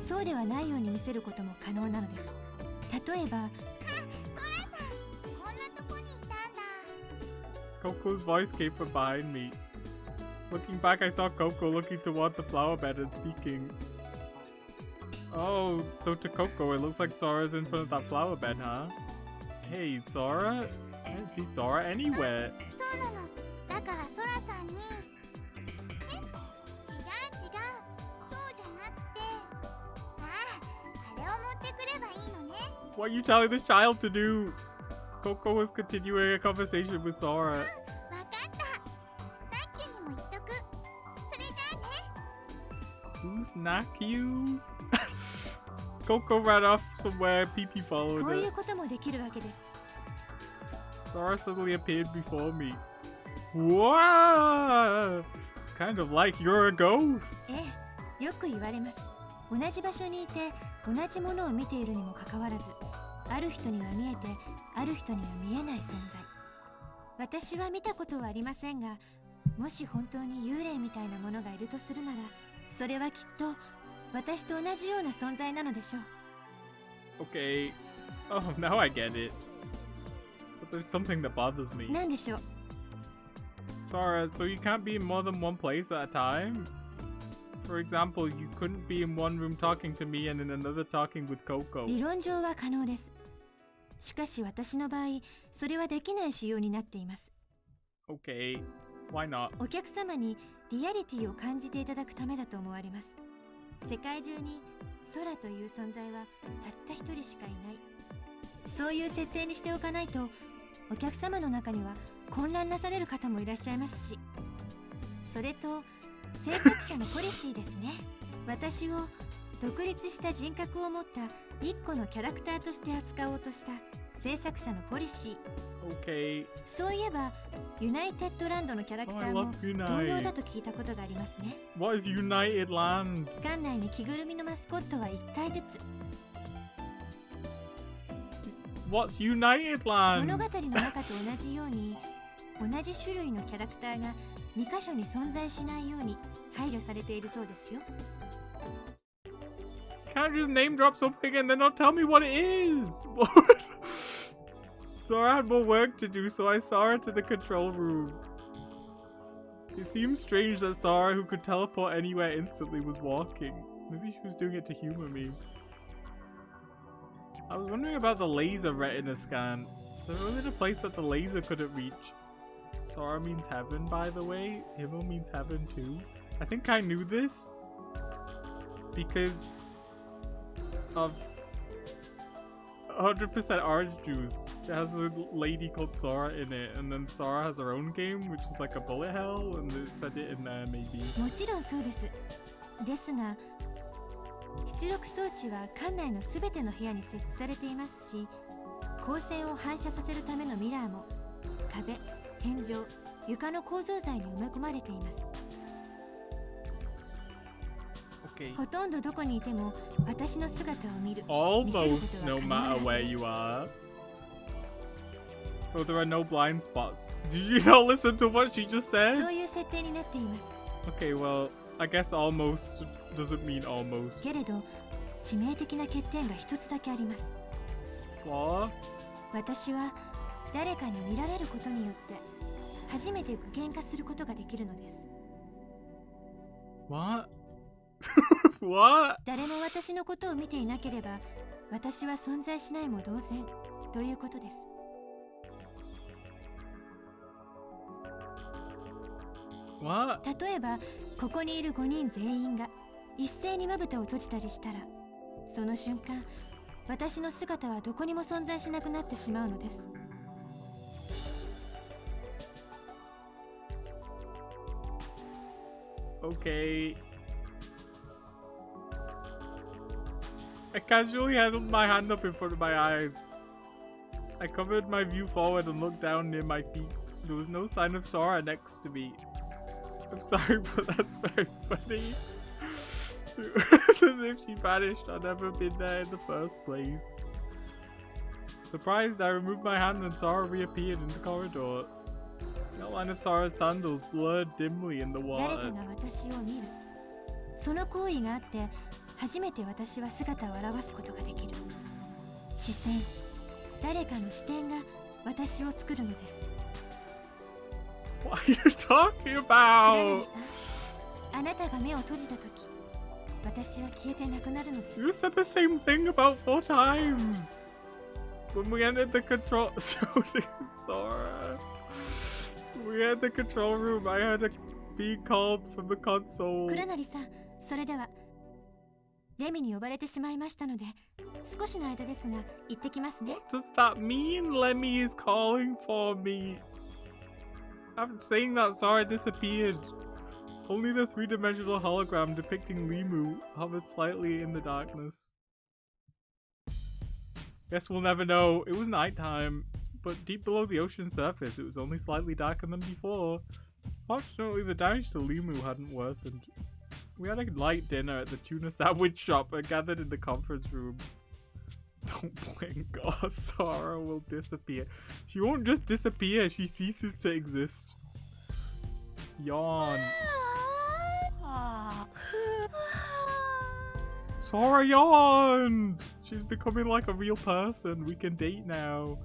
そうではないように見せることも可能なのです。例えばソラさん、こんなとこにいたんだ。 Coco's voice came from behind me. Looking back, I saw Coco looking toward the flower bed and speaking. Oh, so to Coco, it looks like Sora's in front of that flower bed, huh? Hey, Sora? I don't see Sora anywhere. そうなの。だからソラさんに。え？違う違う。そうじゃなくて。あれを持ってくればいいのね。 What are you telling this child to do? Coco was continuing a conversation with Sora. わかった。ナッキュにも言っとく。それじゃあね。 Who's Nakyu? Coco ran off somewhere, Pee-Pee こ followed ういう it. こともできるわけです。 Sora suddenly appeared before me. Wow! Kind of like you're a ghost. ええ、よく言われます。同じ場所にいて同じものを見ているにもかかわらず、ある人には見えてある人には見えない存在。私は見たことはありませんが、もし本当に幽霊みたいなものがいるとするなら、それはきっと私と同じような存在なのでしょう。 Okay. Oh, now I get it. But there's something that bothers me. なんでしょう。 Sora, so you can't be in more than one place at a time? For example, you couldn't be in one room talking to me and in another talking with Coco. 理論上は可能です。しかし私の場合、それはできない仕様になっています。 Okay. Why not? お客様にリアリティを感じていただくためだと思われます。世界中に空という存在はたった一人しかいない。そういう設定にしておかないと、お客様の中には混乱なされる方もいらっしゃいますし、それと制作者のポリシーですね。私を独立した人格を持った一個のキャラクターとして扱おうとした制作者のポリシー。 Okay. そういえばユナイテッドランドのキャラクタ Oh, I ーも love 同様 Unite. だと聞いたことがありますね。 What is United Land? 館内に着ぐるみのマスコットは1体ずつ。 What's United 物語 Land? の中と同じように同じ種類のキャラクターが2箇所に存在しないように配慮されているそうですよ。 Can't just name drop something and then not tell me what it is. What? Sora had more work to do, so I saw her to the control room. It seems strange that Sora, who could teleport anywhere instantly, was walking. Maybe she was doing it to humor me. I was wondering about the laser retina scan. So was it a place that the laser couldn't reach? Sora means heaven, by the way. Himmel means heaven too. I think I knew this because of 100% orange juice. It has a lady called Sora in it, and then Sora has her own game, which is like a bullet hell, and they said it in there maybe. もちろんそうです。ですが出力装置は館内のすべての部屋に設置されていますし、光線を反射させるためのミラーも壁、天井、床の構造材に埋め込まれています。 Okay. ほとんどどこにいても私の姿を見る。 Almost no matter where you are. So there are no blind spots. Did you not listen to what she just そ said? ういう設定になっています。 Okay, well, I guess almost doesn't mean almost. けれど致命的な欠点が一つだけあります。 What? 私は誰かに見られることによって初めて具現化することができるのです。 What? What? 誰も私のことを見ていなければ私は存在しないも同然ということです。 What? 例えばここにいる5人全員が一斉にまぶたを閉じたりしたら、その瞬間私の姿はどこにも存在しなくなってしまうのです。 Okay. I casually held my hand up in front of my eyes. I covered my view forward and looked down near my feet. There was no sign of Sora next to me. I'm sorry, but that's very funny. It's as if she vanished. I'd never been there in the first place. Surprised, I removed my hand and Sora reappeared in the corridor. The outline of Sora's sandals blurred dimly in the 誰 water. かが私を見る。その行為があって初めて私は姿を現すことができる。視線、誰かの視点が私を作るのです。 What are you talking クラナリ about? さん、あなたが目を閉じたとき、私は消えてなくなるのです。 You said the same thing about 4 times. When we entered the control... So did Sora. When we entered the control room, I heard a being called from the console. クラナリさん、それではレミに呼ばれてしまいましたので、少しの間ですが行ってきますね。 What does that mean? Lemmy is calling for me. I'm saying that Sora disappeared. Only the 3-dimensional hologram depicting Limu hovered slightly in the darkness. Guess we'll never know. It was nighttime, but deep below the ocean surface, it was only slightly darker than before. Fortunately, the damage to Limu hadn't worsened. We had a light dinner at the tuna sandwich shop and gathered in the conference room. Don't blink, or Sora will disappear. She won't just disappear, she ceases to exist. Yawn. Sora yawned! She's becoming like a real person. We can date now.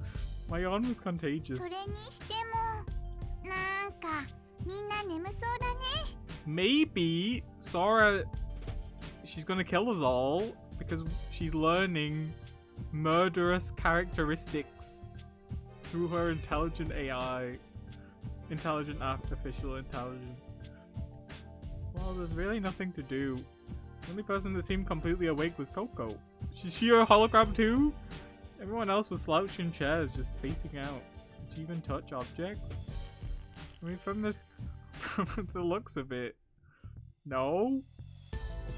My yawn was contagious. それにしてもなんかみんな眠そうだね。 Maybe Sora, she's gonna kill us all because she's learning murderous characteristics through her intelligent AI, intelligent artificial intelligence. Well, there's really nothing to do. The only person that seemed completely awake was Coco. Is she a hologram too? Everyone else was slouched in chairs, just spacing out. Did she even touch objects? I mean, from this, from the looks of it, no.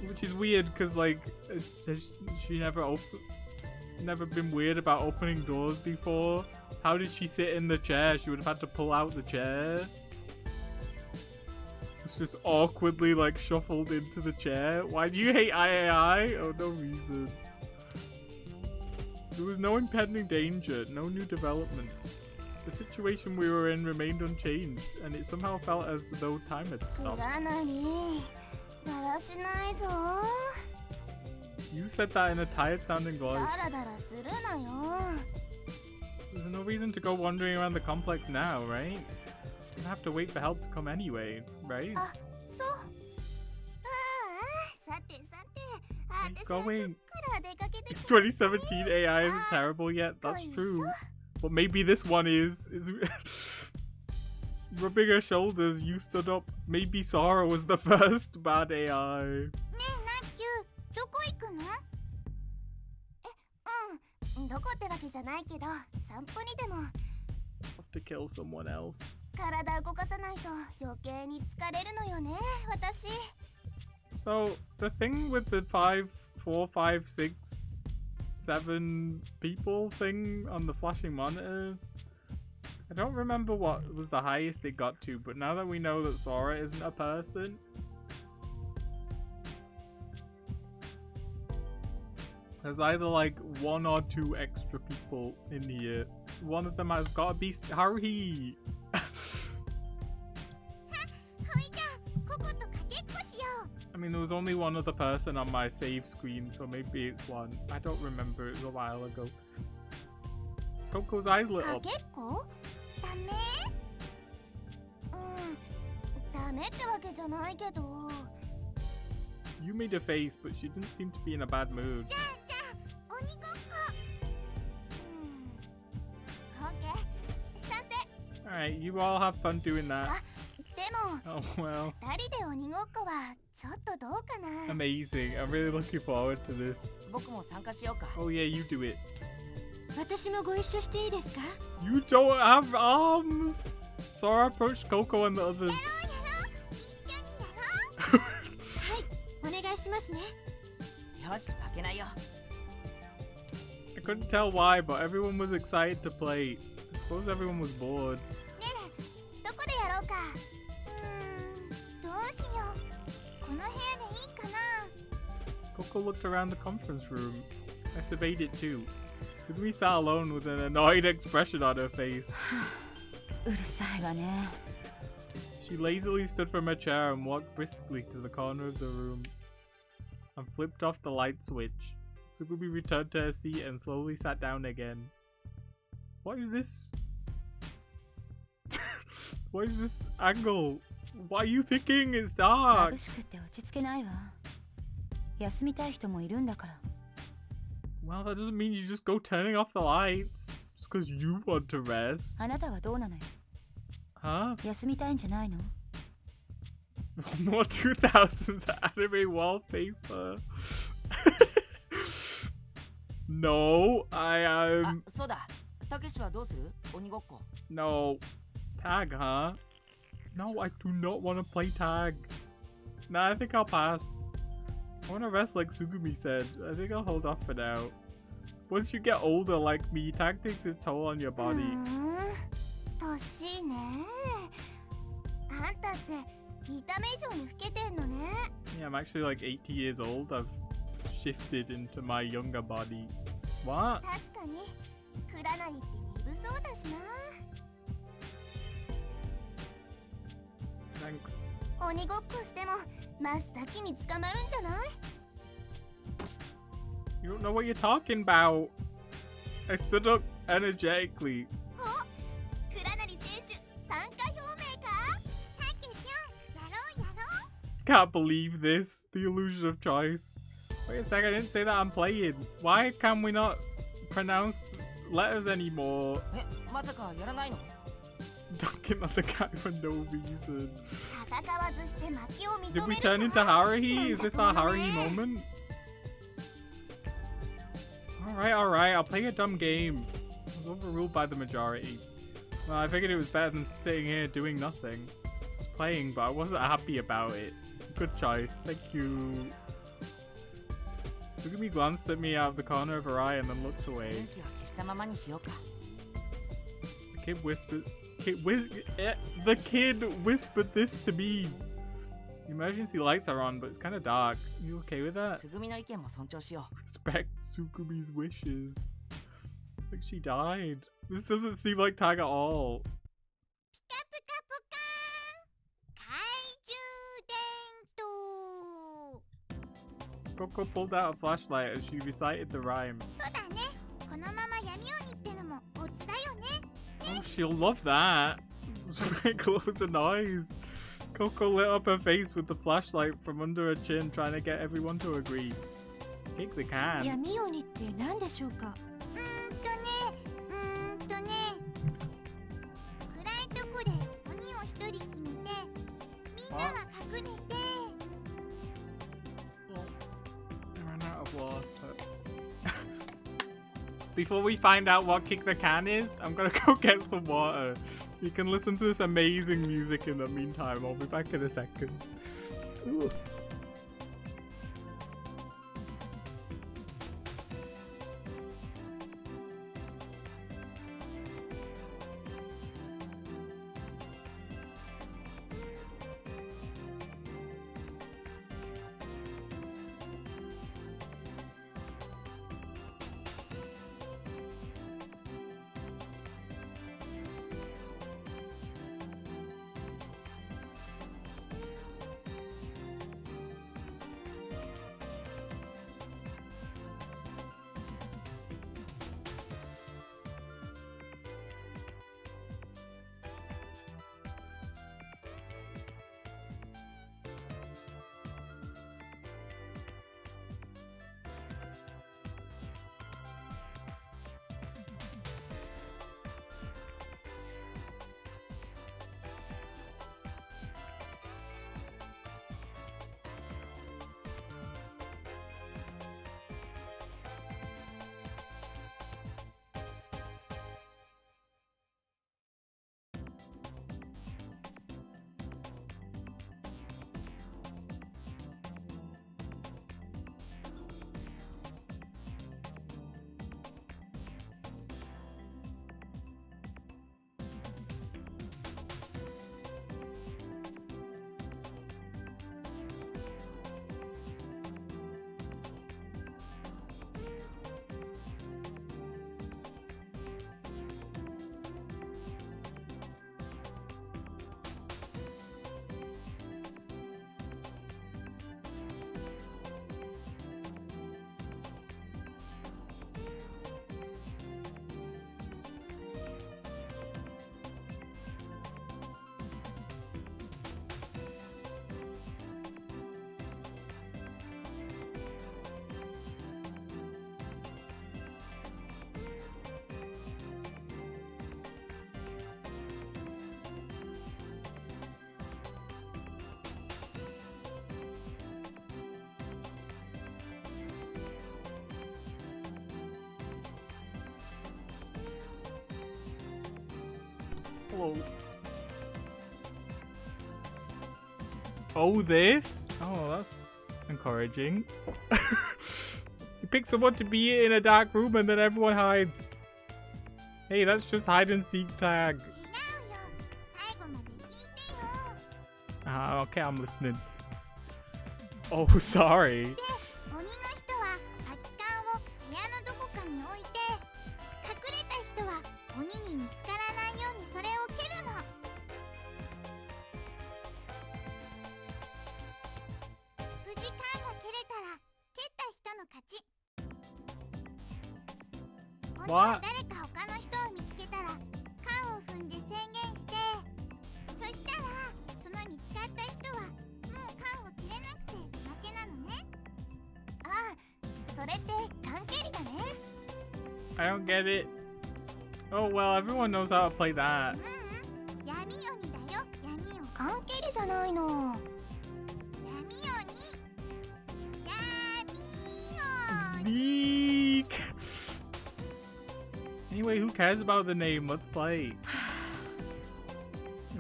Which is weird, because, like, she never opened... never been weird about opening doors before? How did she sit in the chair? She would have had to pull out the chair. It's just awkwardly like shuffled into the chair. Why do you hate III? Oh, no reason. There was no impending danger, no new developments. The situation we were in remained unchanged, and it somehow felt as though time had く stopped. らなりだらしないぞ。 You said that in a tired sounding だ voice. らだらするなよ。 There's no reason to go wandering around the complex now, right? Gonna have to wait for help to come anyway, right? あ、そう。ああ、さてさて。あ、 Keep 私はちょっ going. から出かけて It's きた。 2017 AI isn't terrible yet, that's true. But maybe this one is rubbing her shoulders, you stood up. Maybe Sora was the first bad AI. ねえ、ナッキュ、どこ行くの？どこってわけじゃないけど、散歩にでも。 Have to kill someone else. 体動かさないと余計に疲れるのよね、私。 So the thing with the 5, 4, 5, 6, 7 people thing on the flashing monitor, I don't remember what was the highest it got to, but now that we know that Sora isn't a person, there's either like 1 or 2 extra people in here. One of them has gotta be Haruhi. ほいじゃあ、ココとかけっこしよう。 I mean, there was only one other person on my save screen, so maybe it's one. I don't remember, it was a while ago. Coco's eyes lit か up. けっこ？ダメ？ダメってわけじゃないけど。 You made a face, but she didn't seem to be in a bad mood. じゃあ、鬼ごっこ。オッケー、賛成。 Alright, you all have fun doing that. でも、 Oh well, 二人で鬼ごっこはちょっとどうかな。 amazing. I'm really looking forward to this. 僕も参加しようか。 Oh yeah, you do it. 私もご一緒していいですか？ You don't have arms! Sora approached Coco and the others. やろう、一緒にやろう。お願いしますね。よし、負けないよ。 I couldn't tell why, but everyone was excited to play. I suppose everyone was bored. ねえ、どこでやろうか。どうしよう。この部屋でいいかな。 Coco looked around the conference room. I surveyed it too. Sugumi sat alone with an annoyed expression on her face. うるさいわね。 She lazily stood from her chair and walked briskly to the corner of the room and flipped off the light switch. Sugumi returned to her seat and slowly sat down again. What is this? What is this angle? What are you thinking? It's 眩 dark. しくて落ち着けないわ。休みたい人もいるんだから。 Well, that doesn't mean you just go turning off the lights just because you want to rest. あなたはどうなのよ。 Huh? 休みたいんじゃないの？ More 2000s anime wallpaper. No, I あ am.、そうだ。たけしはどうする？鬼ごっこ。 No. Tag, huh? No, I do not want to play tag. Nah, I think I'll pass. I want to rest like Sugumi said. I think I'll hold off for now. Once you get older like me, tag takes its toll on your う body. 年ね。あんたって見た目以上に老けてんのね。 Yeah, I'm actually like 80 years old. I've shifted into my younger body. What? 確かに、クラナリって鈍そうだしな。 Thanks. 鬼ごっこしても真っ先に捕まるんじゃない？ You don't know what you're talking about. I stood up energetically. クラナリ選手参加表明か？タケピョン、やろうやろう。 Can't believe this. The illusion of choice. Wait a second, I didn't say that I'm playing. Why can we not pronounce letters anymore? え、まさかやらないの？ Talking on the guy for no reason. 戦わずして負けを認 Did め we る turn か？ into Haruhi? Is this our Haruhi moment? Alright, I'll play a dumb game. I was overruled by the majority. Well, I figured it was better than sitting here doing nothing. I was playing, but I wasn't happy about it. Good choice, thank you. Tsugumi glanced at me out of the corner of her eye and then looked 電 away. 気は消したままにしようか。 The kid whispered. The kid whispered this to me. The emergency lights are on, but it's kind of dark. You okay with that? つぐみの意見も尊重しよ Respect Tsukumi's wishes. Like she died. This doesn't seem like Tag at all. ピカピカポカーン懐中電灯。 Coco pulled out a flashlight as she recited the rhyme. そうだね。このまま闇鬼ってのもオツだよね。 Oh, she'll love that. Very close to noise. Coco lit up her face with the flashlight from under her chin, trying to get everyone to agree. Kick the can. 闇鬼って何でしょうか。暗いとこで鬼を一人決めて、みんなは隠れて。 I ran out of water. Before we find out what Kick the Can is, I'm gonna go get some water. You can listen to this amazing music in the meantime. I'll be back in a second. Ooh. Hello. Oh, this? Oh, that's encouraging. You pick someone to be in a dark room and then everyone hides. Hey, that's just hide and seek tag. 違うよ。最後まで聞いてよ。 Okay, I'm listening. Oh, sorry. で、鬼の人は空き缶を部屋のどこかに置いて、隠れた人は鬼に見つからないようにそれを蹴るの。無事缶が蹴れたら蹴った人の勝ち。鬼は What? 誰か他の人を見つけたら缶を踏んで宣言して、そしたらその見つかった人はもう缶を蹴れなくて負けなのね。ああ、それって缶蹴りだね。 I don't get it. Oh, well, everyone knows how to play that. 闇鬼だよ、闇鬼。缶蹴りじゃないの。闇鬼。闇鬼。 Eek. Anyway, who cares about the name? Let's play.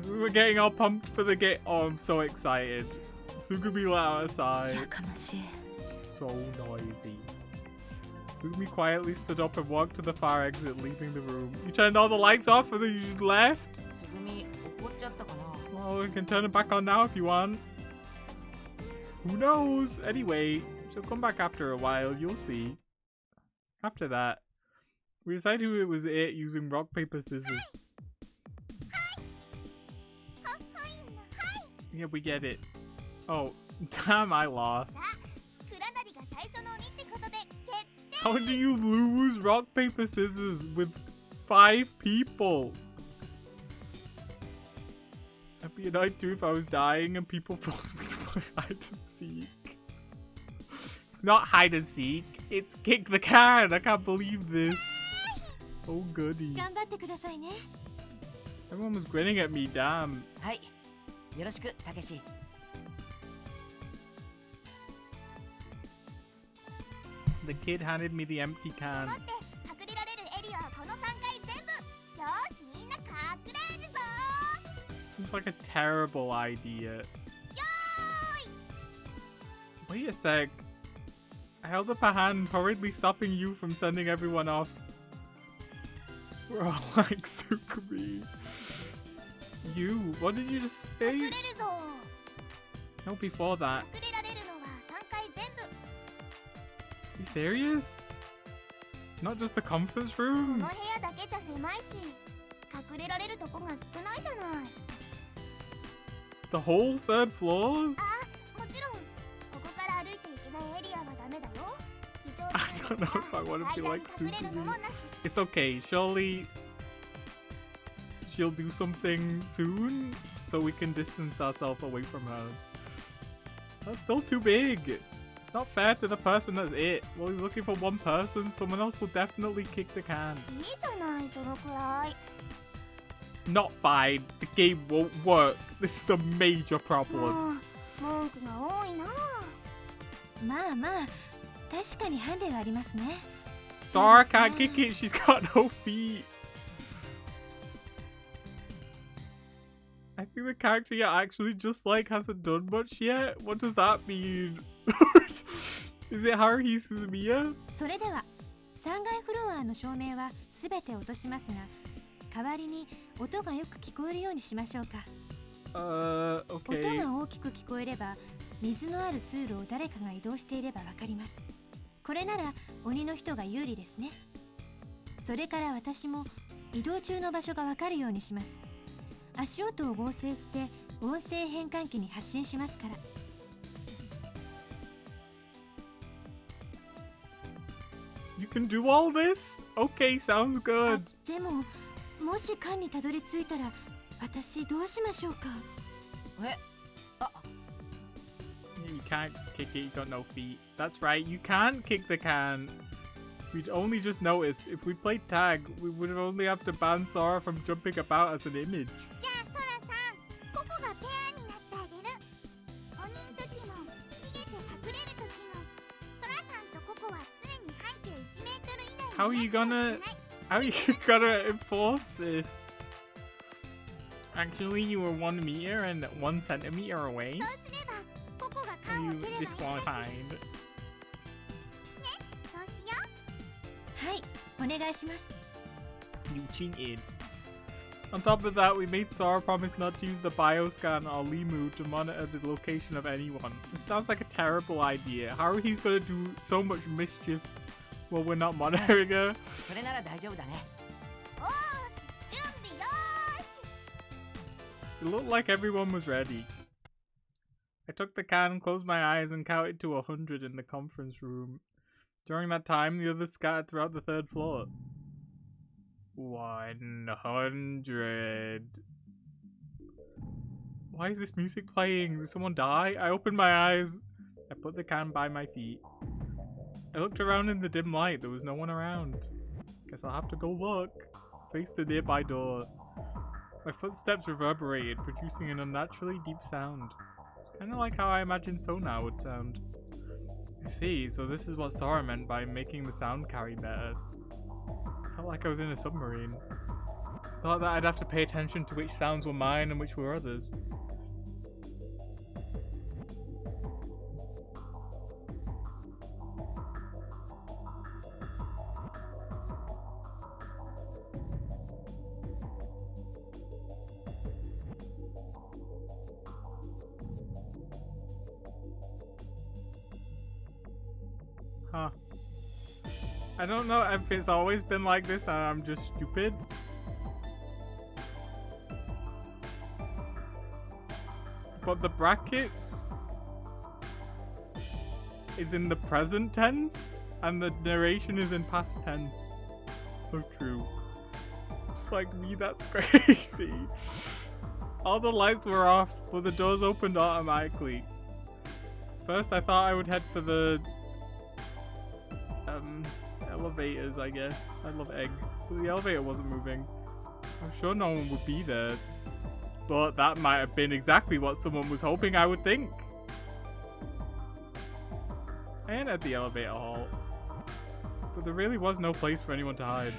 We're getting all pumped for the game. Oh, I'm so excited. Sugumi let out a sigh. やかましい。so noisy. Sumi quietly stood up and walked to the far exit, leaving the room. You turned all the lights off and then you just left? つぐみ怒っちゃったかな。 Well, we can turn it back on now if you want. Who knows? Anyway, she'll come back after a while, you'll see. After that, we decided who it was using rock, paper, scissors. Yeah, we get it. Oh, damn, I lost. クラナリが最初の鬼ってことで決定。 How do you lose rock, paper, scissors with 5 people? I'd be annoyed too if I was dying and people forced me to play hide and seek. It's not hide and seek, it's kick the can. I can't believe this. Oh goody. 頑張ってくださいね。 Everyone was grinning at me, damn. はい。よろしく、たけし。 The kid handed me the empty can. 待って、隠れられるエリアはこの3階全部。よーし、みんな隠れるぞ。 Seems like a terrible idea. よーい。 Wait a sec. I held up a hand, hurriedly stopping you from sending everyone off. We're all like Sukumi. You, what did you just 隠 say? れるぞ。 No, before that. 隠れられるのは3階全部。 You serious? Not just the conference この room? 部屋だけじゃ狭いし、隠れられるとこが少ないじゃない。 The whole 3rd floor? あ、もちろん。ここから歩いていけないエリアはダメだよ。非常 I don't know if I want to be like 階段に隠れるのも Sukumi. なし。 It's okay, surely she'll do something soon so we can distance ourselves away from her. That's still too big. It's not fair to the person that's it. Well, he's looking for one person, someone else will definitely kick the can. いいじゃない、そのくらい。 It's not fine. The game won't work. This is a major も problem. う、文句が多いな。まあまあ、確かにハンデがありますね。 Sora can't kick it. She's got no feet. I think the character you're actually just like hasn't done much yet. What does that mean? Is it Haruhi Suzumiya? それでは3階フロアの照明はすべて落としますが、代わりに音がよく聞こえるようにしましょうか。 Okay. 音が大きく聞こえれば、水のある通路を誰かが移動していればわかります。これなら鬼の人が有利ですね。それから私も移動中の場所がわかるようにします。足音を合成して音声変換器に発信しますから。 You can do all this? Okay, sounds あ good. でも、もし缶にたどり着いたら私どうしましょうか。え、あ、 You can't kick it, you got no feet. That's right, you can't kick the can. We'd only just noticed. If we played tag, we would only have to ban Sora from jumping about as an image. じゃあ、ソラさん、ココがペアになってあげる。鬼の時も、逃げて隠れる時も、ソラさんとココは常に半径1メートル以内に How are you なって gonna... はいけない。 How are you gonna enforce this? Actually, you were 1 meter and 1 centimeter away? そうすれば、ココが Are 缶を you 蹴ればいいらしい。 disqualified? そうしよう。はい、お願いします。 You cheated. On top of that, we made Sora promise not to use the bioscan or Limu to monitor the location of anyone. This sounds like a terrible idea. Haruhi's gonna do so much mischief while we're not monitoring her. それなら大丈夫だね。おーし、準備よーし。 It looked like everyone was ready. I took the can, closed my eyes, and counted to 100 in the conference room. During that time, the others scattered throughout the 3rd floor. 100. Why is this music playing? Did someone die? I opened my eyes. I put the can by my feet. I looked around in the dim light. There was no one around. Guess I'll have to go look. Face the nearby door. My footsteps reverberated, producing an unnaturally deep sound. It's kind of like how I imagined Sonar would sound. I see, so this is what Sora meant by making the sound carry better. Felt like I was in a submarine. Thought that I'd have to pay attention to which sounds were mine and which were others. I don't know if it's always been like this and I'm just stupid. But the brackets is in the present tense and the narration is in past tense. So true. Just like me, that's crazy. All the lights were off, but the doors opened automatically. First I thought I would head for the elevators, I guess. I love egg. But the elevator wasn't moving. I'm sure no one would be there. But that might have been exactly what someone was hoping I would think. And at the elevator hall. But there really was no place for anyone to hide.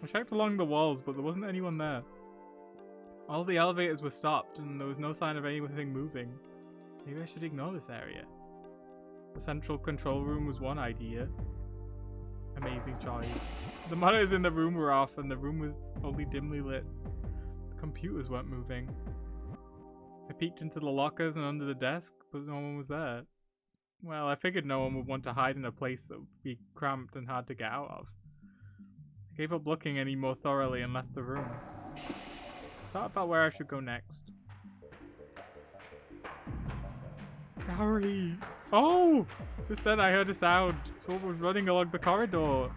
I checked along the walls, but there wasn't anyone there. All the elevators were stopped, and there was no sign of anything moving. Maybe I should ignore this area. The central control room was one idea. Amazing choice. The monitors in the room were off, and the room was only dimly lit. The computers weren't moving. I peeked into the lockers and under the desk, but no one was there. Well, I figured no one would want to hide in a place that would be cramped and hard to get out of. I gave up looking any more thoroughly and left the room. Thought about where I should go next. Gary! Oh! Just then I heard a sound. Someone was running along the corridor.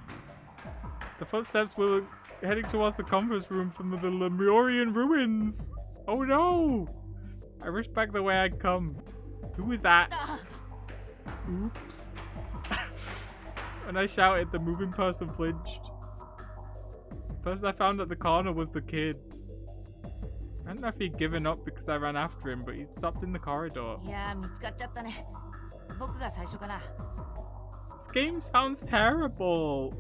The footsteps were heading towards the conference room from the Lemurian ruins. Oh no! I rushed back the way I'd come. Who was that? Oops. When I shouted, the moving person flinched. The person I found at the corner was the kid. I don't know if he'd given up because I ran after him, but he'd stopped in the corridor. This game sounds terrible.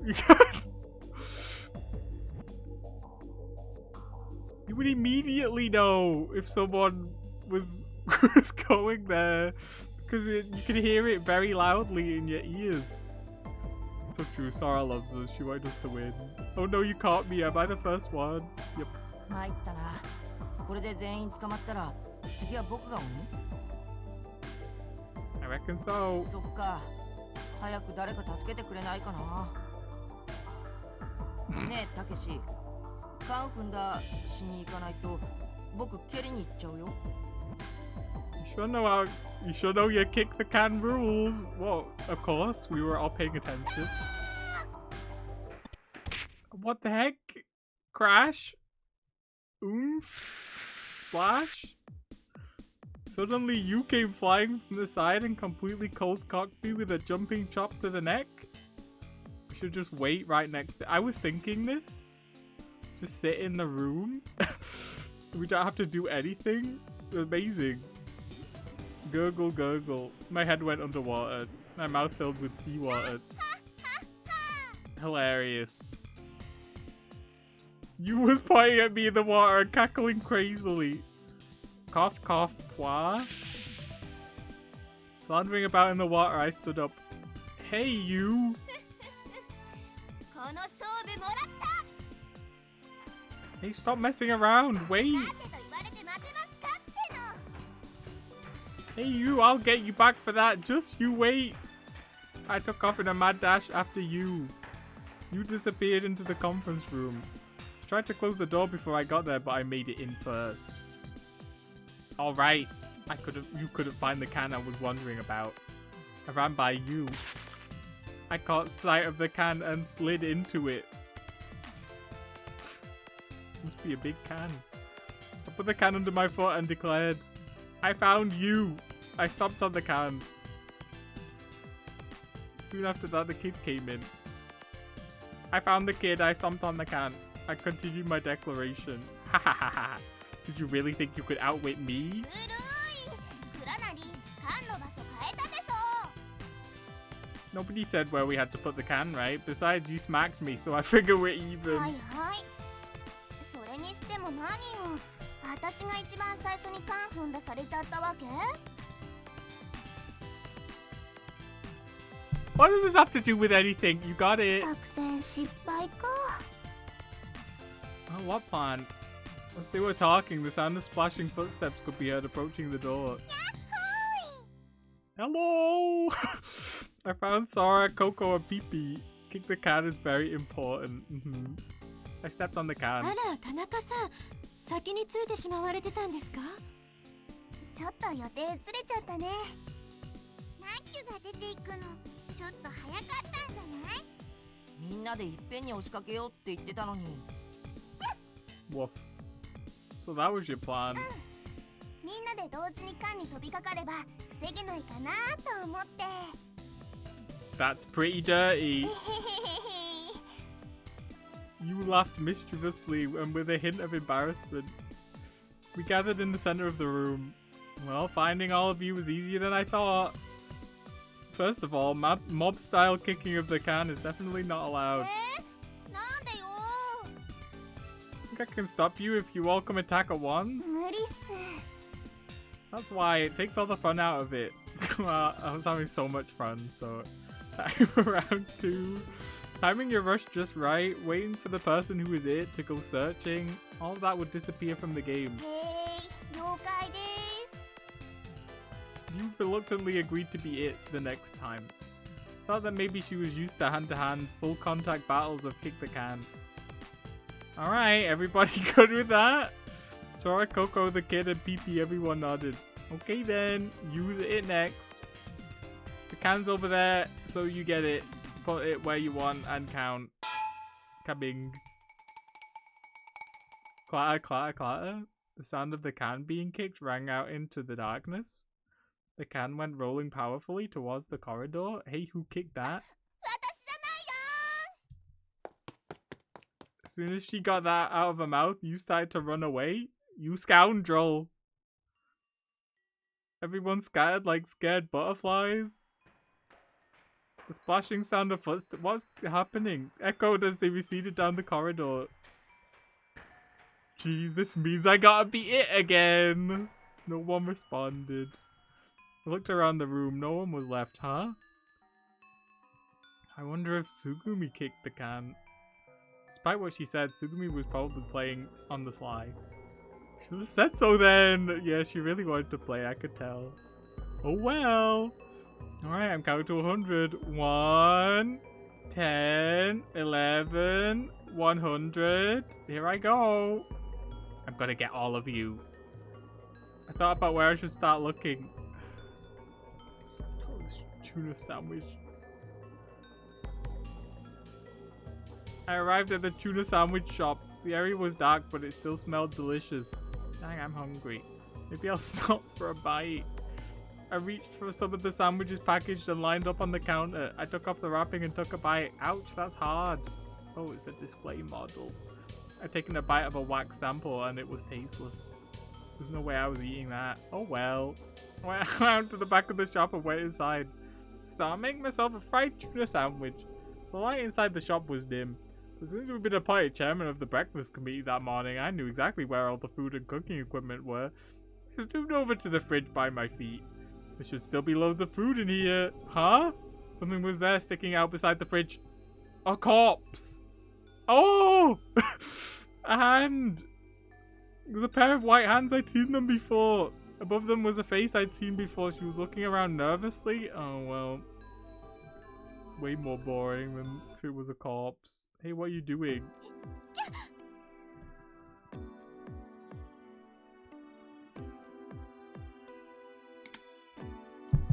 You would immediately know if someone was going there because you could hear it very loudly in your ears. So true, Sora loves us. She wanted us to win. Oh no, you caught me. Am I the first one? Yep. I reckon so. You sure know your kick the can rules. Well, of course, we were all paying attention. What the heck? Crash? Oomph? Splash? Suddenly you came flying from the side and completely cold-cocked me with a jumping chop to the neck? We should just wait right next to... I was thinking this. Just sit in the room. We don't have to do anything. Amazing. Gurgle, gurgle. My head went underwater. My mouth filled with seawater. Hilarious. You was pointing at me in the water and cackling crazily. Cough, cough, pwa. Floundering about in the water, I stood up. Hey, you! Hey, stop messing around. Wait. Hey, you, I'll get you back for that. Just you wait. I took off in a mad dash after you. You disappeared into the conference room. I tried to close the door before I got there, but I made it in first. Alright. You couldn't find the can I was wondering about. I ran by you. I caught sight of the can and slid into it. Must be a big can. I put the can under my foot and declared, I found you. I stomped on the can. Soon after that, the kid came in. I found the kid. I stomped on the can. I continued my declaration. Ha ha ha ha. Did you really think you could outwit me? Nobody said where we had to put the can, right? Besides, you smacked me, so I figure we're even. What does this have to do with anything? You got it. Oh, what plan? As they were talking, the sound of splashing footsteps could be heard approaching the door. Hello! I found Sora, Coco, and Pee-Pee. Kick the can is very important. I stepped on the あ can. ら田中さん、先に着いてしまわれてたんですか？ちょっと予定ずれちゃったね。ナッキュが出ていくのちょっと早かったんじゃない？みんなでいっぺんに押しかけようって言ってたのに。 Woof. So that was your plan. みんなで同時に缶に飛びかかれば防げないかなと思って。 That's pretty dirty. えへへへへ。 You laughed mischievously and with a hint of embarrassment. We gathered in the center of the room. Well, finding all of you was easier than I thought. First of all, mob-style kicking of the can is definitely not allowed. なんでよ。 Think I can stop you if you all come attack at once? 無理っす。 That's why it takes all the fun out of it. Well, I was having so much fun, so time around 2. Timing your rush just right, waiting for the person who is it to go searching, all of that would disappear from the game. へい、了解です。 You've reluctantly agreed to be it the next time. Thought that maybe she was used to hand-to-hand, full-contact battles of Kick the Can. Alright, everybody good with that? Sora, Coco, the kid, and PP, everyone nodded. Okay then, use it next. The can's over there, so you get it. Put it where you want and count. Kabing. Clatter, clatter, clatter. The sound of the can being kicked rang out into the darkness. The can went rolling powerfully towards the corridor. Hey, who kicked that? 私じゃないよ。 As soon as she got that out of her mouth, you started to run away. You scoundrel. Everyone scattered like scared butterflies. The splashing sound of footsteps. What's happening? Echoed as they receded down the corridor. Jeez, this means I gotta be it again. No one responded. I looked around the room. No one was left, huh? I wonder if Tsugumi kicked the can. Despite what she said, Tsugumi was probably playing on the sly. She should have said so then! Yeah, she really wanted to play, I could tell. Oh well! Alright, I'm counting to 100. 1, 10, 11, 100. Here I go! I'm gonna get all of you. I thought about where I should start looking. This tuna sandwich. I arrived at the tuna sandwich shop. The area was dark, but it still smelled delicious. Dang, I'm hungry. Maybe I'll stop for a bite. I reached for some of the sandwiches packaged and lined up on the counter. I took off the wrapping and took a bite. Ouch, that's hard. Oh, it's a display model. I'd taken a bite of a wax sample and it was tasteless. There's no way I was eating that. Oh well. I went around to the back of the shop and went inside. Thought I'd make myself a fried tuna sandwich. The light inside the shop was dim. As soon as we'd been appointed chairman of the breakfast committee that morning, I knew exactly where all the food and cooking equipment were. I zoomed over to the fridge by my feet. There should still be loads of food in here. Huh? Something was there sticking out beside the fridge. A corpse! Oh! A hand! It was a pair of white hands. I'd seen them before. Above them was a face I'd seen before. She was looking around nervously. Oh well. It's way more boring than if it was a corpse. Hey, what are you doing?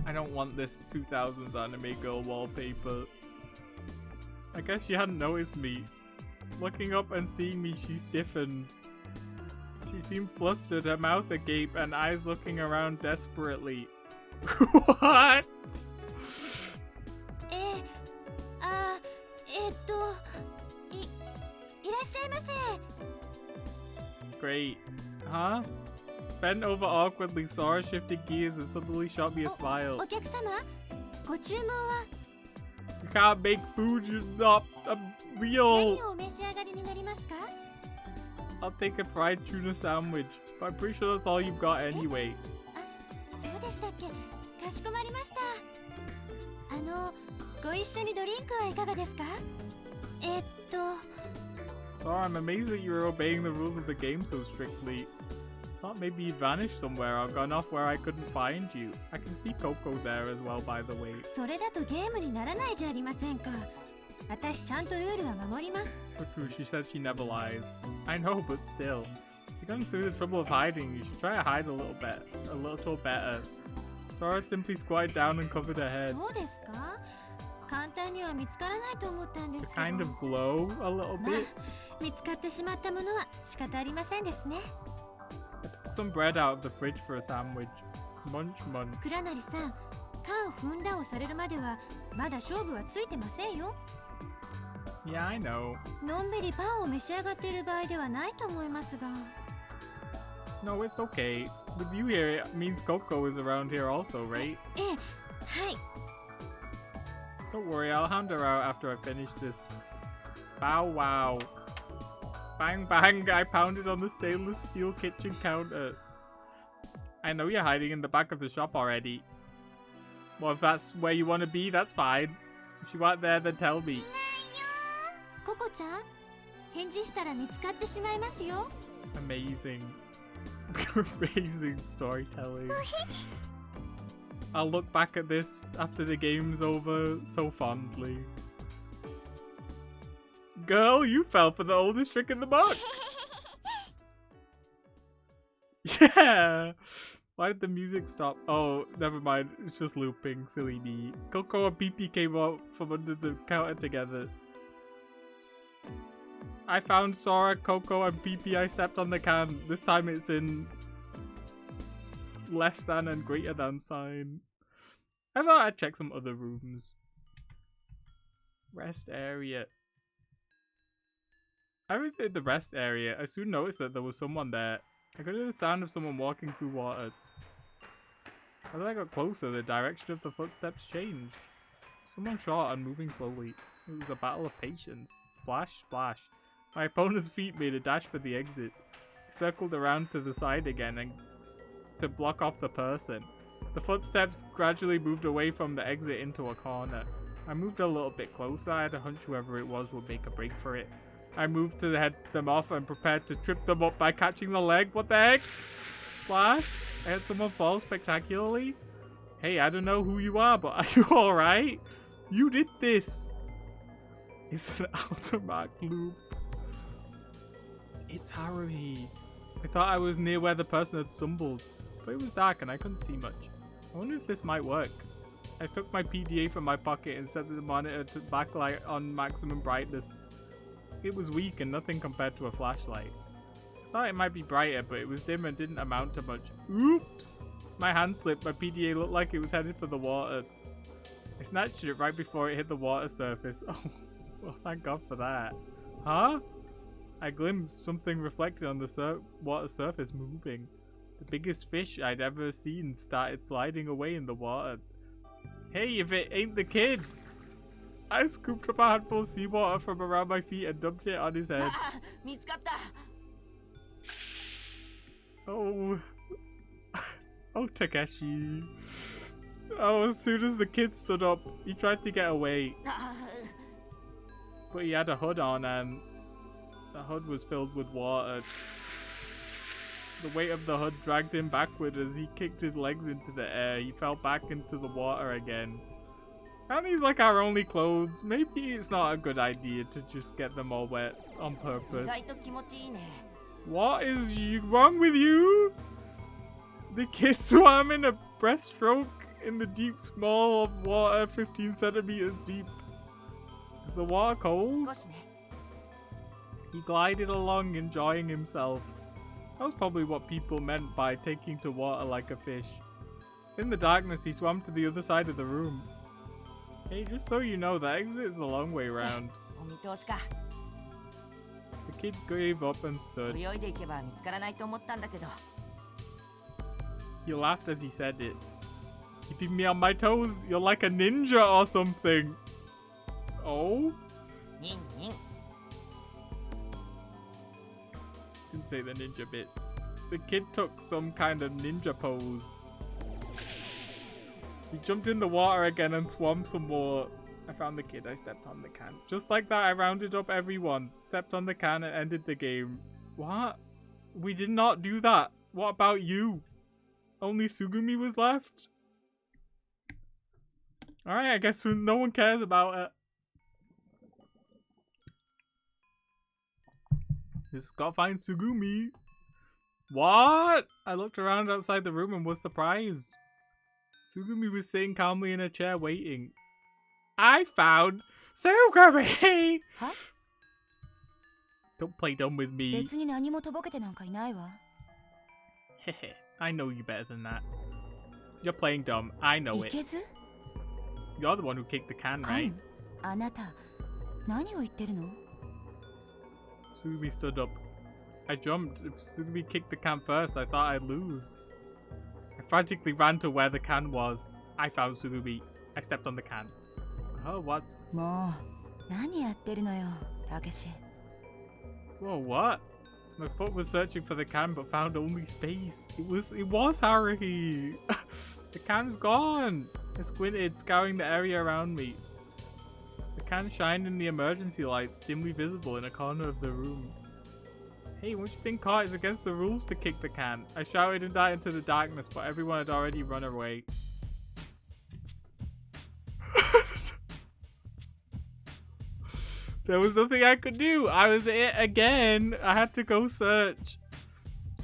I don't want this 2000s anime girl wallpaper. I guess she hadn't noticed me. Looking up and seeing me, she stiffened. She seemed flustered, her mouth agape, and eyes looking around desperately. What? いらっしゃいませ。 Great. Huh? Bent over awkwardly, Sora shifted gears and suddenly shot me a smile. お客様、ご注文は You can't make food, you're not a 何 real... をお召し上がりになりますか？ I'll take a fried tuna sandwich, but I'm pretty sure that's all you've got anyway. そうでしたっけ。かしこまりました。ご一緒にドリンクはいかがですか？Sora, I'm amazed that you're obeying the rules of the game so strictly. Thought maybe you'd vanished somewhere or gone off where I couldn't find you. I can see Coco there as well, by the way. それだとゲームにならないじゃありませんか。私ちゃんとルールは守ります。 So true, she said she never lies. I know, but still. You're going through the trouble of hiding, you should try to hide a little better. Sora simply squatted down and covered her head. そうですか？簡単には見つからないと思ったんです To けど。 kind of glow a little ま bit. あ、見つかってしまったものは仕方ありませんですね。 I took some bread out of the fridge for a sandwich. Munch munch. 倉成さん、缶踏んだをされるまではまだ勝負はついてませんよ。 Yeah, I know. のんびりパンを召し上がっている場合ではないと思いますが。 No, it's okay. With you here, it means Coco is around here also, right? ええ、はい。 Don't worry, I'll hand her out after I finish this. Bow wow. Bang bang, I pounded on the stainless steel kitchen counter. I know you're hiding in the back of the shop already. Well, if that's where you want to be, that's fine. If you aren't there, then tell me. ココちゃん、返事したら見つかってしまいますよ。 Amazing. Amazing storytelling. I'll look back at this after the game's over so fondly. Girl, you fell for the oldest trick in the book. Yeah. Why did the music stop? Oh, never mind. It's just looping. Silly me. Coco and PP came out from under the counter together. I found Sora, Coco, and PP. I stepped on the can. This time it's in less than and greater than sign. I thought I'd check some other rooms. Rest area. I visited the rest area. I soon noticed that there was someone there. I could hear the sound of someone walking through water. As I got closer, the direction of the footsteps changed. Someone short and moving slowly. It was a battle of patience. Splash, splash. My opponent's feet made a dash for the exit. He circled around to the side again and to block off the person. The footsteps gradually moved away from the exit into a corner. I moved a little bit closer. I had a hunch whoever it was would make a break for it. I moved to head them off and prepared to trip them up by catching the leg. What the heck? Splash? I had someone fall spectacularly? Hey, I don't know who you are, but are you alright? You did this! It's an Altamark loop. It's Haruhi. I thought I was near where the person had stumbled, but it was dark and I couldn't see much. I wonder if this might work. I took my PDA from my pocket and set the monitor to backlight on maximum brightness. It was weak and nothing compared to a flashlight. I thought it might be brighter, but it was dim and didn't amount to much. Oops! My hand slipped. My PDA looked like it was headed for the water. I snatched it right before it hit the water surface. Oh, well, thank God for that. Huh? I glimpsed something reflected on the water surface moving. The biggest fish I'd ever seen started sliding away in the water. Hey, if it ain't the kid! I scooped up a handful of seawater from around my feet and dumped it on his head. 見つかった。 Oh. Oh, Takeshi. Oh, as soon as the kid stood up, he tried to get away. But he had a hood on and the hood was filled with water. The weight of the hood dragged him backward as he kicked his legs into the air. He fell back into the water again. And these like our only clothes. Maybe it's not a good idea to just get them all wet on 意 purpose. 外と気持ちいいね。 What is wrong with you? The kid swam in a breaststroke in the deep small of water 15 centimeters deep. Is the water cold? 少しね。 He glided along, enjoying himself. That was probably what people meant by taking to water like a fish. In the darkness, he swam to the other side of the room. Hey, just so you know, the exit is the long way round. お見通しか。 The kid gave up and stood. 泳いでいけば見つからないと思ったんだけど。 He laughed as he said it. Keeping me on my toes, you're like a ninja or something. Oh? ニンニン。 Didn't say the ninja bit. The kid took some kind of ninja pose. He jumped in the water again and swam some more. I found the kid, I stepped on the can. Just like that, I rounded up everyone, stepped on the can and ended the game. What? We did not do that. What about you? Only Sugumi was left? Alright, I guess no one cares about it. Just gotta find Tsugumi. What? I looked around outside the room and was surprised. Tsugumi was sitting calmly in a chair waiting. I found Tsugumi! Huh? Don't play dumb with me. 別に何もとぼけてなんかいないわ。 I know you better than that. You're playing dumb. I know い it. けず？ You're the one who kicked the can, カ right? ン、あなた、何を言ってるの？ Tsugumi stood up. I jumped. If Tsugumi kicked the can first, I thought I'd lose. I frantically ran to where the can was. I found Tsugumi. I stepped on the can. Oh, what's... もう、何やってるのよ、たけし。 Whoa, what? My foot was searching for the can but found only space. It was Haruhi! The can's gone! I squinted, scouring the area around me. The can shined in the emergency lights, dimly visible in a corner of the room. Hey, once you've been caught, it's against the rules to kick the can. I shouted that into the darkness, but everyone had already run away. There was nothing I could do. I was it again. I had to go search.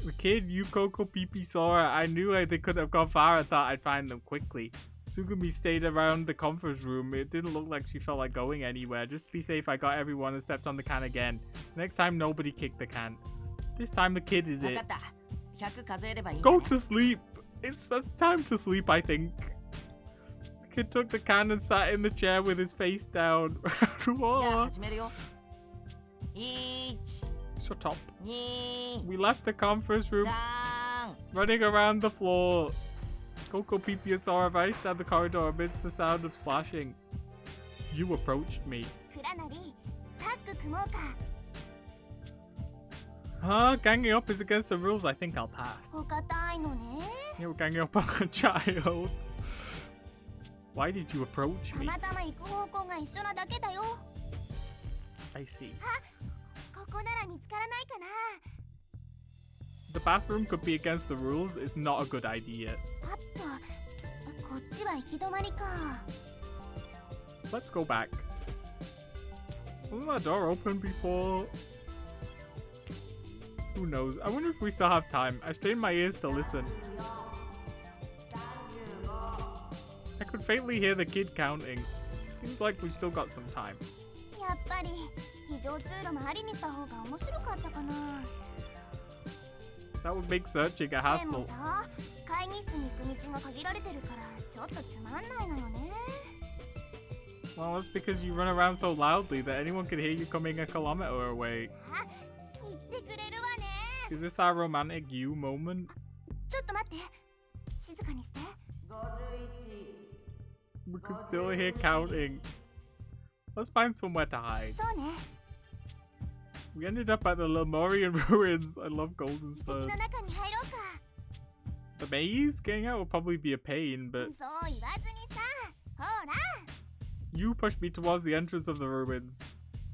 The kid, Yukoko Pipi Sora, I knew they couldn't have gone far. I thought I'd find them quickly. Tsugumi stayed around the conference room. It didn't look like she felt like going anywhere. Just to be safe, I got everyone and stepped on the can again. Next time, nobody kicked the can. This time, the kid is 分 it. かった100数えればいいんだ Go ね to sleep. It's time to sleep, I think. The kid took the can and sat in the chair with his face down. じゃあ Whoa. 始めるよ 1 Shut up. 2 We left the conference room, 3 running around the floor. Coco Pipi and Sora vanished down the corridor amidst the sound of splashing. You approached me. クラナリタッグ組もうか。 Huh? Ganging up is against the rules. I think I'll pass. お堅いのね。 You were ganging up on a child. Why did you approach た me? またま行く方向が一緒なだけだよ。 I see. ここなら見つからないかな。 The bathroom could be against the rules. It's not a good idea. あった。こっちは行き止まりか。 Let's go back. Wasn't that door open before? Who knows? I wonder if we still have time. I strained my ears to listen. I could faintly hear the kid counting. Seems like we've still got some time. やっぱり非常通路もありにした方が面白かったかな。 That would make searching a でも hassle. さ、会議室に行く道が限られてるからちょっとつまんないのよね。 Well, that's because you run around so loudly that anyone could hear you coming a kilometer away. あ、言ってくれるわね。 Is this our romantic you moment? ちょっと待って。静かにして。 We could still hear counting. Let's find somewhere to hide. そうね。 We ended up at the Lemurian ruins. I love Golden 敵 Sun. の中に入ろうか。 The maze? Getting out would probably be a pain, but そう言わずにさ。ほら。 you pushed me towards the entrance of the ruins.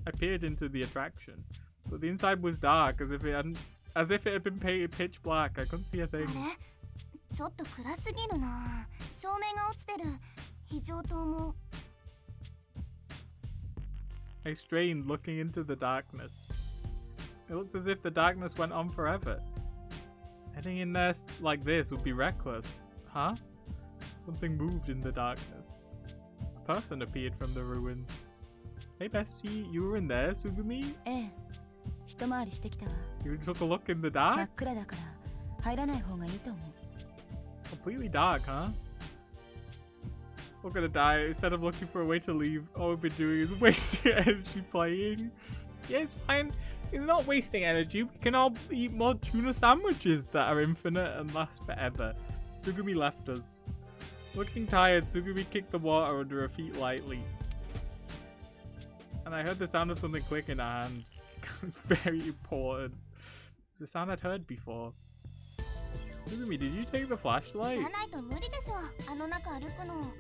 I peered into the attraction, but the inside was dark, as if it had been painted pitch black. I couldn't see a あ thing. れちょっと暗すぎるな。照明が落ちてる。非常灯も。 I strained, looking into the darkness. It looked as if the darkness went on forever. Heading in there like this would be reckless. Huh? Something moved in the darkness. A person appeared from the ruins. Hey bestie, you were in there, Tsugumi? ええ、一回りしてきたわ。 You took a look in the 真 dark? っ暗だから入らない方がいいと思う。 Completely dark, huh? We're gonna die. Instead of looking for a way to leave, all we've been doing is wasting energy playing. Yeah, it's fine. It's not wasting energy. We can all eat more tuna sandwiches that are infinite and last forever. Tsugumi left us. Looking tired, Tsugumi kicked the water under her feet lightly. And I heard the sound of something click in her hand. It was very important. It was a sound I'd heard before. Tsugumi, did you take the じ flashlight? ゃないと無理でしょ。あの中歩くの。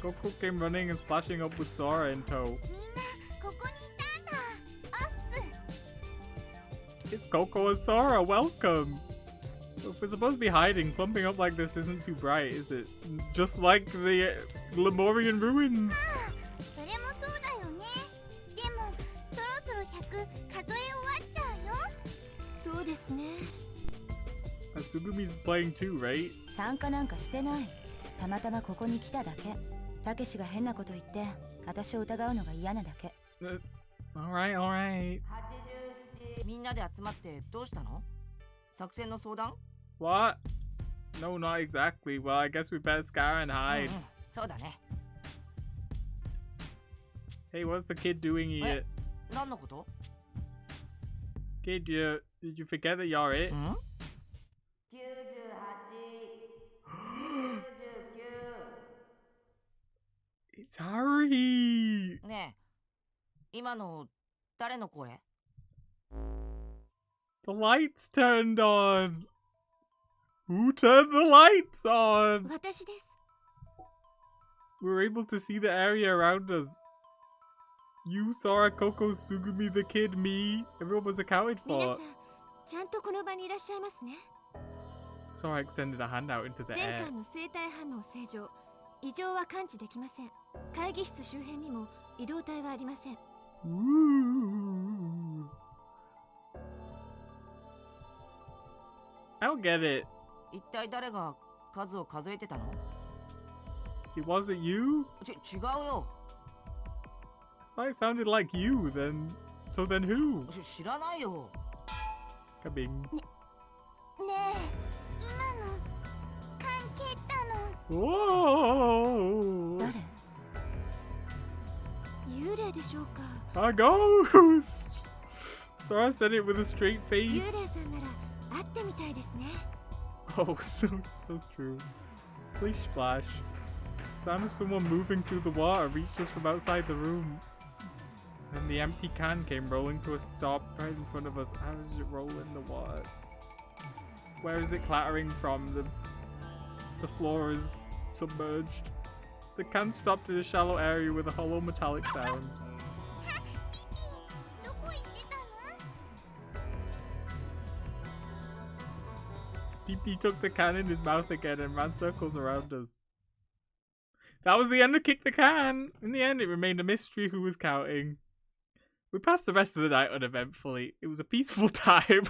Goku came running and splashing up with Sora in tow. みんなここにいたんだ。おっす。 It's Coco and Sora, welcome! If we're supposed to be hiding, clumping up like this isn't too bright, is it? Just like the Lemurian ruins. それもそうだよね。でもそろそろ100数え終わっちゃうよ。そうですね。 And Sugumi's playing too, right? 参加なんかしてない。たまたまここに来ただけ。たけしが変なこと言って私を疑うのが嫌なだけ。Alright, alright. みんなで集まってどうしたの？作戦の相談？ What? No, not exactly. Well, I guess we better scour and hide. そうだね。 Hey, what's the kid doing here? 何のこと？ Kid, did you forget that you're it? ん？ It's Harry! ねえ、今の誰の声？ The lights turned on! Who turned the lights on? 私です。 We were able to see the area around us. You, Sora, Coco, Sugumi, the kid, me. Everyone was accounted 皆さ for. ん、ちゃんとこの場にいらっしゃいますね。 Sora extended a hand out into the 前 air. 回の生体反応正常。異常は感知できません。会議室周辺にも移動体はありません。 Ooh. I don't get it. 一体誰が数を数えてたの？ It wasn't you? 違うよ。 I sounded like you, then. So then who? 知らないよ。 Kabing. ねえ、今の関係ったの。 Whoa! 誰？幽霊でしょうか。 A ghost! Sora said it with a straight 幽霊 face. さんなら会ってみたいですね。 Oh, so true. Splish splash. Sound of someone moving through the water reached us from outside the room. And the empty can came rolling to a stop right in front of us. How does it roll in the water? Where is it clattering from? The floor is submerged. The can stopped in a shallow area with a hollow metallic sound. どこ行ってたの？ PP took the can in his mouth again and ran circles around us. That was the end of Kick the Can! In the end, it remained a mystery who was counting. We passed the rest of the night uneventfully. It was a peaceful time.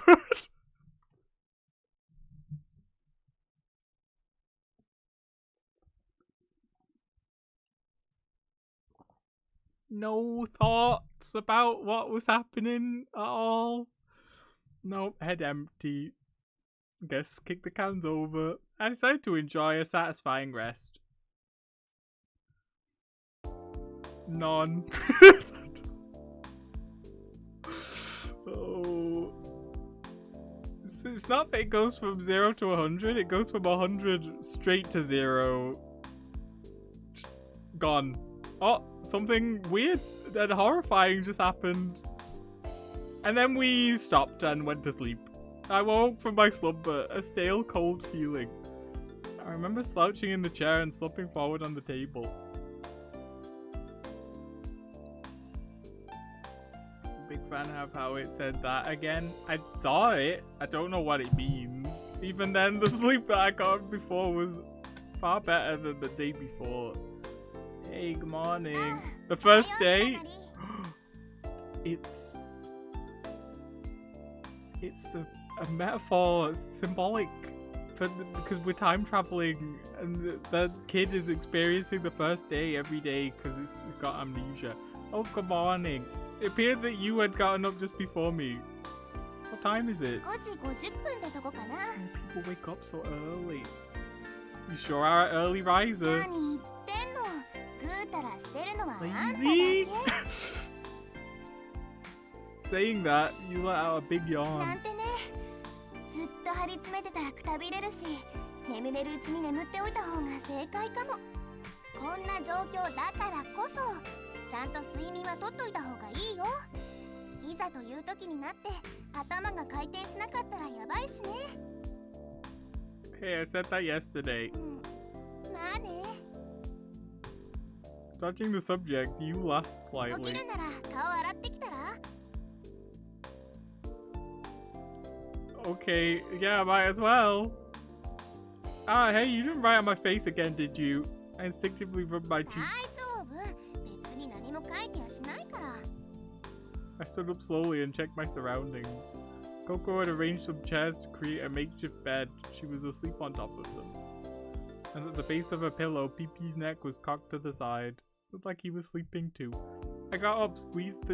No thoughts about what was happening at all. Nope, head empty. Guess kick the cans over. I decided to enjoy a satisfying rest. None. Oh. It's not that it goes from 0 to 100, it goes from 100 straight to 0. Gone. Oh, something weird and horrifying just happened. And then we stopped and went to sleep. I woke from my slumber, a stale, cold feeling. I remember slouching in the chair and slumping forward on the table. Big fan of how it said that again. I saw it, I don't know what it means. Even then, the sleep that I got before was far better than the day before. Hey, good morning. The first day, it's a metaphor, it's symbolic, because we're time traveling, and the kid is experiencing the first day every day because it's got amnesia. Oh, good morning. It appeared that you had gotten up just before me. What time is it? 5時50分ってとこかな。 People wake up so early. You sure are an early riser. 何言ってんの？ぐうたらしてるのはあんただ Lazy? け。 Saying that, you let out a big な yawn. んてね。ずっと張り詰めてたらくたびれるし、眠れるうちに眠っておいた方が正解かも。こんな状況だからこそ、ちゃんと睡眠はとっといた方がいいよ。いざという時になって頭が回転しなかったらやばいしね。 Hey, I said that yesterday. まあね。 Touching the subject, you laughed 起き slightly. るなら顔洗ってきたら？ Okay. Okay, yeah, might as well. Ah, hey, you didn't write on my face again, did you? I instinctively rubbed my 大 cheeks. 丈夫。別に何も書いてやしないから。 I stood up slowly and checked my surroundings. Coco had arranged some chairs to create a makeshift bed. She was asleep on top of them. And at the base of her pillow, Pee-Pee's neck was cocked to the side. Looked like he was sleeping too. I got up, squeezed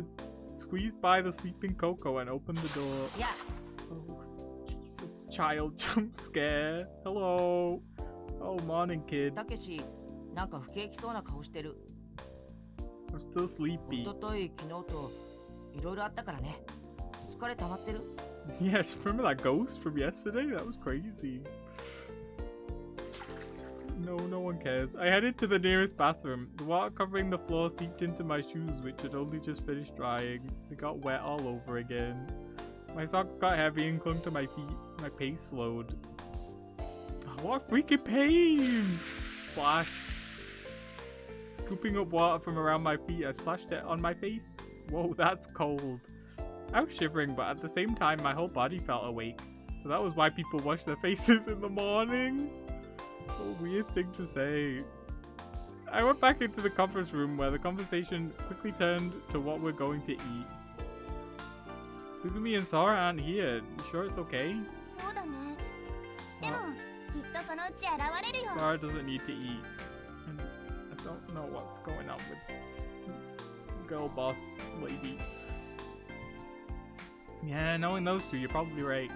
by the sleeping Coco and opened the door. Yeah. Oh, Jesus, child jump scare. Hello. Oh, morning, kid. たけし、なんか不景気そうな顔してる。 I'm still sleepy. おととい、昨日といろいろあったからね。疲れ溜まってる？ Yes, remember that ghost from yesterday? That was crazy. No, no one cares. I headed to the nearest bathroom. The water covering the floor seeped into my shoes, which had only just finished drying. They got wet all over again. My socks got heavy and clung to my feet. My pace slowed. Oh, what a freaking pain! Splash. Scooping up water from around my feet, I splashed it on my face. Whoa, that's cold. I was shivering, but at the same time, my whole body felt awake. So that was why people wash their faces in the morning. What a weird thing to say. I went back into the conference room where the conversation quickly turned to what we're going to eat. Sugumi and Sora aren't here. You sure it's okay? そうだね。でも、きっとそのうち現れるよ。 Sora doesn't need to eat. And I don't know what's going on with girl boss lady. Yeah, knowing those two, you're probably right.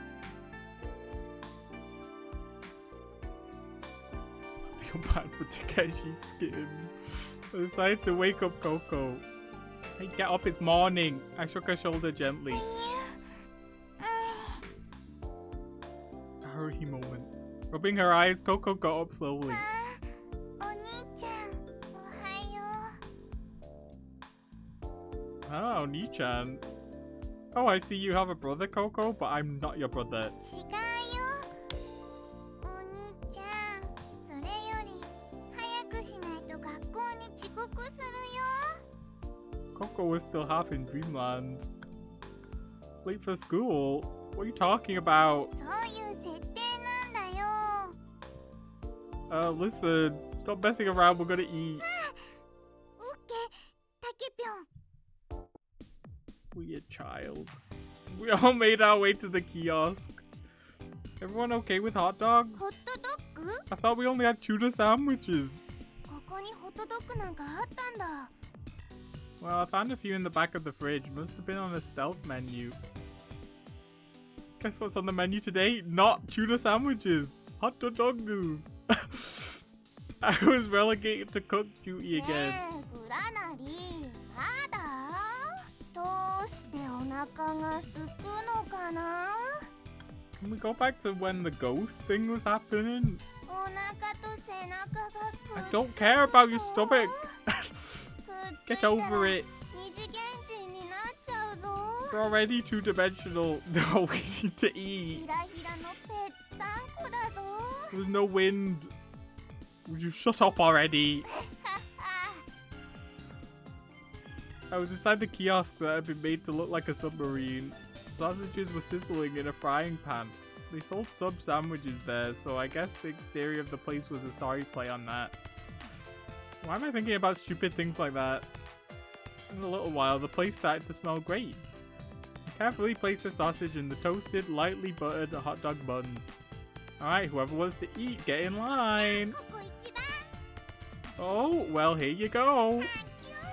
I feel bad for Takeshi's skin. I decided to wake up Coco. Hey, get up, it's morning. I shook her shoulder gently. A hurry moment. Rubbing her eyes, Coco got up slowly. お兄ちゃん、おはよう。 Oh, Nichan. Oh, I see you have a brother, Coco, but I'm not your brother. 違うよ。お兄ちゃん、それより早くしないと学校に遅刻するよ。 Coco was still half in dreamland. Late for school? What are you talking about? そういう設定なんだよ。 Listen, stop messing around, we're gonna eat. オッケー、たけぴょん。 Weird child. We all made our way to the kiosk. Everyone okay with hot dogs? ホットドッグ？ I thought we only had tuna sandwiches. ここにホットドッグなんかあったんだ。 Well, I found a few in the back of the fridge. Must have been on a stealth menu. Guess what's on the menu today? Not tuna sandwiches. Hot dog. I was relegated to cook duty ね again. え、グラナリー、まだ？どうしてお腹がすくのかな？ Can we go back to when the ghost thing was happening? お腹と背中がくっ I don't care about your stomach. くっつい Get たら over it. 二次元人になっちゃうぞ。 We're already two-dimensional. No, we need to eat. ひらひらのぺったんこだぞ。 There's no wind. Would you shut up already? I was inside the kiosk that had been made to look like a submarine. Sausages were sizzling in a frying pan. They sold sub sandwiches there, so I guess the exterior of the place was a sorry play on that. Why am I thinking about stupid things like that? In a little while, the place started to smell great. I carefully placed the sausage in the toasted, lightly buttered hot dog buns. Alright, whoever wants to eat, get in line! ここ一番。 Oh, well, here you go! キュン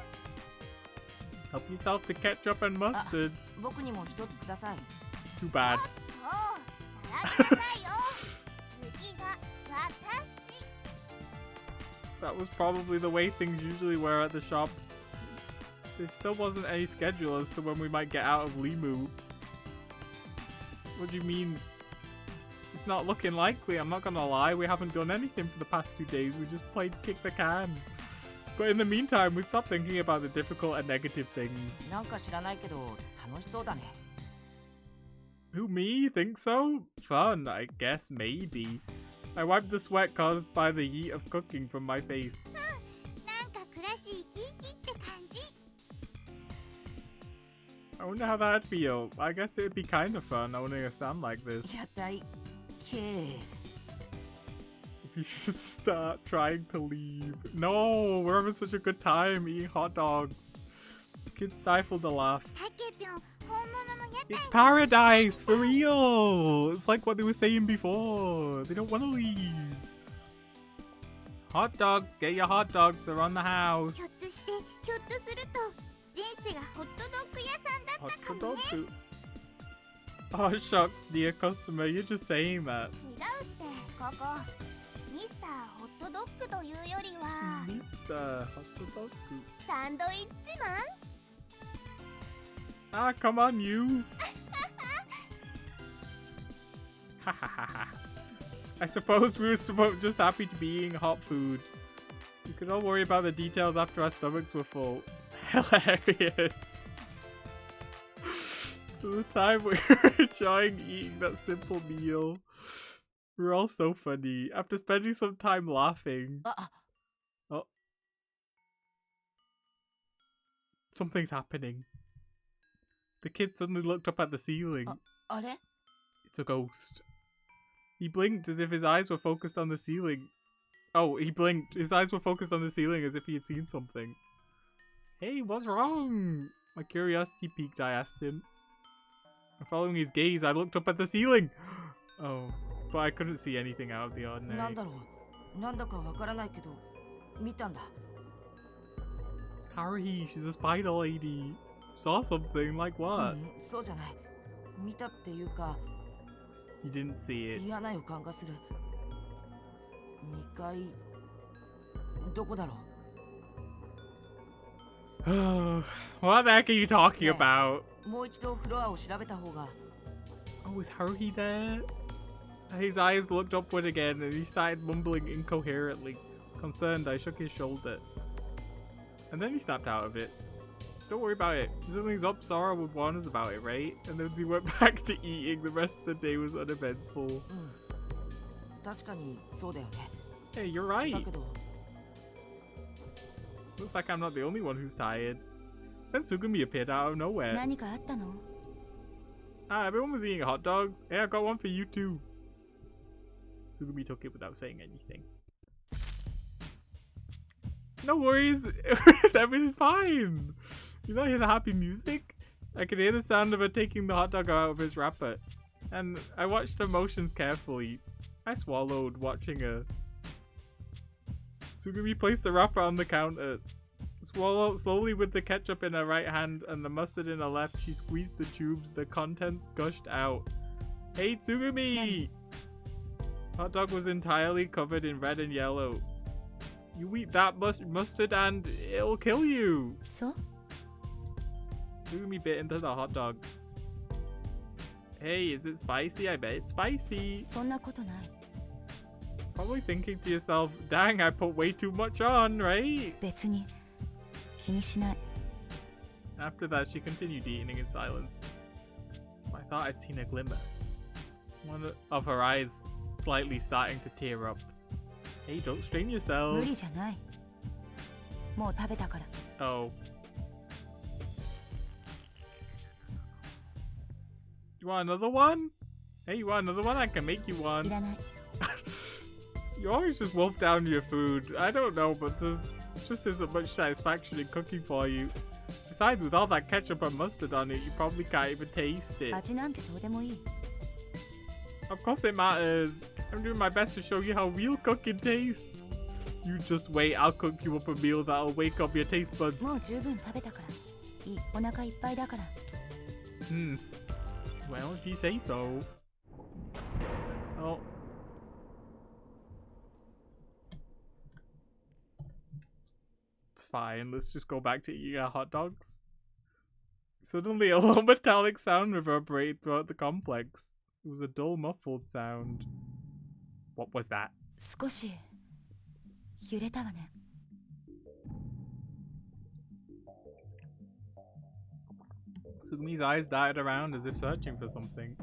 Help yourself to ketchup and mustard. 僕にも一つください。 Too bad. そう、並べなさいよ。次が私。 That was probably the way things usually were at the shop. There still wasn't any schedule as to when we might get out of Limu. What do you mean? It's not looking likely, I'm not gonna lie. We haven't done anything for the past 2 days. We just played kick the can. But in the meantime, we stopped thinking about the difficult and negative things. なんか知らないけど楽しそうだね。 Who, me? Think so? Fun, I guess, maybe. I wiped the sweat caused by the heat of cooking from my face. なんか暮らし生き生きって感じ。I wonder how that'd feel. I guess it would be kind of fun owning a stand like this. 車体 K If you should start trying to leave. No, we're having such a good time eating hot dogs. The kid stifled a laugh. タケピョン本物の屋台 It's paradise for real. It's like what they were saying before. They don't want to leave. Hot dogs, get your hot dogs. They're on the house. ひょっとしてひょっとすると前世がホットドッグ屋さんだっ Hot たかも dog ね food. Oh shucks, dear customer, you're just saying that. 違うってここミスターホットドッグというよりは Mr. Hot dog. サンドイッチマン Ah, come on, you. Ha ha ha ha. I suppose we were just happy to be eating hot food. We could all worry about the details after our stomachs were full. Hilarious. The time we were enjoying eating that simple meal. We're all so funny. After spending some time laughing. あ Oh. Something's happening. The kid suddenly looked up at the ceiling. あれ It's a ghost. He blinked as if his eyes were focused on the ceiling. Oh, he blinked. His eyes were focused on the ceiling as if he had seen something. Hey, what's wrong? My curiosity piqued, I asked him. And following his gaze, I looked up at the ceiling. Oh, but I couldn't see anything out of the なん ordinary. だろうなんだかわからないけど見たんだ It's Haruhi. She's a spider lady. Saw something, like う what? んそうじゃない見たっていうか You didn't see it. 嫌な予感がする2階どこだろう What the heck are you talking Yeah. about? もう一度フロアを調べた方が Oh, is Haruhi there? His eyes looked upward again and he started mumbling incoherently. Concerned, I shook his shoulder. And then he snapped out of it. Don't worry about it. If something's up, Sora would warn us about it, right? And then we went back to eating. The rest of the day was uneventful. うん確かにそうだよね Hey, you're だ right. けど Looks like I'm not the only one who's tired. Then Sugumi appeared out of nowhere. 何かあったの？ Ah, everyone was eating hot dogs. Hey, I got one for you too. Sugumi took it without saying anything. No worries. Everything's fine. You not hear the happy music? I could hear the sound of her taking the hot dog out of his wrapper. And I watched her motions carefully. I swallowed, watching her. Sugumi placed the wrapper on the counter. Swallow slowly with the ketchup in her right hand and the mustard in her left. She squeezed the tubes. The contents gushed out. Hey, Tsugumi! Hot dog was entirely covered in red and yellow. You eat that mustard and it'll kill you. そう？ Tsugumi bit into the hot dog. Hey, is it spicy? I bet it's spicy. そんなことない。 Probably thinking to yourself, dang, I put way too much on, right? 別に気にしない。 After that, she continued eating in silence. I thought I'd seen a glimmer. One of her eyes slightly starting to tear up. Hey, don't strain 無 yourself. 理じゃない。もう食べたから。 Oh. You want another one? Hey, you want another one? I can make you い one. らない。 You always just wolf down your food. I don't know, but there's just isn't much satisfaction in cooking for you. Besides, with all that ketchup and mustard on it, you probably can't even taste it. 味なんてどうでもいい。 Of course it matters. I'm doing my best to show you how real cooking tastes. You just wait, I'll cook you up a meal that'll wake up your taste buds. もう十分食べたから。いい。お腹いっぱいだから。 Hmm. Well, if you say so. Oh. It's fine. Let's just go back to eating our hot dogs. Suddenly, a low metallic sound reverberated throughout the complex. It was a dull, muffled sound. What was that? 少し揺れたわね。 Sugumi's eyes darted around as if searching for something.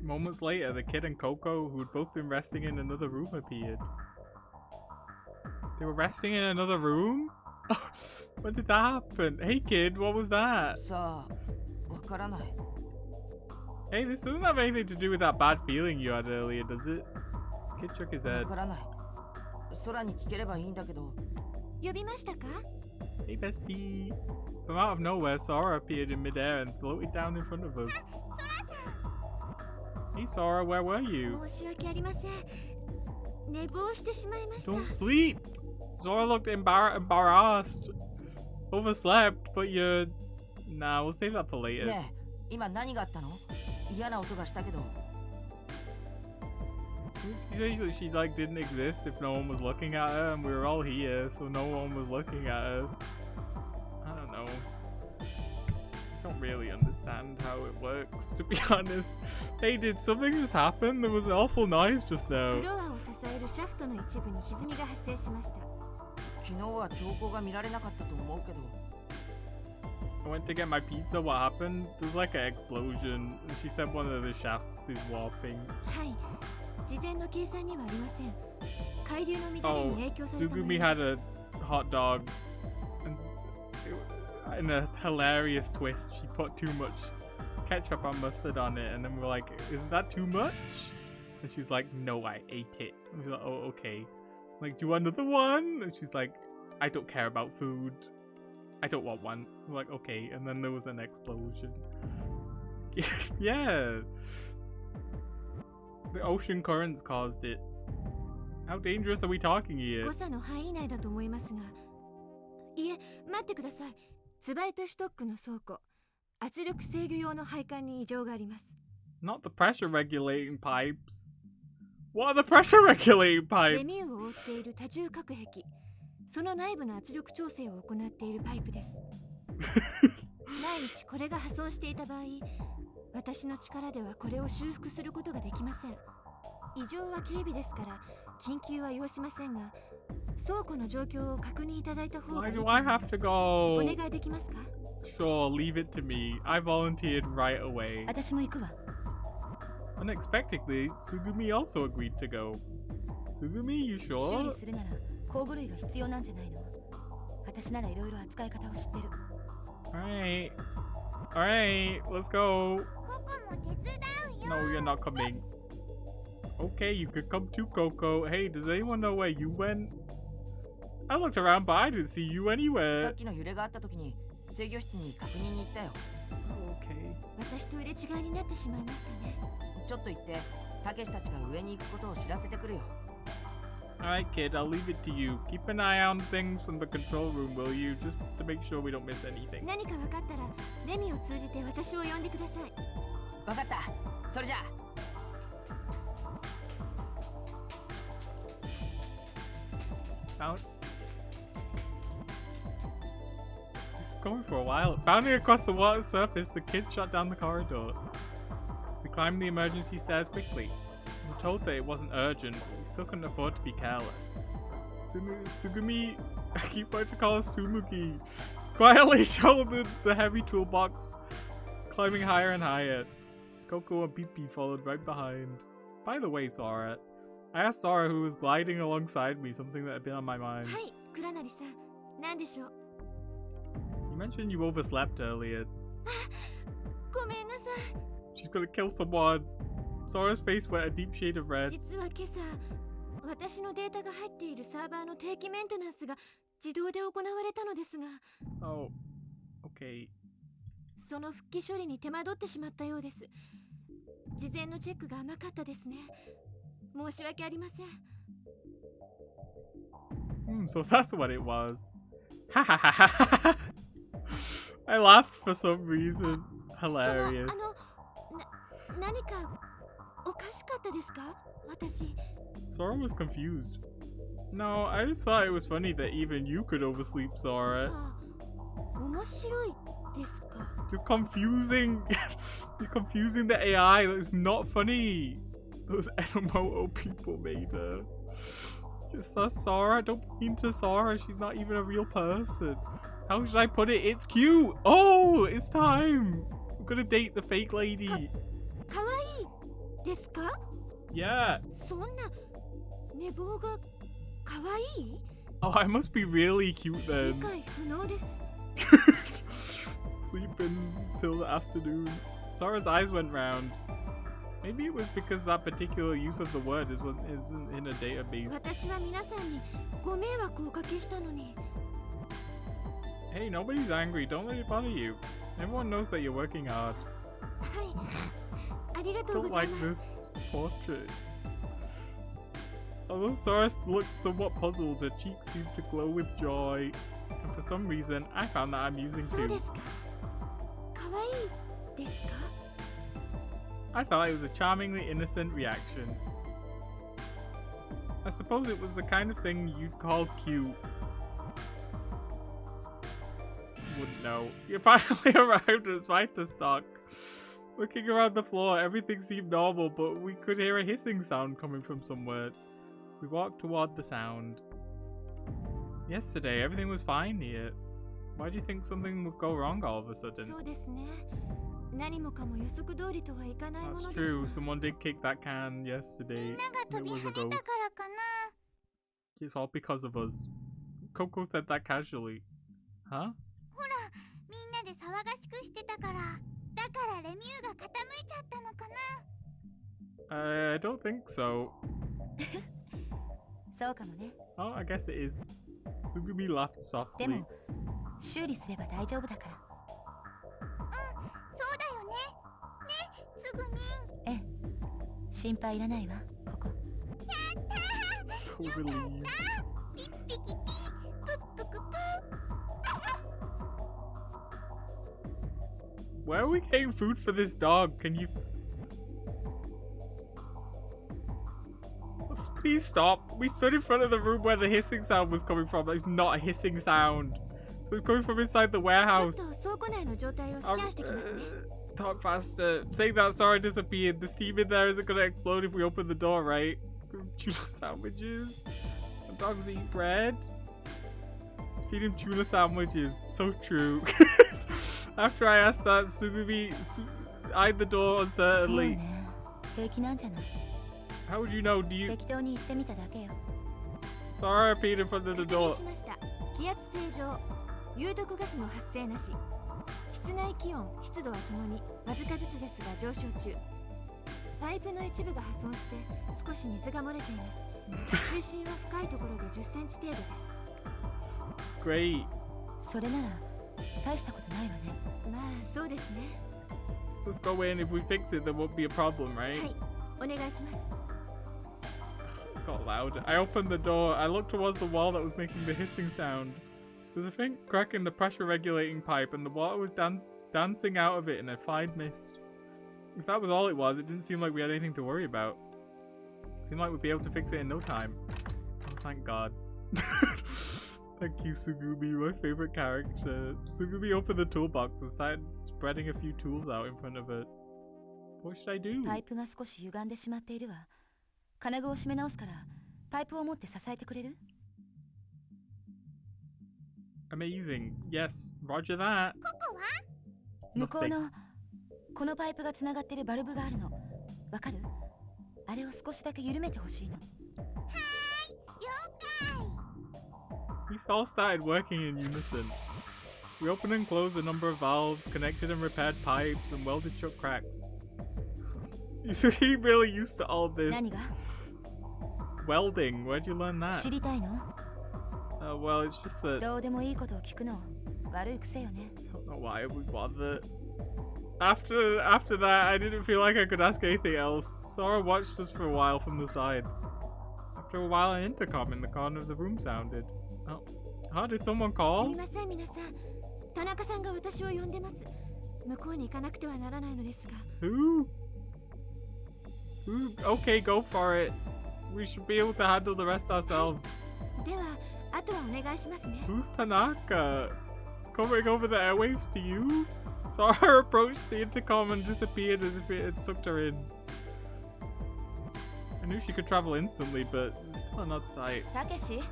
Moments later, the kid and Coco, who had both been resting in another room, appeared. They were resting in another room? When did that happen? Hey kid, what was that? さあ、わからない。 Hey, this doesn't have anything to do with that bad feeling you had earlier, does it? Kid shook his わ head. からない。空に聞ければいいんだけど。呼びましたか？ Hey bestie. From out of nowhere, Sora appeared in midair and floated down in front of us. Hey Sora, where were you? 申し訳ありません。寝坊してしまいました。 Don't sleep! Sora looked embarrassed. Overslept, but you're... Nah, we'll save that for later. ねえ、今何があったの？嫌な音がしたけど。 She said that she like didn't exist if no one was looking at her, and we were all here, so no one was looking at her. I don't know. I don't really understand how it works, to be honest. Hey, did something just happen? There was an awful noise just フ now. ロアを支えるシャフトの一部に歪みが発生しました。昨日は兆候が見られなかったと思うけど。 I went to get my pizza. What happened? There's like an explosion, and she said one of the shafts is warping. はい。事前の計算にはありません。海流の乱れ Oh, に影響されたもの Sugumi です。 had a hot dog, and in a hilarious twist, she put too much ketchup and mustard on it, and then we're like, "Isn't that too much?" And she's like, "No, I ate it." And we're like, "Oh, okay." Like, do you want another one? And she's like, "I don't care about food. I don't want one." We're like, "Okay." And then there was an explosion. Yeah. The ocean currents caused it. How dangerous are we talking here? 誤差の範囲内だと思いますが。いえ、待ってください。ツバイトシュトックの倉庫。圧力制御用の配管に異常があります。 Not the pressure regulating pipes. What are the pressure regulating レ pipes? ミューを覆っている多重隔壁。その内部の圧力調整を行っているパイプです。毎日これが破損していた場合、私の力ではこれを修復することができません。異常は軽微ですから緊急は要しませんが、倉庫の状況を確認いただいた方が Why いいと do 思 I いま have す。 to お go? 願いできますか？ Sure, leave it to me. I volunteered right away. 私も行くわ。 Unexpectedly, Sugumi also agreed to go. Sugumi, you 修 sure? 理するなら工具類が必要なんじゃないの？私ならいろいろ扱い方を知ってる。 Alright. Alright, let's go. ここも手伝うよ。 No, you're not coming. Okay, you could come too, Coco. Hey, does anyone know where you went? I looked around, but I didn't see you さ anywhere. っきの揺れがあった時に制御室に確認に行ったよ。 Okay. 私と入れ違いになってしまいましたね。ちょっと行って、たけしたちが上に行くことを知らせてくるよ。 Alright, kid, I'll leave it to you. Keep an eye on things from the control room, will you? Just to make sure we don't miss anything. 何か分かったらレミを通じて私を呼んでください。わかった。それじゃあ。 Found. It's just going for a while. Bounding across the water surface, the kid shot down the corridor. We climbed the emergency stairs quickly. We were told that it wasn't urgent, but we still couldn't afford to be careless. Sugumi, I keep wanting to call her Sumugi, quietly shouldered the heavy toolbox, climbing higher and higher. Coco and Pipi followed right behind. By the way, Sora, I asked Sora, who was gliding alongside me, something that had been on my mind. はい、倉成さん、何でしょう。 You mentioned you overslept earlier. ごめんなさ She's gonna kill someone. Sora's face went a deep shade of い。 red. 実は今朝、私のデータが入っているサーバーの定期メンテナンスが自動で行われたのですが、 Oh, okay. その復帰処理に手間取ってしまったようです。事前のチェックが甘かったですね。申し訳ありません。 So that's what it was. Ha ha ha ha. I laughed for some reason. Hilarious. 何かおかしかったですか？私。 Sora was confused. No, I just thought it was funny that even you could oversleep, Sora. 面白いですか？ You're confusing. You're confusing the AI. That's not funny. Those Enomoto people made her. Just Sora. Don't mean to Sora. She's not even a real person. How should I put it? It's cute. Oh, it's time. I'm gonna date the fake lady. かわいいですか？ Yeah. そんな寝坊がかわいい？ Oh, I must be really cute 理 then. 解不能です。 Sleeping till the afternoon. Sora's eyes went round. Maybe it was because that particular use of the word isn't in a database. 私は皆さんにご迷惑をおかけしたのに。 Hey, nobody's angry. Don't let it bother you. Everyone knows that you're working hard. はい。ありがとう Don't ござい like ます。 this portrait. Although Sora looked somewhat puzzled, her cheeks seemed to glow with joy. And for some reason, I found that amusing そうで too. すか。かわいいですか？ I thought it was a charmingly innocent reaction. I suppose it was the kind of thing you'd call cute. Wouldn't know. You finally arrived at Spider Stock. Looking around the floor, everything seemed normal, but we could hear a hissing sound coming from somewhere. We walked toward the sound. Yesterday, everything was fine here. Why do you think something would go wrong all of a そ sudden? うですね。何もかも予測通りとはいかないもの That's です true. が。 Someone did kick that can み yesterday. んなが It 飛び was 跳 a ねた ghost. からかな。 It's all because of us. Coco said that casually. Huh? ほら、みんなで騒がしくしてたから。だからレミューが傾いちゃったのかな。 I don't think so. そうかもね。 Oh, I guess it is. Sugumi laughed で softly. も修理すれば大丈夫だから。そうだよね。ね、つぐみん。ええ、心配いらないわ、ここ。 So relieved. ピッピキピ、プップクプ。 Where are we getting food for this dog? Can you... Please stop. We stood in front of the room where the hissing sound was coming from. That's not a hissing sound. So it's coming from inside the ちょっ warehouse. と倉庫内の状態をスキャンしてきますね。 Talk faster. Saying that Sora disappeared. The steam in there isn't gonna explode if we open the door, right? Tuna sandwiches. The dogs eat bread. Feed him tuna sandwiches. So true. After I asked that, Sugumi eyed the door そう uncertainly. ね。平気なんじゃない。 How would you know? Do you... 適当に言ってみただけよ。 Sora appeared in front of the 確認 door. しました。気圧正常。有毒ガスの発生なし。室内気温、湿度はともにわずかずつですが上昇中。パイプの一部が破損して少し水が漏れています。水深は深いところで10センチ程度です。 Great. それなら大したことないわね。まあそうですね。 Let's go in. If we fix it, there won't be a problem, は right? い、お願いします。 It got loud. I opened the door. I looked towards the wall that was making the hissing sound. There's a faint crack in the pressure regulating pipe, and the water was dancing out of it in a fine mist. If that was all it was, it didn't seem like we had anything to worry about. It seemed like we'd be able to fix it in no time. Oh, thank God. Thank you, Sugumi, my favorite character. Sugumi opened the toolbox and started spreading a few tools out in front of it. What should I do? パイプが少し歪んでしまっているわ。金具を締め直すからパイプを持って支えてくれる？ Amazing. Yes, roger that. 向こうのこのパイプがつながってるバルブがあるの。わかる？あれを少しだけ緩めてほしいの。了解。 We all started working in unison. We opened and closed a number of valves, connected and repaired pipes, and welded shut cracks. You seem really used to all this. 何が？ Welding, where'd you learn that? 知りたいの？ Well, it's just that どうでもいいことを聞くの悪い癖よね。 I don't know why we bother. After that, I didn't feel like I could ask anything else. Sora watched us for a while from the side. After a while, an intercom in the corner of the room sounded. Oh, huh? Did someone す call? みません皆さん。田中さんが私を呼んでます。向こうに行かなくてはならないのですが。 Who? Okay, go for it. We should be able to handle the rest ourselves. では、あとはお願いしますね。 Who's Tanaka? Coming over the airwaves to you? Sora approached the intercom and disappeared as if it had sucked her in. I knew she could travel instantly, but it was still an odd sight. たけし、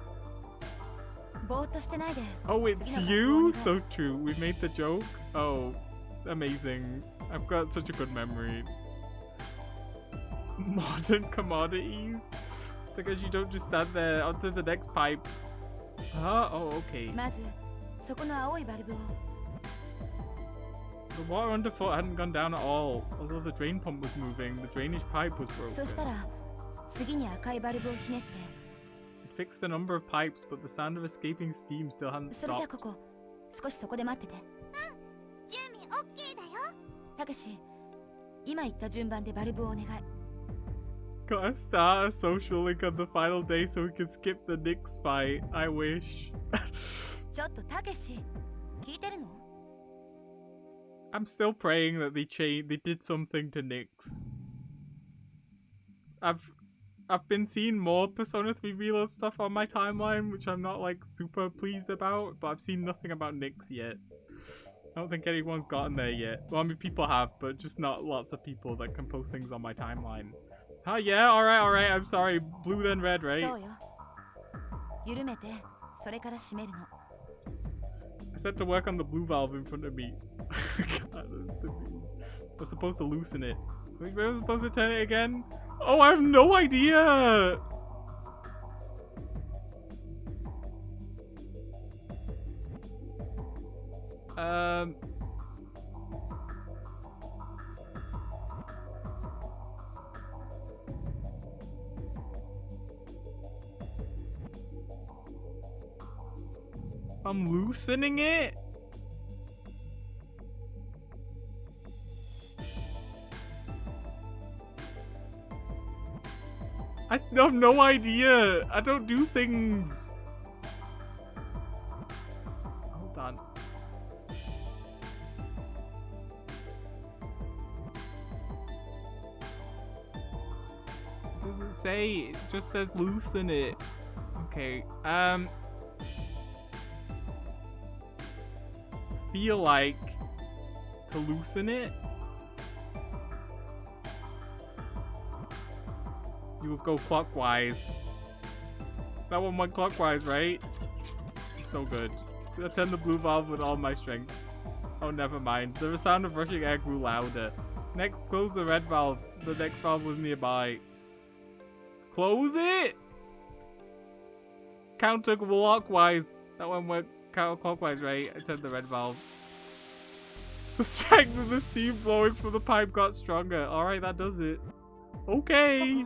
ぼーっとしてないで。 Oh, it's 次の you? 学校お願い。 So true. We made the joke. Oh, amazing. I've got such a good memory. Modern commodities. It's like as you don't just stand there onto the next pipe. Oh, okay. まずそこの青いバルブを The water underfoot hadn't gone down at all. Although the drain pump was moving, the drainage pipe was そした broken. ら次に赤いバルブをひねって It fixed the number of pipes, but the sound of escaping steam still hadn't それじゃ stopped. ここ少しそこで待ってて準備オッケーだよ。たけし今言った順番でバルブをお願い Gotta start a social link on the final day so we can skip the Knicks fight. I wish. ちょっとたけし聞いてるの I'm still praying that they did something to Nyx. I've been seeing more Persona 3 Reload stuff on my timeline, which I'm not like super pleased about, but I've seen nothing about Nyx yet. I don't think anyone's gotten there yet. Well, I mean, people have, but just not lots of people that can post things on my timeline. Oh yeah, alright, I'm sorry. Blue then red, right? そうよ緩めてそれから閉めるの I said to work on the blue valve in front of me. God, those the memes. I was supposed to loosen it. I was supposed to turn it again? Oh, I have no idea! I'm loosening it? I have no idea. I don't do things. Hold on. It doesn't say. It just says loosen it. Okay. Feel like to loosen it. You would go clockwise. That one went clockwise, right? So good. I turned the blue valve with all my strength. Oh, never mind. The sound of rushing air grew louder. Next, close the red valve. The next valve was nearby. Close it! Counterclockwise. That one went counterclockwise, right? I turned the red valve. The strength of the steam blowing from the pipe got stronger. Alright, that does it. Okay.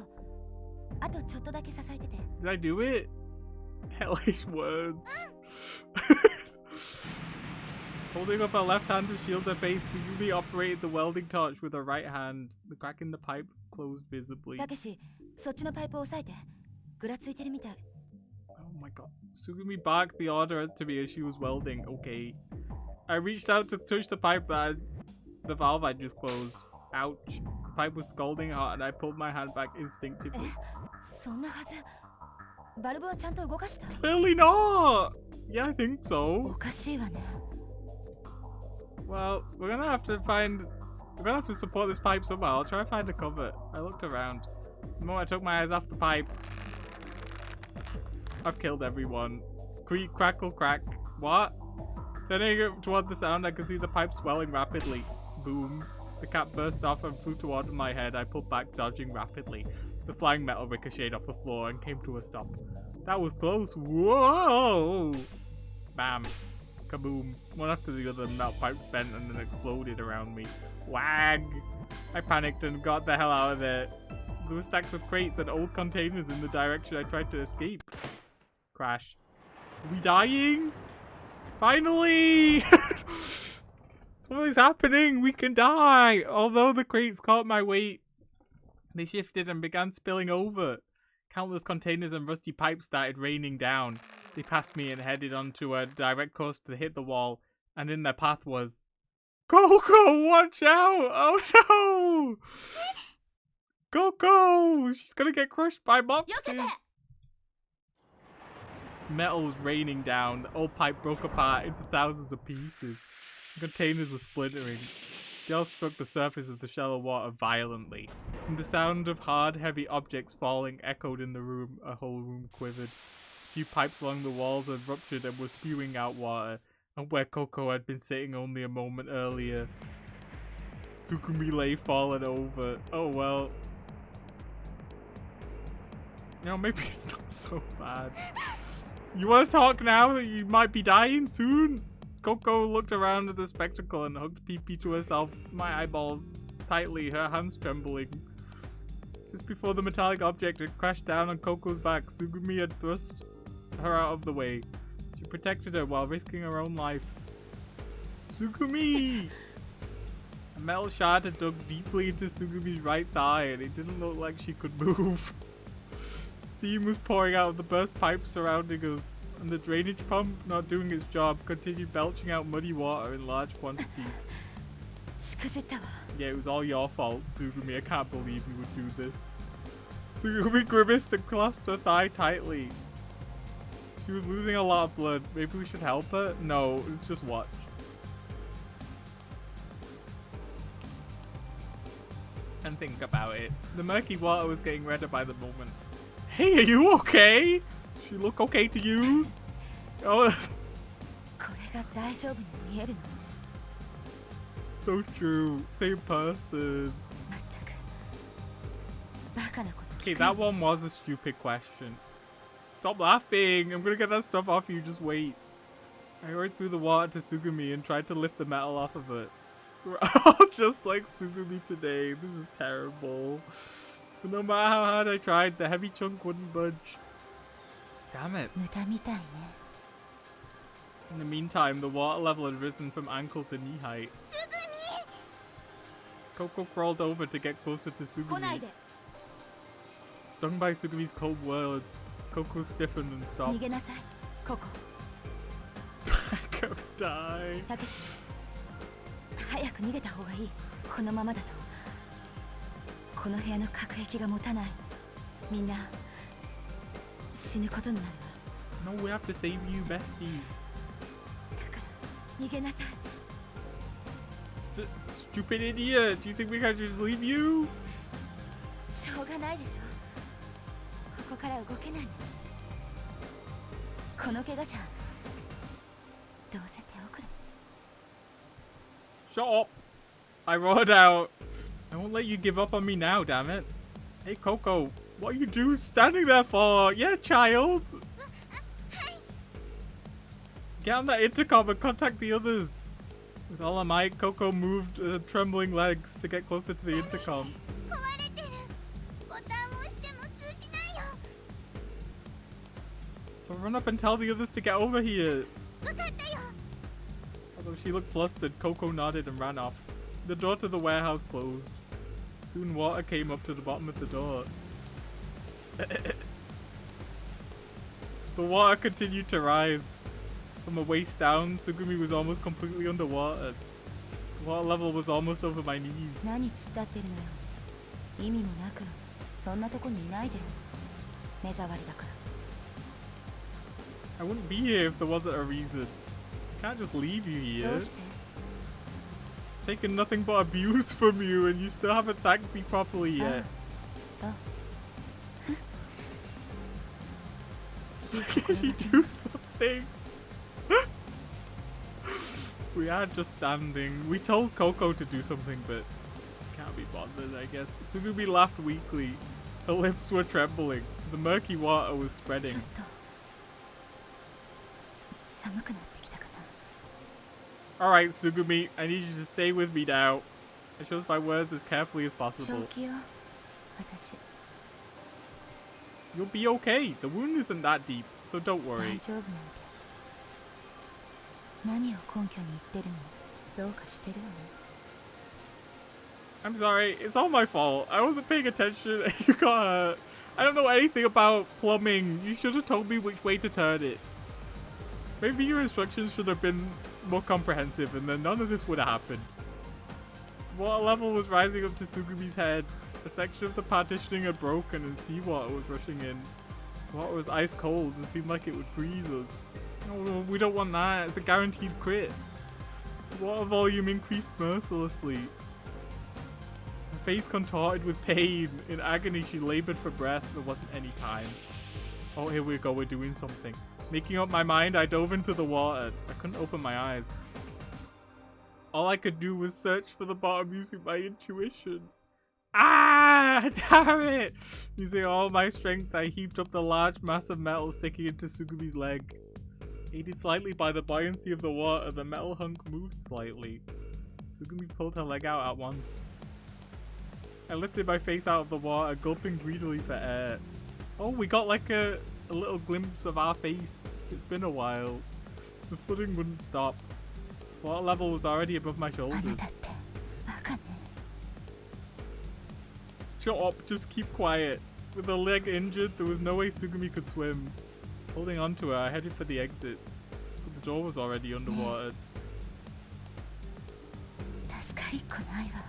あとちょっとだけ支えてて Did I do it? Hellish words. Holding up her left hand to shield her face, Sugumi operated the welding torch with her right hand. The crack in the pipe closed visibly. たけしそっちのパイプを押さえてぐらついてるみたい Oh my god. Sugumi barked the order to me as she was welding. Okay. I reached out to touch the pipe the valve I just closed. Ouch. The pipe was scalding hot and I pulled my hand back instinctively. そんなはずバルブはちゃんと動かした Clearly not! Yeah, I think so. おかしいわね Well, we're gonna have to support this pipe somehow. I'll try to find a cover. I looked around. The moment I took my eyes off the pipe, I've killed everyone. Creak, crackle, crack. What? Turning it toward the sound, I could see the pipe swelling rapidly. Boom. The cap burst off and flew toward my head. I pulled back, dodging rapidly. The flying metal ricocheted off the floor and came to a stop. That was close. Whoa! Bam. Kaboom. One after the other, metal pipes bent and then exploded around me. Wag! I panicked and got the hell out of there. There were stacks of crates and old containers in the direction I tried to escape. Crash. Are we dying? Finally! Something's happening! We can die! Although the crates caught my weight, they shifted and began spilling over. Countless containers and rusty pipes started raining down. They passed me and headed onto a direct course to hit the wall, and in their path was... Coco, watch out! Oh no! Coco! She's gonna get crushed by boxes! Metal was raining down. The old pipe broke apart into thousands of pieces. The containers were splintering. They all struck the surface of the shallow water violently, and the sound of hard, heavy objects falling echoed in the room. A whole room quivered. A few pipes along the walls had ruptured and were spewing out water, and where Coco had been sitting only a moment earlier, Tsukumi lay fallen over. Oh well. You know, maybe it's not so bad. You want to talk now that you might be dying soon? Coco looked around at the spectacle and hugged Pee-Pee to herself, my eyeballs tightly, her hands trembling. Just before the metallic object had crashed down on Coco's back, Tsugumi had thrust her out of the way. She protected her while risking her own life. Tsugumi! A metal shard had dug deeply into Tsugumi's right thigh and it didn't look like she could move. Steam was pouring out of the burst pipes surrounding us, and the drainage pump, not doing its job, continued belching out muddy water in large quantities. しくじったわ。 Yeah, it was all your fault, Tsugumi. I can't believe you would do this. Tsugumi grimaced and clasped her thigh tightly. She was losing a lot of blood. Maybe we should help her? No, just watch. And think about it. The murky water was getting redder by the moment. Hey, are you okay? She look okay to you? Oh, これが大丈夫に見えるの。 so true. Same person. まったく。バカなこと Okay, 聞くな that one was a stupid question. Stop laughing. I'm gonna get that stuff off you. Just wait. I hurried through the water to Tsugumi and tried to lift the metal off of it. We're all just like Tsugumi today. This is terrible. But no matter how hard I tried, the heavy chunk wouldn't budge. Damn it. 無駄みたいね。 In the meantime, the water level had risen from ankle to knee height. Coco crawled over to get closer to 来ない Tsugumi. で。 Stung by Tsugumi's cold words, Coco stiffened and 逃 stopped. げなさい。ここ。 I could die. たけし。早く逃げた方がいい。このままだと。この部屋の隔壁が持たない。みんな死ぬことになるわ。 No, we have to save you, Bessie. だから逃げなさい。 Stupid idiot! Do you think we can just leave you? しょうがないでしょ。ここから動けないんだし。この怪我じゃどうせ手遅れ。 Shut up! I roared out. I won't let you give up on me now, damn it. Hey, Coco, what are you doing standing there for? Yeah, child! Get on that intercom and contact the others. With all her might, Coco moved her trembling legs to get closer to the intercom. 壊れてる。ボタンを押しても通じないよ。 So run up and tell the others to get over here. わかったよ。 Although she looked flustered, Coco nodded and ran off. The door to the warehouse closed. Soon water came up to the bottom of the door. The water continued to rise. From her waist down, Tsugumi was almost completely underwater. The water level was almost over my knees. 何突っ立ってるのよ。意味もなくそんなとこにいないで。目障りだから。 I wouldn't be here if there wasn't a reason. I can't just leave you ど here. うして？ Taken nothing but abuse from you and you still haven't thanked me properly あ yet. あ、そう。 Can you do something? We are just standing. We told Coco to do something, but can't be bothered, I guess. Tsugumi laughed weakly. Her lips were trembling. The murky water was ち spreading. ょっと寒くなってきたかな。 Alright, Tsugumi, I need you to stay with me now. I chose my words as carefully as 正 possible. 気よ。私 You'll be okay. The wound isn't that deep, so don't 大 worry. 丈夫なんて。何を根拠に言ってるの？どうかしてるわね。 I'm sorry, it's all my fault. I wasn't paying attention and you got hurt. I don't know anything about plumbing. You should have told me which way to turn it. Maybe your instructions should have been more comprehensive and then none of this would have happened. Water level was rising up to Tsugumi's head. A section of the partitioning had broken and seawater was rushing in. The water was ice cold and seemed like it would freeze us. No, we don't want that. It's a guaranteed crit. The water volume increased mercilessly. Her face contorted with pain. In agony, she labored for breath. There wasn't any time. Oh, here we go. We're doing something. Making up my mind, I dove into the water. I couldn't open my eyes. All I could do was search for the bottom using my intuition. Ah, damn it! Using all my strength, I heaved up the large mass of metal sticking into Sugumi's leg. Aided slightly by the buoyancy of the water, the metal hunk moved slightly. Sugumi pulled her leg out at once. I lifted my face out of the water, gulping greedily for air. Oh, we got like a little glimpse of our face. It's been a while. The flooding wouldn't stop. Water level was already above my あな shoulders. たってバカね Shut up, just keep quiet. With her leg injured, there was no way Sugumi could swim. Holding onto her, I headed for the exit. But the door was already underwater. 助かりっこないわ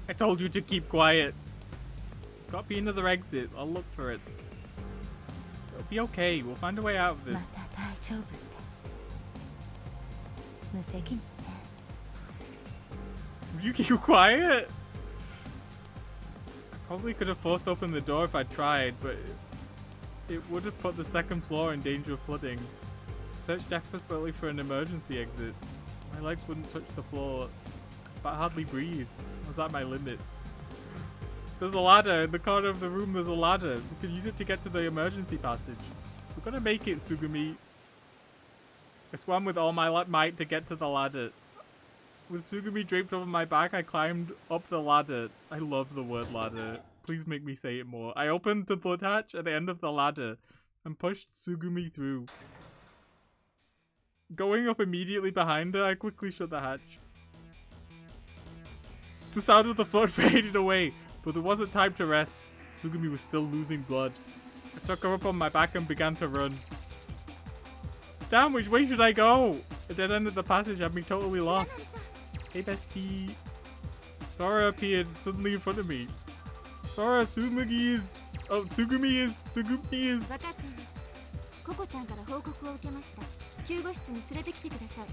I told you to keep quiet. There's gotta be another exit. I'll look for it. It'll be okay. We'll find a way out of ま this. た大丈夫って無責任ね You keep quiet? I probably could have forced open the door if I tried, but it would have put the second floor in danger of flooding. I searched desperately for an emergency exit. My legs wouldn't touch the floor, but I hardly breathed. I was at my limit. There's a ladder in the corner of the room. There's a ladder. We could use it to get to the emergency passage. We're gonna make it, Sugumi. I swam with all my might to get to the ladder. With Sugumi draped over my back, I climbed up the ladder. I love the word ladder. Please make me say it more. I opened the flood hatch at the end of the ladder and pushed Sugumi through. Going up immediately behind her, I quickly shut the hatch. The sound of the flood faded away, but there wasn't time to rest. Sugumi was still losing blood. I took her up on my back and began to run. Damn, which way should I go? The dead end of the passage had me totally lost. Hey, bestie. Sora appeared suddenly in front of me. Sora, Sugumi is... Oh, Sugumi is... 分かっていますココちゃんから報告を受けました救護室に連れてきてください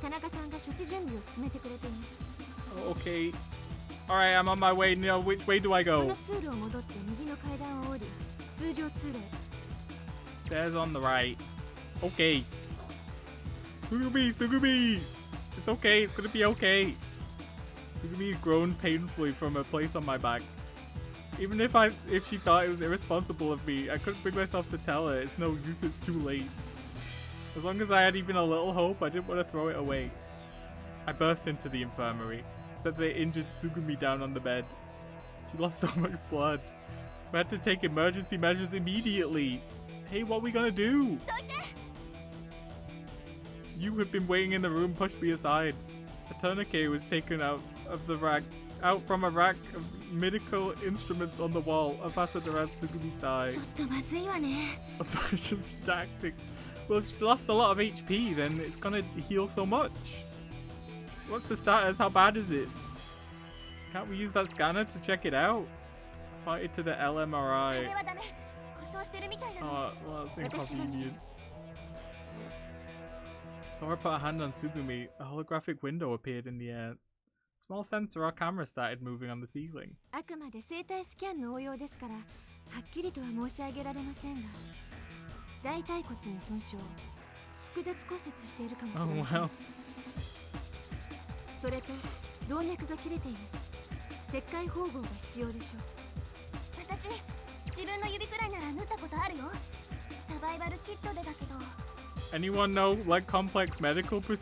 田中さんが処置準備を進めてくれています Okay. Alright, I'm on my way. Now, which way do I そ go? の通路を戻って右の階段を降り通常通路へ Stairs on the right. Okay. Sugumi, Sugumi! It's okay, it's gonna be okay. Sugumi groaned painfully from her place on my back. Even if she thought it was irresponsible of me, I couldn't bring myself to tell her. It's no use, it's too late. As long as I had even a little hope, I didn't want to throw it away. I burst into the infirmary, except they injured Sugumi down on the bed. She lost so much blood. We had to take emergency measures immediately. Hey, what are we gonna do? You had been waiting in the room, pushed me aside. A tourniquet was taken out from a rack of medical instruments on the wall. A fastened around Sugumi's thigh. ちょっとまずいわね Emergency tactics. Well, if she lost a lot of HP, then it's gonna heal so much. What's the status? How bad is it? Can't we use that scanner to check it out? Point it to the こ LMRI. れはダメ故障してるみたいなの Oh, well, that's inconvenient. Sora put a hand on Sugumi. A holographic window appeared in the air. A small sensor or camera started moving on the ceiling. あくまで生体スキャンの応用ですからはっきりとは申し上げられませんが大腿骨に損傷複雑骨折しているかもし Oh れません well. それと動脈が切れています切開縫合が必要でしょう私自分の指くらいなら縫ったことあるよサバイバルキットでだけど Anyone know like complex medical では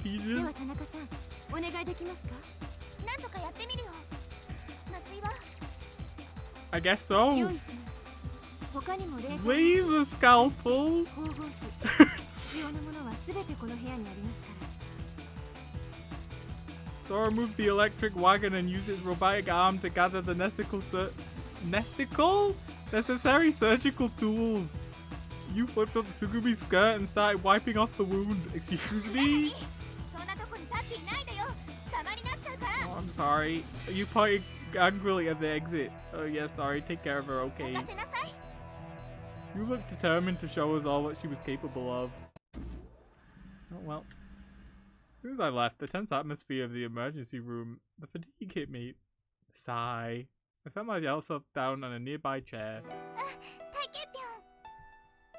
procedures? 田中さんお願いできますかなんとかやってみるよ麻酔は I guess so. 用意します他にもレーザー Laser scalpel. 縫合紙必要なものは全てこの部屋にありますから Sora moved the electric wagon and used his robotic arm to gather the necessary surgical tools. You flipped up Sugumi's skirt and started wiping off the wound. Excuse me? そんなとこに立っていないでよ邪魔になっちゃうから Oh, I'm sorry. You pointed angrily at the exit. Oh yeah, sorry. Take care of her, okay? 任せなさい You looked determined to show us all what she was capable of. Oh well. As soon as I left, the tense atmosphere of the emergency room, the fatigue hit me. Sigh. I sat myself down on a nearby chair. タケピョン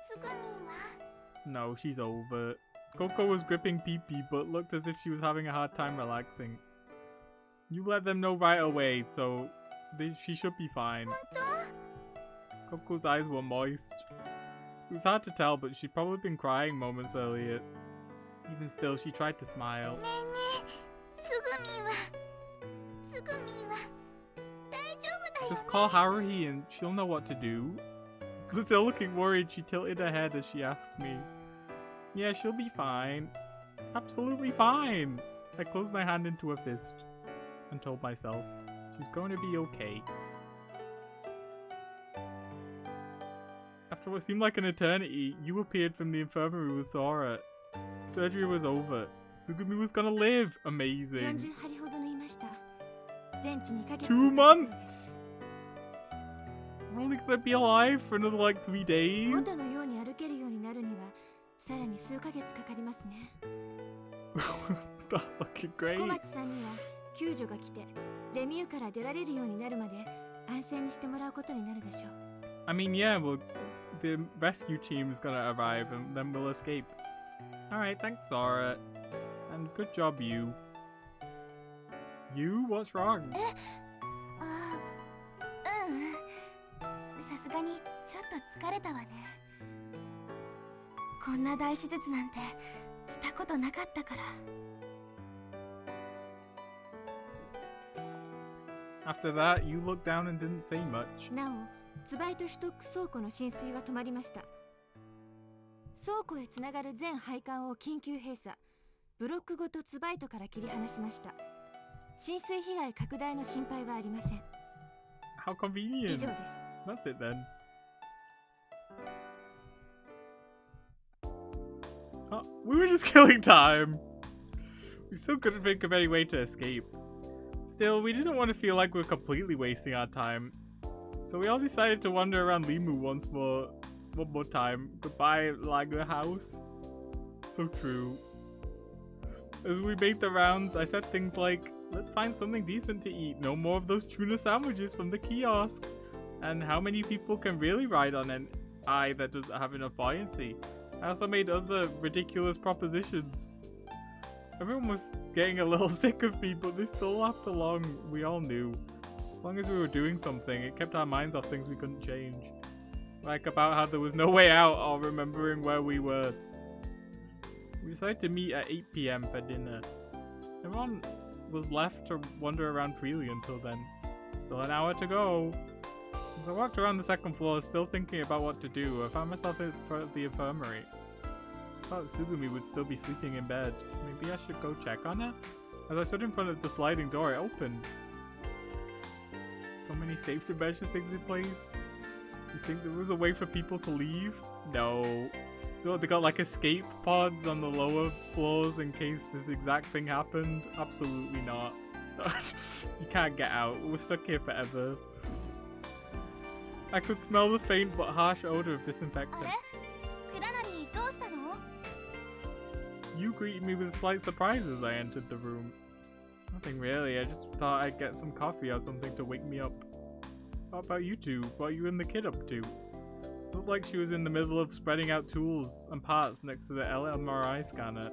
すぐみは No, she's over. Coco was gripping Pee-Pee, but looked as if she was having a hard time relaxing. You let them know right away, so she should be fine. 本 Coco's eyes were moist. It was hard to tell, but she'd probably been crying moments earlier. Even still, she tried to smile. 当？ねえねえ、つぐみは大丈夫だよね。 Just call Haruhi and she'll know what to do. Still looking worried, she tilted her head as she asked me. Yeah, she'll be fine. Absolutely fine. I closed my hand into a fist and told myself, she's going to be okay. After what seemed like an eternity, you appeared from the infirmary with Sora. Surgery was over. Sugumi was gonna live. Amazing. 40針ほど縫いました。全治2ヶ月。 2 months? We're only gonna be alive for another like 3 days? 元のように歩けるようになるにはさらに数ヶ月かかりますね。 It's not looking 小 great. 町さんには救助が来てレミューから出られるようになるまで安静にしてもらうことになるでしょう。 I mean, yeah, well, the rescue team is gonna arrive and then we'll escape. Alright, thanks, Sora. And good job, you. You? What's wrong? ああ、さすがにちょっと疲れたわね。こんな大手術なんてしたことなかったから。 After that, you looked down and didn't say much. なお、ツバイトシュトック倉庫の浸水は止まりました。倉庫へつながる全配管を緊急閉鎖。ブロックごとツバイトから切り離しました。浸水被害拡大の心配はありません。 How convenient. 以上です。 That's it then. Oh, we were just killing time. We still couldn't think of any way to escape. Still, we didn't want to feel like we were completely wasting our time. So we all decided to wander around Limu one more time. Goodbye, Lager House. So true. As we made the rounds, I said things like, let's find something decent to eat. No more of those tuna sandwiches from the kiosk. And how many people can really ride on an eye that doesn't have enough buoyancy? I also made other ridiculous propositions. Everyone was getting a little sick of me, but they still laughed along. We all knew. As long as we were doing something, it kept our minds off things we couldn't change. Like about how there was no way out or remembering where we were. We decided to meet at 8 PM for dinner. Everyone was left to wander around freely until then. Still an hour to go. As I walked around the second floor, still thinking about what to do, I found myself in front of the infirmary. I thought Sugumi would still be sleeping in bed. Maybe I should go check on her? As I stood in front of the sliding door, it opened. So many safety measure things in place. You think there was a way for people to leave? No. They got like escape pods on the lower floors in case this exact thing happened? Absolutely not. You can't get out. We're stuck here forever. I could smell the faint but harsh odor of あ disinfectant. れ？クラナリーどうしたの？ You greeted me with a slight surprise as I entered the room. Nothing really, I just thought I'd get some coffee or something to wake me up. What about you two? What are you and the kid up to? Looked like she was in the middle of spreading out tools and parts next to the LMRI scanner.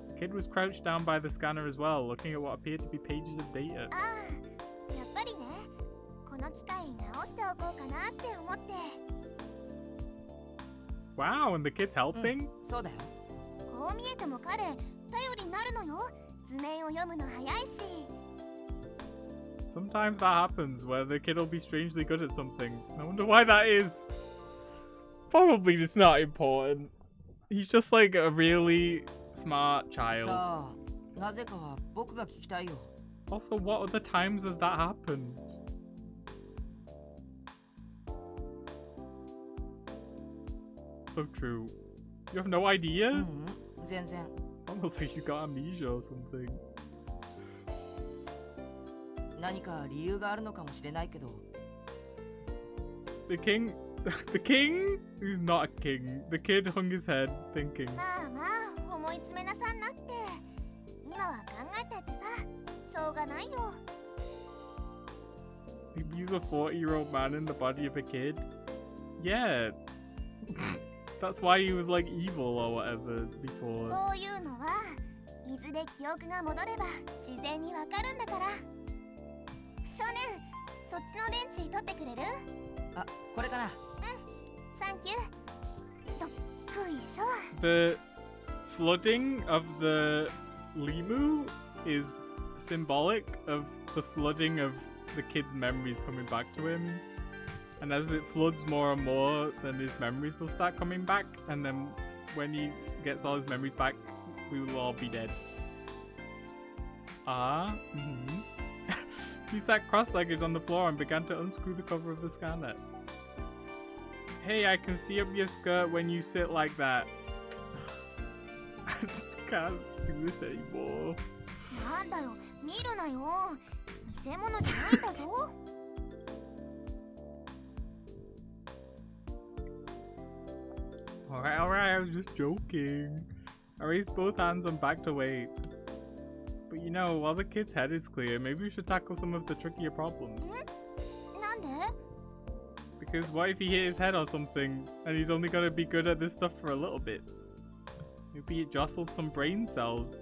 The kid was crouched down by the scanner as well, looking at what appeared to be pages of data. ああ、やっぱりね。この機会に直しておこうかなって思って。 Wow, and the kid's helping? そうだよ。こう見えても彼、頼りになるのよ。図面を読むの早いし。 Sometimes that happens, where the kid will be strangely good at something. I wonder why that is. Probably it's not important. He's just like a really smart さ child. あ、なぜかは僕が聞きたいよ。 Also, what other times has that happened? So true. You have no idea? ううん、全然。 It's almost like he's got amnesia or something. 何か理由があるのかもしれないけど、 The king... The king? Who's not a king. The kid hung his head, thinking. まあまあ、思い詰めなさんなって。今は考えてってさ、しょうがないよ。 He's a 40-year-old man in the body of a kid? Yeah. That's why he was like evil or whatever before. そういうのは、いずれ記憶が戻れば自然にわかるんだから。少年、そっちの電池取ってくれる？あ、これかな。サンキュー。どっこいしょ。 The flooding of the Limu is symbolic of the flooding of the kid's memories coming back to him. And as it floods more and more, then his memories will start coming back. And then when he gets all his memories back, we will all be dead. He sat cross-legged on the floor and began to unscrew the cover of the scanner. Hey, I can see up your skirt when you sit like that. I just can't do this anymore. なんだよ、見るなよ。偽物じゃないんだぞ。Alright, I was just joking. I raised both hands and backed away. But you know, while the kid's head is clear, maybe we should tackle some of the trickier problems. なんで？ Because what if he hit his head or something, and he's only gonna be good at this stuff for a little bit? Maybe it jostled some brain cells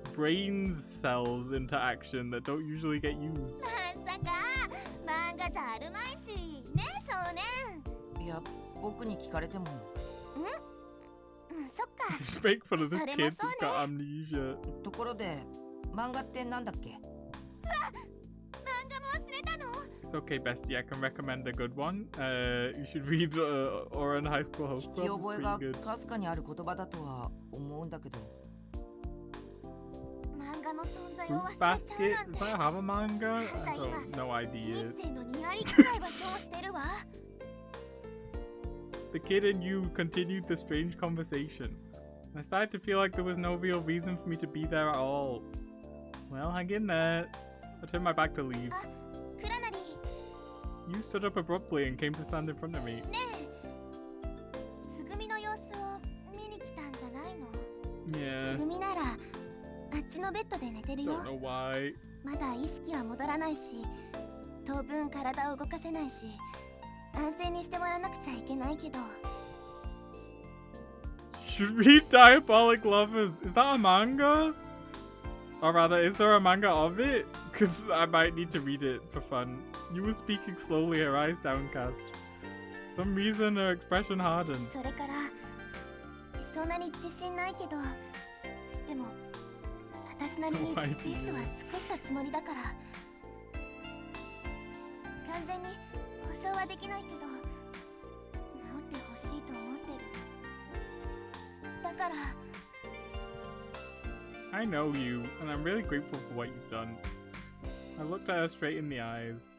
into action that don't usually get used. まさか、漫画じゃあるまいし。ね、少年。いや、僕に聞かれても。そっか。Just make fun of this kid who's got amnesia. ところで、漫画ってなんだっけ？漫画も忘れたの？ It's okay, bestie. I can recommend a good one. You should read Oran High School Host 聞き Club. 覚え It's が pretty good. かすかにある言葉だとは思うんだけど。漫画の存在を忘 Fruits れちゃう Basket? なんて。 Does that have a manga? I あんた今 don't no idea. 人生の2割くらいはそうしてるわ。 The kid and you continued the strange conversation. I started to feel like there was no real reason for me to be there at all. Well, hang in there. I turned my back to leave. あ、クラナリー。 You stood up abruptly and came to stand in front of me. ねえ、つぐみの様子を見に来たんじゃないの？ Yeah. つぐみならあっちのベッドで寝てるよ。 Don't know why. まだ意識は戻らないし、当分体を動かせないし、安静にしてもらわなくちゃいけないけど。 Should read Diabolic Lovers. Is that a manga? Or rather, is there a manga of it? Because I might need to read it for fun. You were speaking slowly, her eyes downcast. For some reason, her expression hardened. それからそんなに自信ないけど、でも私なりに No idea. ベストは尽くしたつもりだから。完全に保証はできないけど、治ってほしいと思ってる。だから。 I know you, and I'm really grateful for what you've done. I looked at her straight in the eyes.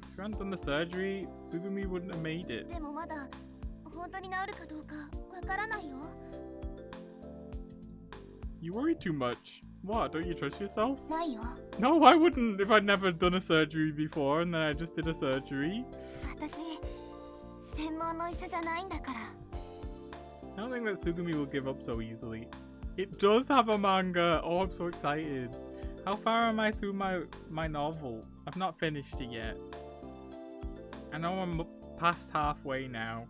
If you hadn't done the surgery, Sugumi wouldn't have made it. でもまだ本当に治るかどうかわからないよ。 You worry too much. What, don't you trust yourself? ないよ。 No, I wouldn't if I'd never done a surgery before and then I just did a surgery. 私専門の医者じゃないんだから。 I don't think that Sugumi will give up so easily. It does have a manga! Oh, I'm so excited. How far am I through my novel? I've not finished it yet. I know I'm past halfway now.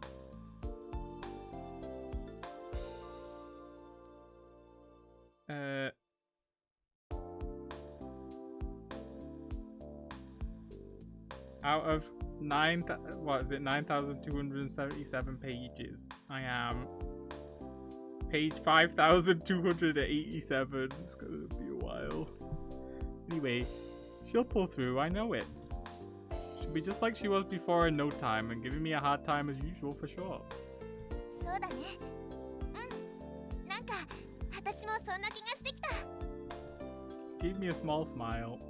Out of 9,277 pages, I am page 5,287. It's gonna be a while. Anyway, she'll pull through, I know it. She'll be just like she was before in no time and giving me a hard time as usual for sure. そうだね。うん。なんか私もそんな気がしてきた。 She gave me a small smile.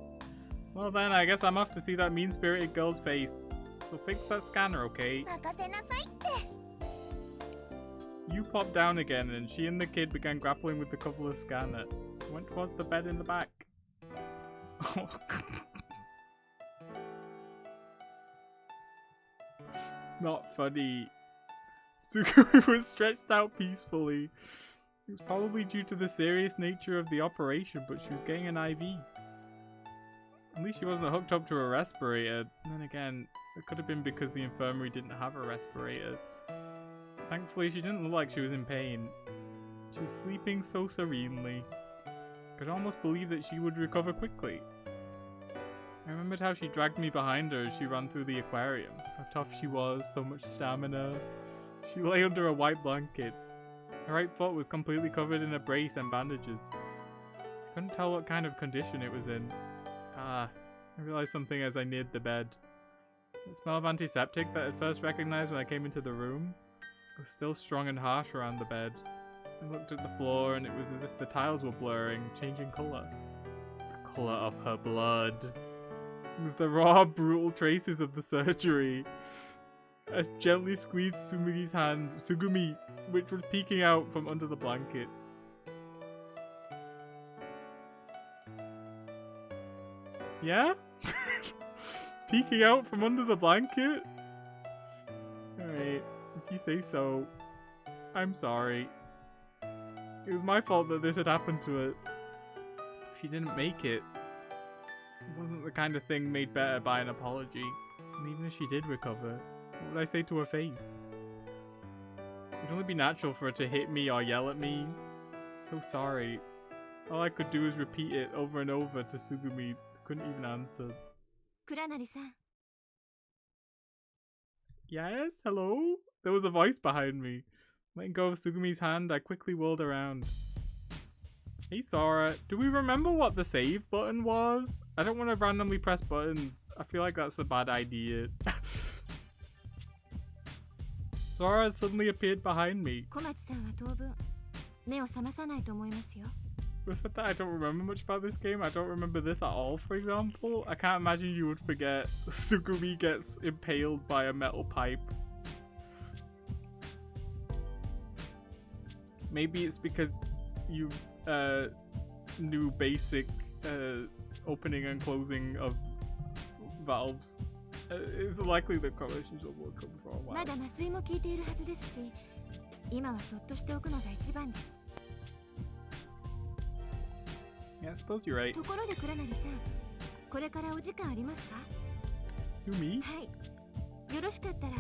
Well then, I guess I'm off to see that mean-spirited girl's face. So fix that scanner, okay? 任せなさいって。 You plopped down again and she and the kid began grappling with the coverless scanner. Went towards the bed in the back. Oh, it's not funny. Sugumi was stretched out peacefully. It was probably due to the serious nature of the operation, but she was getting an IV. At least she wasn't hooked up to a respirator. Then again, it could have been because the infirmary didn't have a respirator. Thankfully, she didn't look like she was in pain. She was sleeping so serenely. could almost believe that she would recover quickly. I remembered how she dragged me behind her as she ran through the aquarium. How tough she was, so much stamina. She lay under a white blanket. Her right foot was completely covered in a brace and bandages. I couldn't tell what kind of condition it was in. I realized something as I neared the bed. The smell of antiseptic that I first recognized when I came into the room was still strong and harsh around the bed. I looked at the floor and it was as if the tiles were blurring, changing color. It's the color of her blood. It was the raw, brutal traces of the surgery. I gently squeezed Tsugumi, which was peeking out from under the blanket. Yeah? Peeking out from under the blanket? Alright, if you say so. I'm sorry. It was my fault that this had happened to her. She didn't make it. It wasn't the kind of thing made better by an apology. And even if she did recover, what would I say to her face? It would only be natural for her to hit me or yell at me. I'm so sorry. All I could do was repeat it over and over to Tsugumi. Couldn't even answer. Kuranari-san. Yes, hello? There was a voice behind me. Letting go of Tsugumi's hand, I quickly whirled around. Hey Sora, do we remember what the save button was? I don't want to randomly press buttons. I feel like that's a bad idea. Sora suddenly appeared behind me. 小町さんは当分目を覚まさないと思いますよ。I said that I don't remember much about this game. I don't remember this at all, for example. I can't imagine you would forget Tsugumi gets impaled by a metal pipe. Maybe it's because you knew basic opening and closing of valves. It's likely that correlations will work for a while. まだ麻酔も効いているはずですし、今はそっとしておくのが一番です。 Yeah, I suppose you're right. ところで倉成さん、これからお時間ありますか？ You me? はい。よろしかったら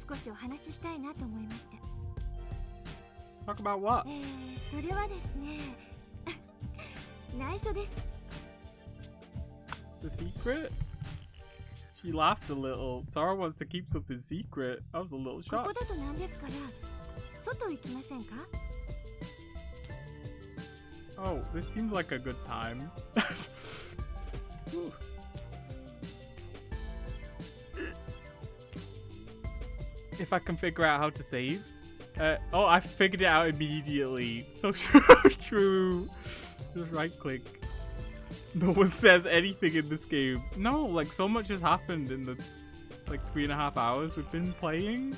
少しお話ししたいなと思いまして。 Talk about what? それはですね、内緒です。 It's a secret? She laughed a little. Sora wants to keep something secret. I was a little ここ shocked. だとなんですから、外行きませんか？ Oh, this seems like a good time. Whew. If I can figure out how to save. Oh, I figured it out immediately. So true. Just right click. No one says anything in this game. No, like so much has happened in the like 3.5 hours we've been playing.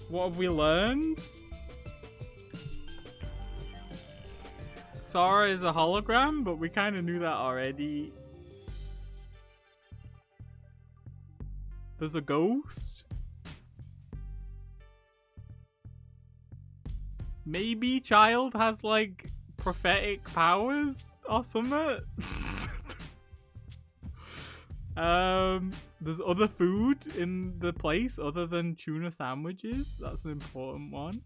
What have we learned? Sora is a hologram, but we kind of knew that already. There's a ghost? Maybe Child has like prophetic powers or something? There's other food in the place other than tuna sandwiches. That's an important one.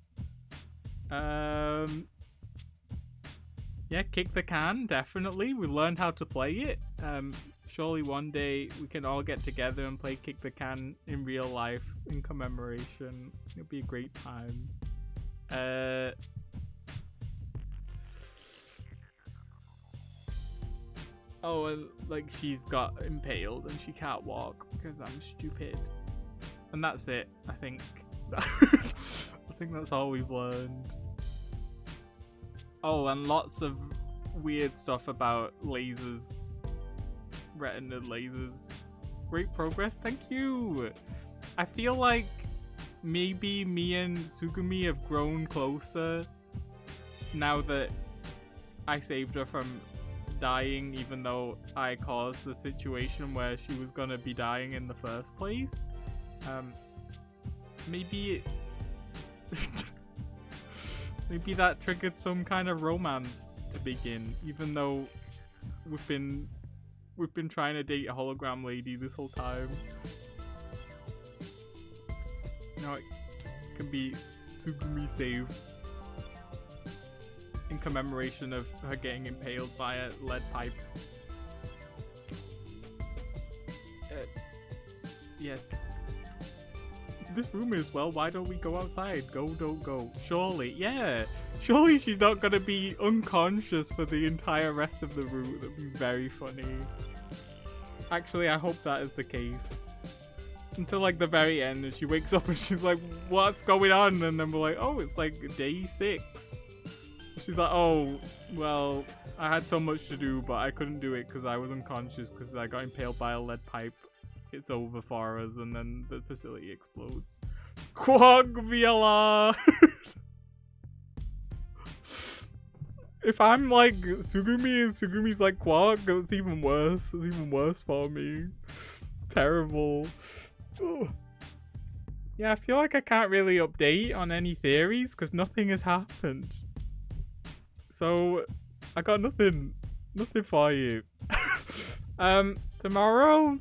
Yeah, kick the can, definitely. We learned how to play it. Surely one day we can all get together and play kick the can in real life in commemoration. It'll be a great time. Oh, and like she's got impaled and she can't walk because I'm stupid. And that's it, I think. I think that's all we've learned. Oh, and lots of weird stuff about lasers. Retina lasers. Great progress, thank you! I feel like maybe me and Tsugumi have grown closer now that I saved her from dying, even though I caused the situation where she was gonna be dying in the first place. Maybe maybe that triggered some kind of romance to begin, even though we've been trying to date a hologram lady this whole time. You know, it can be Sugumi save in commemoration of her getting impaled by a lead pipe. Yes. This room is, well, why don't we go outside? Go, don't go. Surely, yeah. Surely she's not gonna be unconscious for the entire rest of the route. That'd be very funny. Actually, I hope that is the case. Until like the very end, and she wakes up and she's like, what's going on? And then we're like, oh, it's like day 6. She's like, oh, well, I had so much to do, but I couldn't do it because I was unconscious because I got impaled by a lead pipe. It's over for us, and then the facility explodes. Quag VLR! If I'm like Sugumi and Sugumi's like Quag, it's even worse. It's even worse for me. Terrible. Ugh. Yeah, I feel like I can't really update on any theories because nothing has happened. So I got nothing for you. Tomorrow,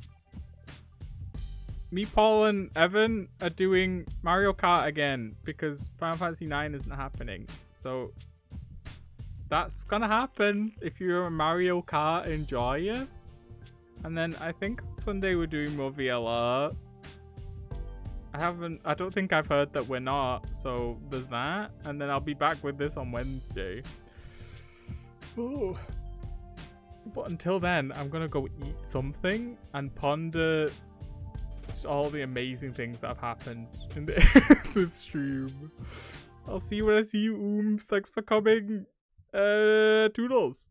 me, Paul, and Evan are doing Mario Kart again because Final Fantasy IX isn't happening. So that's gonna happen if you're a Mario Kart enjoyer. And then I think on Sunday we're doing more VLR. I don't think I've heard that we're not, so there's that. And then I'll be back with this on Wednesday. Oh. But until then, I'm gonna go eat something and ponder all the amazing things that have happened in this stream. I'll see you when I see you, Ooms. Thanks for coming. Toodles.